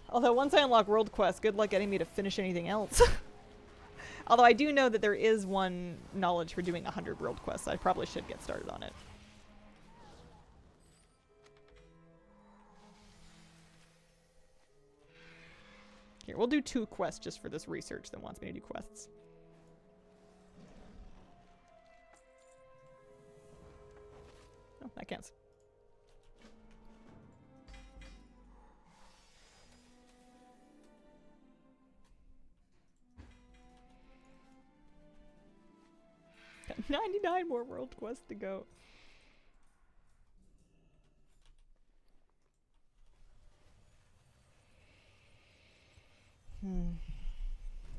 Although once I unlock world quest, good luck getting me to finish anything else. Although I do know that there is one knowledge for doing 100 world quests. So I probably should get started on it. Here, we'll do 2 quests just for this research that wants me to do quests. Oh, that counts. Got 99 more world quests to go.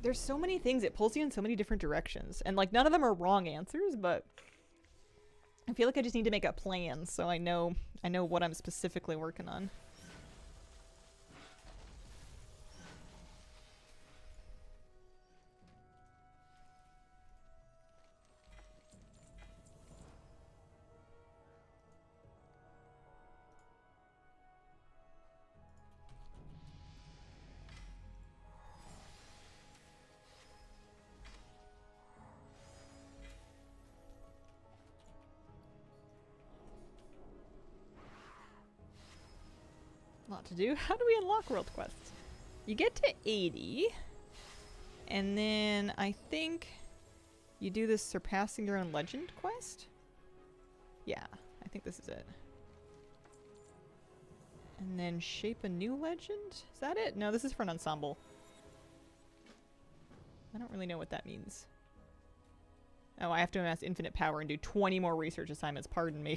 There's so many things. It pulls you in so many different directions. And, like, none of them are wrong answers, but I feel like I just need to make a plan so I know what I'm specifically working on. Lot to do. How do we unlock world quests? You get to 80, and then I think you do this surpassing your own legend quest? Yeah, I think this is it. And then shape a new legend? Is that it? No, this is for an ensemble. I don't really know what that means. Oh, I have to amass infinite power and do 20 more research assignments. Pardon me.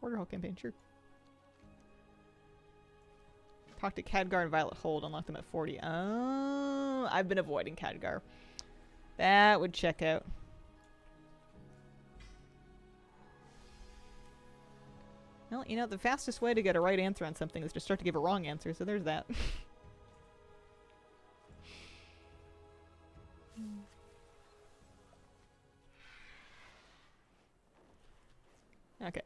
Orderhole campaign, sure. Talk to Khadgar and Violet Hold, unlock them at 40. Oh, I've been avoiding Khadgar. That would check out. Well, you know, the fastest way to get a right answer on something is to start to give a wrong answer, so there's that. Okay.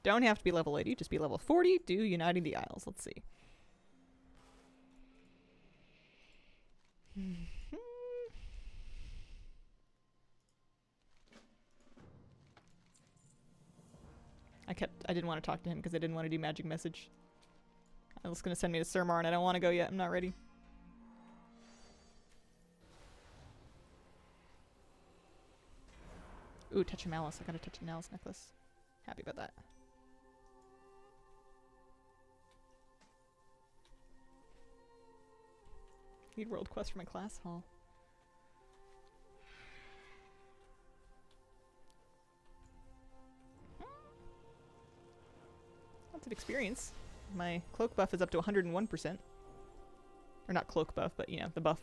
Don't have to be level 80, just be level 40. Do Uniting the Isles. Let's see. I didn't want to talk to him because I didn't want to do magic message. I was going to send me to Surmar and I don't want to go yet. I'm not ready. Ooh, touch a malice. I gotta touch a malice necklace. Happy about that. Need world quest for my class hall. Lots of experience. My cloak buff is up to 101%. Or not cloak buff, but you know, the buff.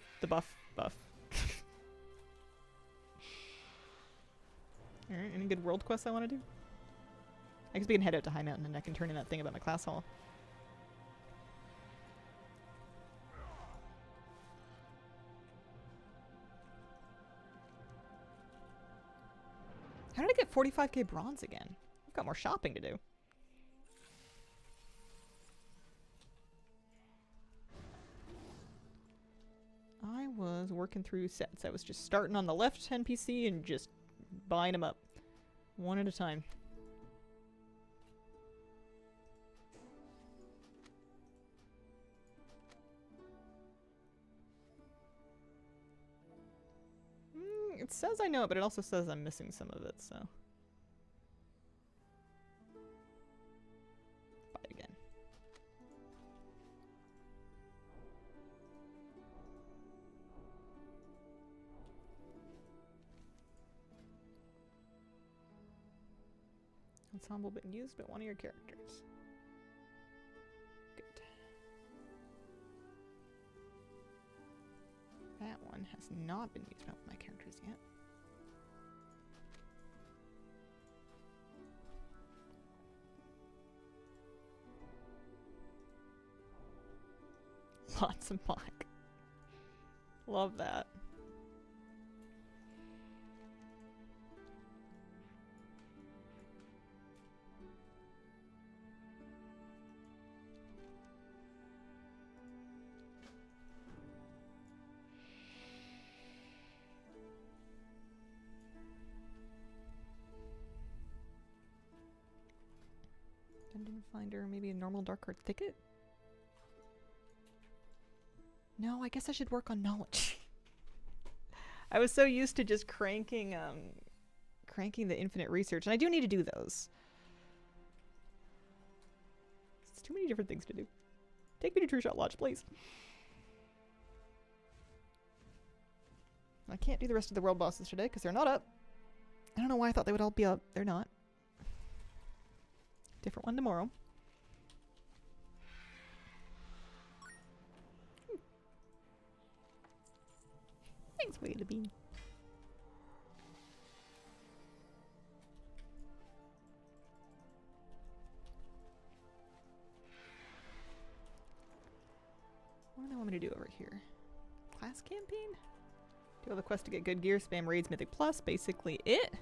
Alright, any good world quests I want to do? I guess we can head out to High Mountain and I can turn in that thing about my class hall. How did I get 45k bronze again? I've got more shopping to do. I was working through sets. I was just starting on the left NPC and just buying them up. One at a time. It says I know it, but it also says I'm missing some of it, so. Fight again. Ensemble been used, but one of your characters. Good. That one has not been used by one of my characters yet. Lots of black. Love that. Dungeon Finder, maybe a normal Dark Art Thicket? No, I guess I should work on knowledge. I was so used to just cranking the infinite research, and I do need to do those. It's too many different things to do. Take me to True Shot Lodge, please. I can't do the rest of the world bosses today because they're not up. I don't know why I thought they would all be up. They're not. Different one tomorrow. Thanks, Wade Bean. What do they want me to do over here? Class campaign? Do all the quests to get good gear, spam raids, Mythic Plus, basically it.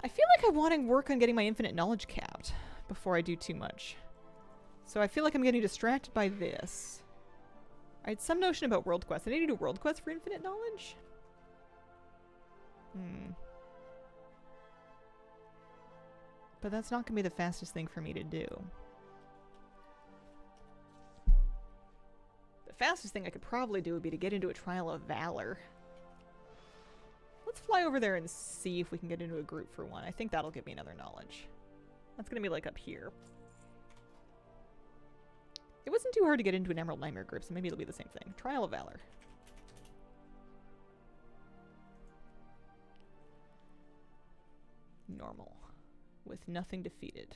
I feel like I want to work on getting my infinite knowledge capped before I do too much. So I feel like I'm getting distracted by this. I had some notion about world quests. I need to do world quests for infinite knowledge? But that's not going to be the fastest thing for me to do. The fastest thing I could probably do would be to get into a Trial of Valor. Let's fly over there and see if we can get into a group for one. I think that'll give me another knowledge. That's going to be like up here. It wasn't too hard to get into an Emerald Nightmare group, so maybe it'll be the same thing. Trial of Valor. Normal. With nothing defeated.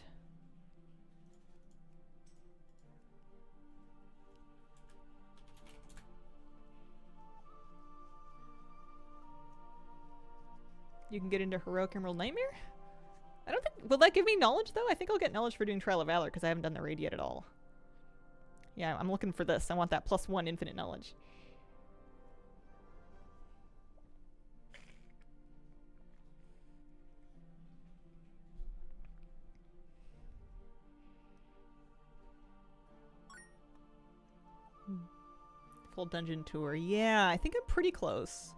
You can get into Heroic Emerald Nightmare? I don't think... Will that give me knowledge, though? I think I'll get knowledge for doing Trial of Valor, because I haven't done the raid yet at all. Yeah, I'm looking for this. I want that +1 infinite knowledge. Full dungeon tour. Yeah, I think I'm pretty close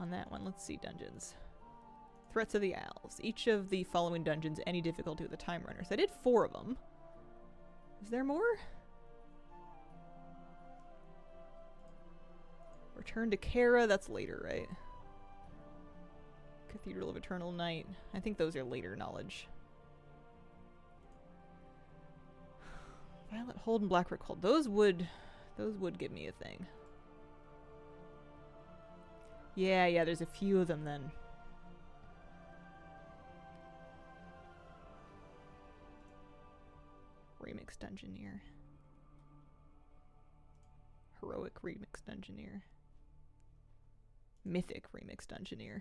on that one. Let's see, dungeons. Threats of the Owls. Each of the following dungeons, any difficulty with the time runners. I did 4 of them. Is there more? Return to Kara, that's later, right? Cathedral of Eternal Night. I think those are later knowledge. Violet Hold and Blackrock Hold. Those would give me a thing. Yeah, there's a few of them then. Remix Dungeoneer. Heroic Remix Dungeoneer. Mythic Remix Dungeoneer.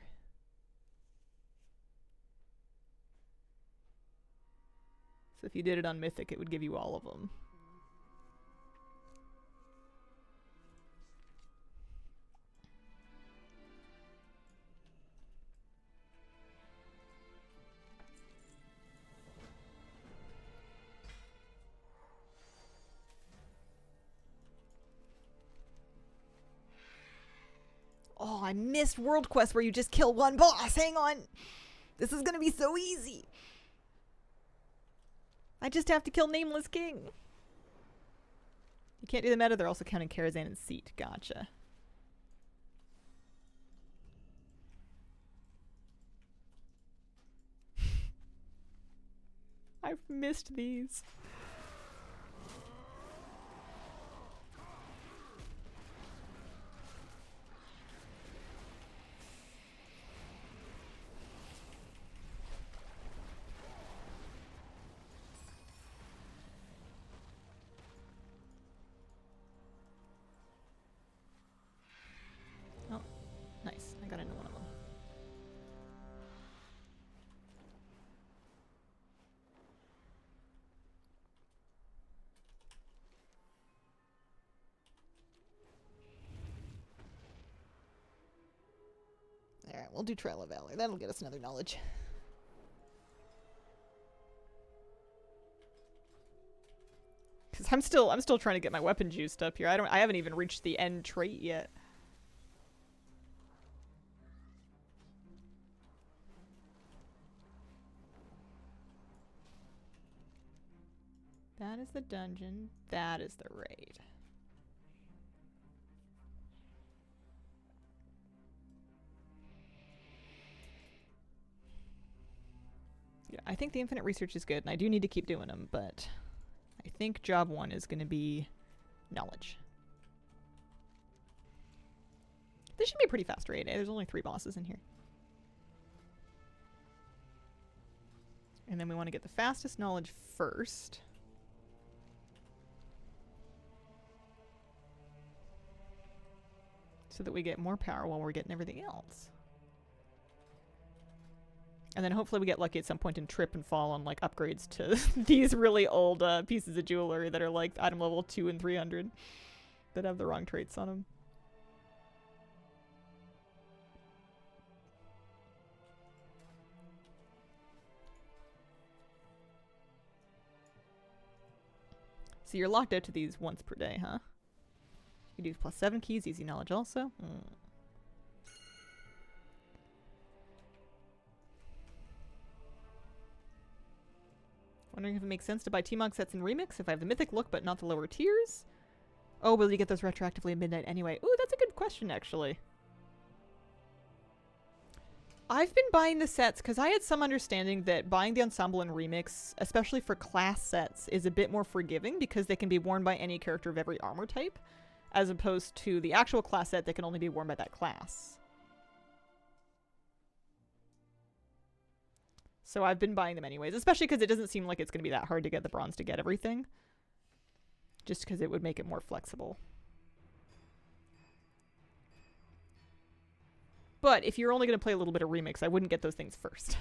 So if you did it on Mythic, it would give you all of them. Oh, I missed World Quest where you just kill one boss. Hang on. This is going to be so easy. I just have to kill Nameless King. You can't do the meta. They're also counting Karazhan and Seat. Gotcha. I've missed these. Oh, nice. I got into one of them. Alright, we'll do Trail of Valor. That'll get us another knowledge. Cause I'm still trying to get my weapon juiced up here. I haven't even reached the end trait yet. That is the dungeon. That is the raid. Yeah, I think the infinite research is good, and I do need to keep doing them, but I think job 1 is going to be knowledge. This should be a pretty fast raid. There's only 3 bosses in here. And then we want to get the fastest knowledge first. So that we get more power while we're getting everything else. And then hopefully we get lucky at some point and trip and fall on like upgrades to these really old pieces of jewelry that are like item level 2 and 300 that have the wrong traits on them. So you're locked out to these once per day, huh? You do +7 keys, easy knowledge also. Wondering if it makes sense to buy T-Mog sets in Remix if I have the Mythic look but not the lower tiers? Oh, will you get those retroactively at midnight anyway? Ooh, that's a good question, actually. I've been buying the sets because I had some understanding that buying the Ensemble in Remix, especially for class sets, is a bit more forgiving because they can be worn by any character of every armor type, as opposed to the actual class set that can only be worn by that class. So I've been buying them anyways, especially because it doesn't seem like it's going to be that hard to get the bronze to get everything. Just because it would make it more flexible. But if you're only going to play a little bit of Remix, I wouldn't get those things first.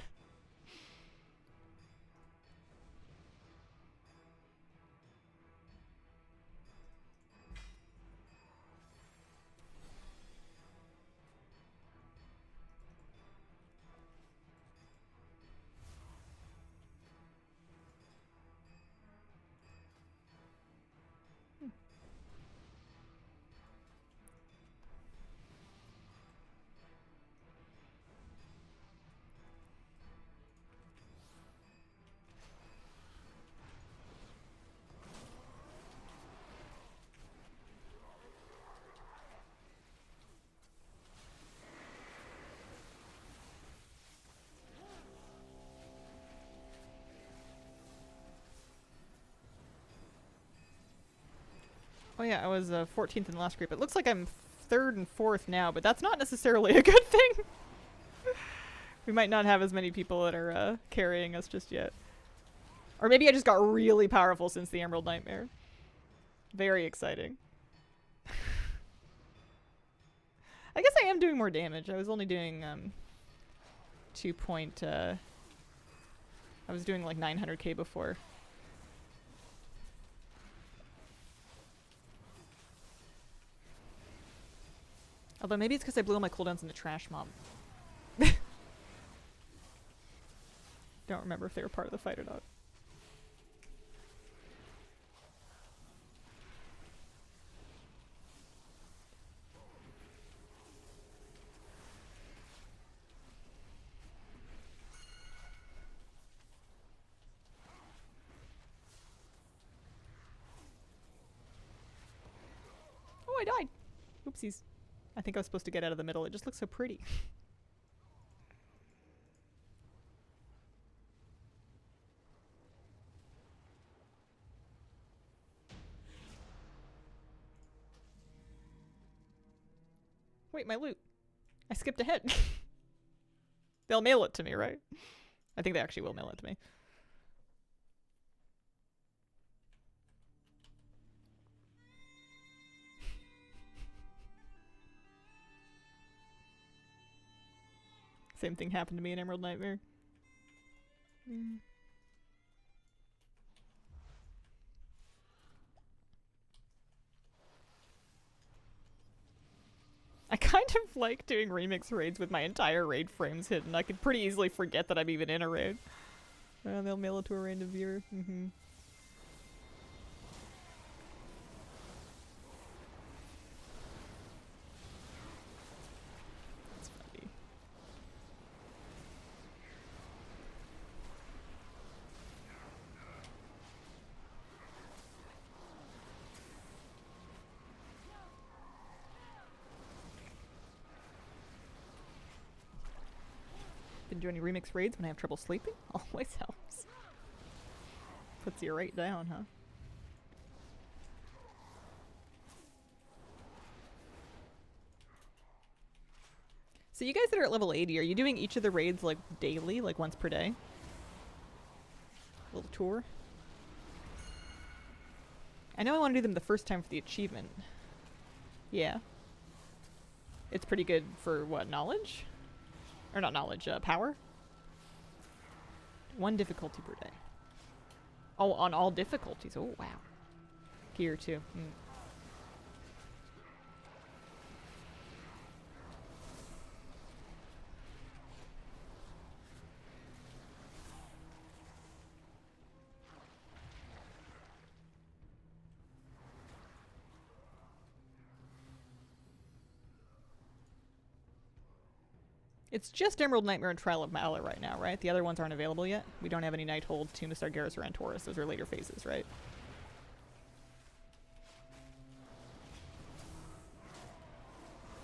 Oh yeah, I was 14th in the last group. It looks like I'm 3rd and 4th now, but that's not necessarily a good thing. We might not have as many people that are carrying us just yet. Or maybe I just got really powerful since the Emerald Nightmare. Very exciting. I guess I am doing more damage. I was only doing 2 point... I was doing like 900k before. Although maybe it's because I blew all my cooldowns in the trash mob. Don't remember if they were part of the fight or not. Oh, I died. Oopsies. I think I was supposed to get out of the middle. It just looks so pretty. Wait, my loot. I skipped ahead. They'll mail it to me, right? I think they actually will mail it to me. Same thing happened to me in Emerald Nightmare. I kind of like doing remix raids with my entire raid frames hidden. I could pretty easily forget that I'm even in a raid. They'll mail it to a random viewer. That's funny. Been doing any remix raids when I have trouble sleeping? Always helps. Puts you right down, huh? So you guys that are at level 80, are you doing each of the raids like daily, like once per day? Little tour? I know I want to do them the first time for the achievement. Yeah. It's pretty good for what, knowledge? Or not knowledge, power? 1 difficulty per day. Oh, on all difficulties. Oh, wow. Gear too. It's just Emerald Nightmare and Trial of Valor right now, right? The other ones aren't available yet. We don't have any Nighthold, Tomb of Sargeras, or Antorus. Those are later phases, right?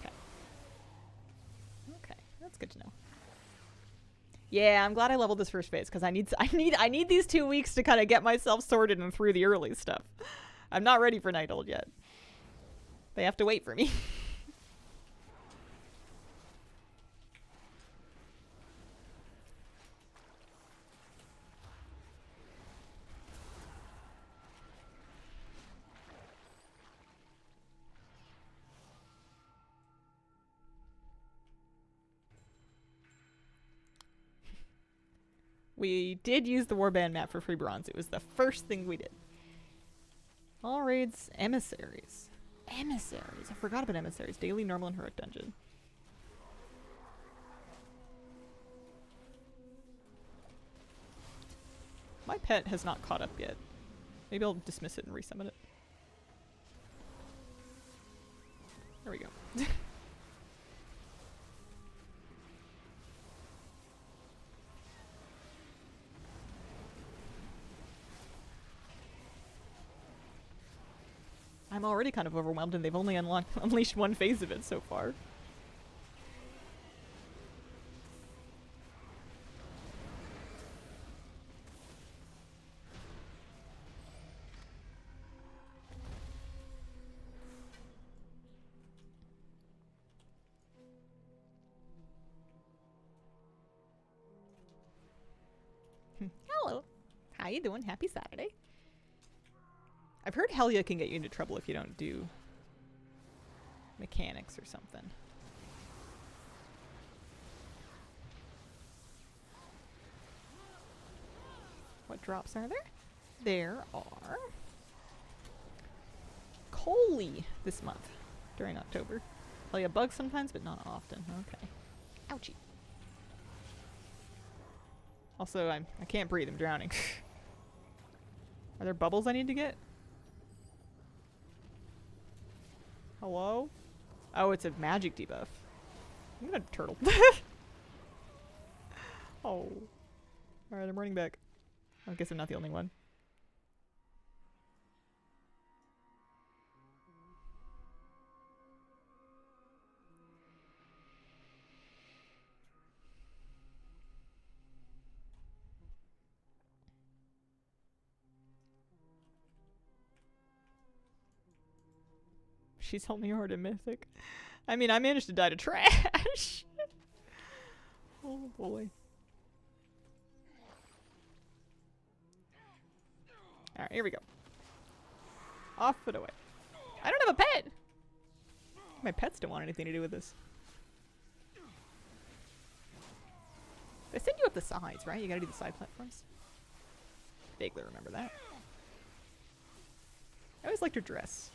Okay. Okay, that's good to know. Yeah, I'm glad I leveled this first phase because I need these 2 weeks to kind of get myself sorted and through the early stuff. I'm not ready for Nighthold yet. They have to wait for me. We did use the Warband map for free bronze. It was the first thing we did. All raids, emissaries. Emissaries. I forgot about emissaries. Daily, normal, and heroic dungeon. My pet has not caught up yet. Maybe I'll dismiss it and resummon it. There we go. I'm already kind of overwhelmed and they've only unleashed 1 phase of it so far. Hello. How you doing? Happy Saturday. I've heard Helya can get you into trouble if you don't do mechanics or something. What drops are there? There are Coley this month during October. Helya bugs sometimes, but not often. Okay. Ouchie. Also, I can't breathe. I'm drowning. Are there bubbles I need to get? Hello? Oh, it's a magic debuff. I'm gonna turtle. Oh. Alright, I'm running back. I guess I'm not the only one. She's only hard in Mythic. I mean, I managed to die to trash. Oh boy. Alright, here we go. Off and away. I don't have a pet! My pets don't want anything to do with this. They send you up the sides, right? You gotta do the side platforms. Vaguely remember that. I always liked her dress.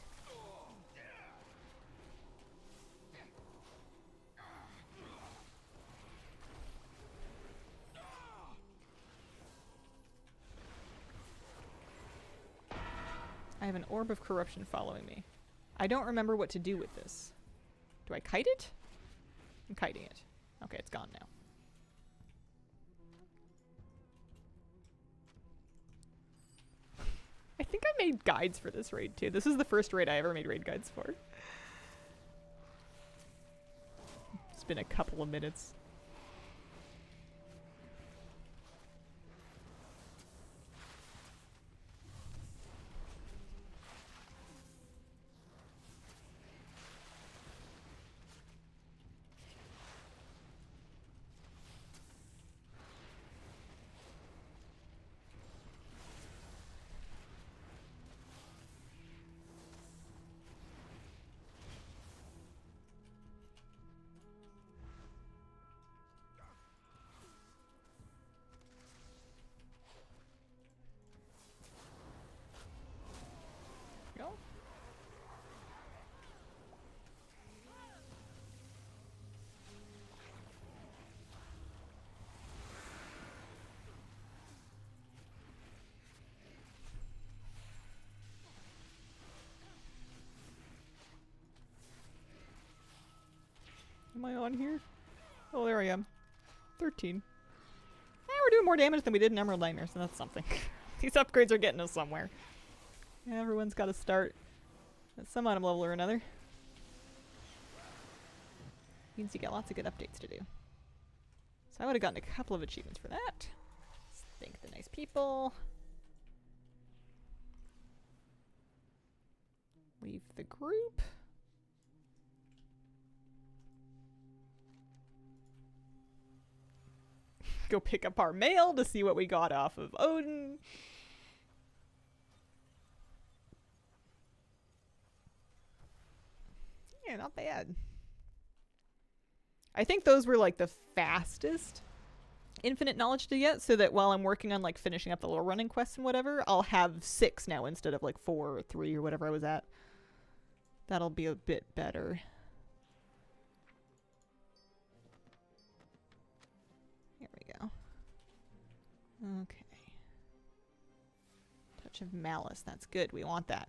I have an orb of corruption following me. I don't remember what to do with this. Do I kite it? I'm kiting it. Okay, it's gone now. I think I made guides for this raid too. This is the first raid I ever made raid guides for. It's been a couple of minutes. Go. Am I on here? Oh, there I am. 13. We're doing more damage than we did in Emerald Nightmare, so that's something. These upgrades are getting us somewhere. Yeah, everyone's got to start at some item level or another. Means you get lots of good updates to do. So I would have gotten a couple of achievements for that. Let's thank the nice people. Leave the group. Go pick up our mail to see what we got off of Odin. Yeah, not bad. I think those were like the fastest infinite knowledge to get, so that while I'm working on like finishing up the little running quests and whatever, I'll have 6 now instead of like 4 or 3 or whatever I was at. That'll be a bit better. Here we go. Okay. Touch of Malice. That's good. We want that.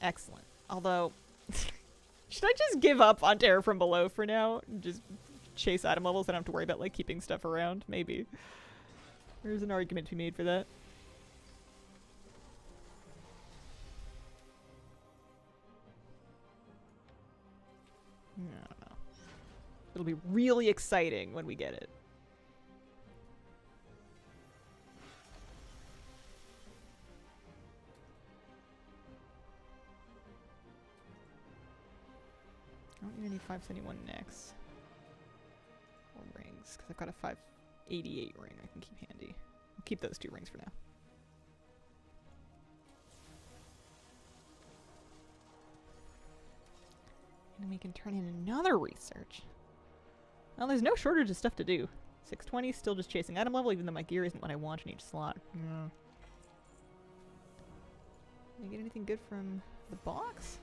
Excellent. Although, should I just give up on Terror from Below for now? And just chase item levels? I don't have to worry about like keeping stuff around. Maybe. There's an argument to be made for that. I don't know. It'll be really exciting when we get it. I don't need any 571 next. Or rings, because I've got a 588 ring I can keep handy. I'll keep those 2 rings for now. And we can turn in another research. Well, there's no shortage of stuff to do. 620, still just chasing item level, even though my gear isn't what I want in each slot. Did I get anything good from the box?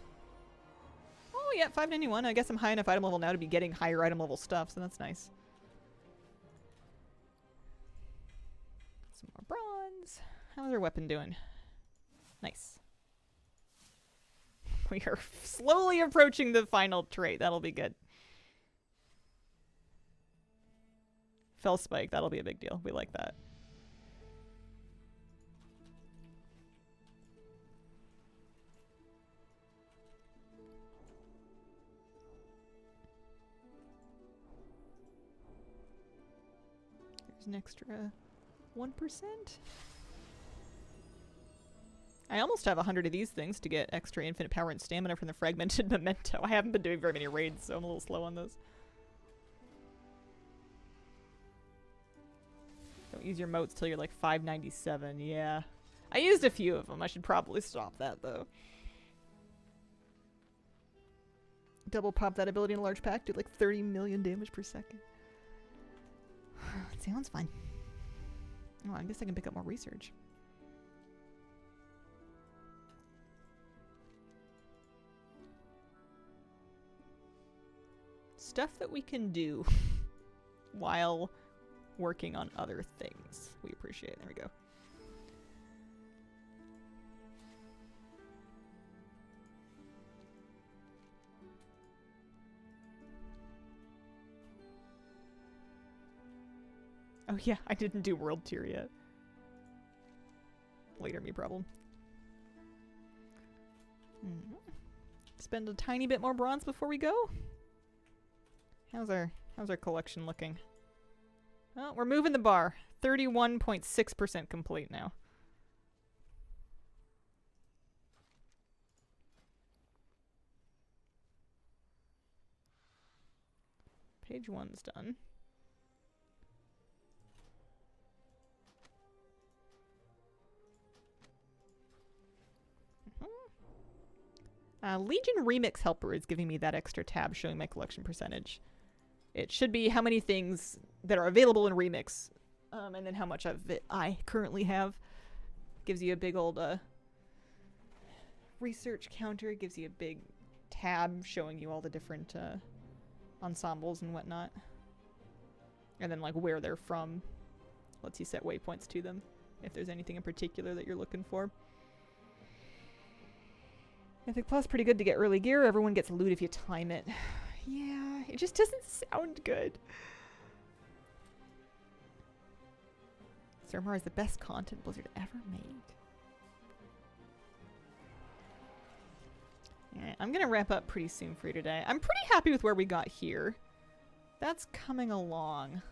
Oh yeah, 591. I guess I'm high enough item level now to be getting higher item level stuff, so that's nice. Some more bronze. How's our weapon doing? Nice. We are slowly approaching the final trait. That'll be good. Fell Spike. That'll be a big deal. We like that. There's an extra 1%. I almost have 100 of these things to get extra infinite power and stamina from the fragmented memento. I haven't been doing very many raids, so I'm a little slow on those. Don't use your motes till you're like 597. Yeah. I used a few of them. I should probably stop that, though. Double pop that ability in a large pack. Do like 30 million damage per second. Sounds fun. Oh, I guess I can pick up more research. Stuff that we can do while working on other things. We appreciate. There we go. Oh yeah, I didn't do world tier yet. Later me problem. Spend a tiny bit more bronze before we go. How's our collection looking? Well, we're moving the bar. 31.6% complete now. Page 1's done. Legion Remix Helper is giving me that extra tab showing my collection percentage. It should be how many things that are available in Remix, and then how much of it I currently have. Gives you a big old research counter. It gives you a big tab showing you all the different ensembles and whatnot. And then like where they're from. Lets you set waypoints to them if there's anything in particular that you're looking for. Mythic Plus pretty good to get early gear. Everyone gets loot if you time it. Yeah, it just doesn't sound good. Suramar is the best content Blizzard ever made. Alright, I'm gonna wrap up pretty soon for you today. I'm pretty happy with where we got here. That's coming along.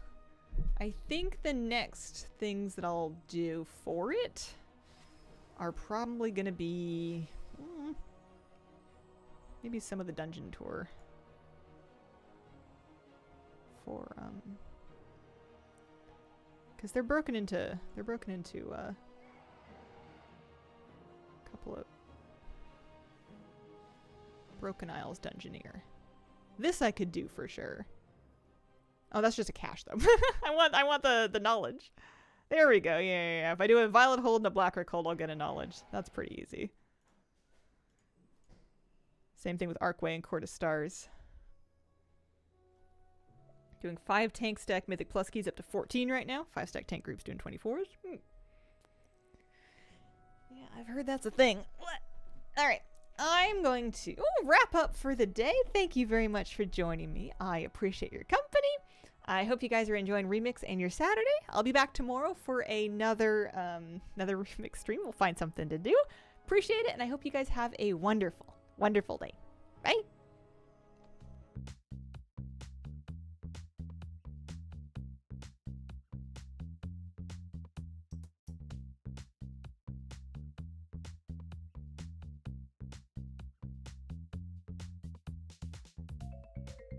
I think the next things that I'll do for it are probably gonna be... maybe some of the dungeon tour. For, because they're broken into a couple of Broken Isles Dungeoneer. This I could do for sure. Oh, that's just a cache though. I want the knowledge. There we go. Yeah. If I do a Violet Hold and a Blacker Cold, I'll get a knowledge. That's pretty easy. Same thing with Arcway and Court of Stars. Doing 5 tank stack Mythic Plus keys up to 14 right now. 5 stack tank groups doing 24s. Yeah, I've heard that's a thing. Alright, I'm going to wrap up for the day. Thank you very much for joining me. I appreciate your company. I hope you guys are enjoying Remix and your Saturday. I'll be back tomorrow for another Remix stream. We'll find something to do. Appreciate it, and I hope you guys have a wonderful, wonderful day. Bye!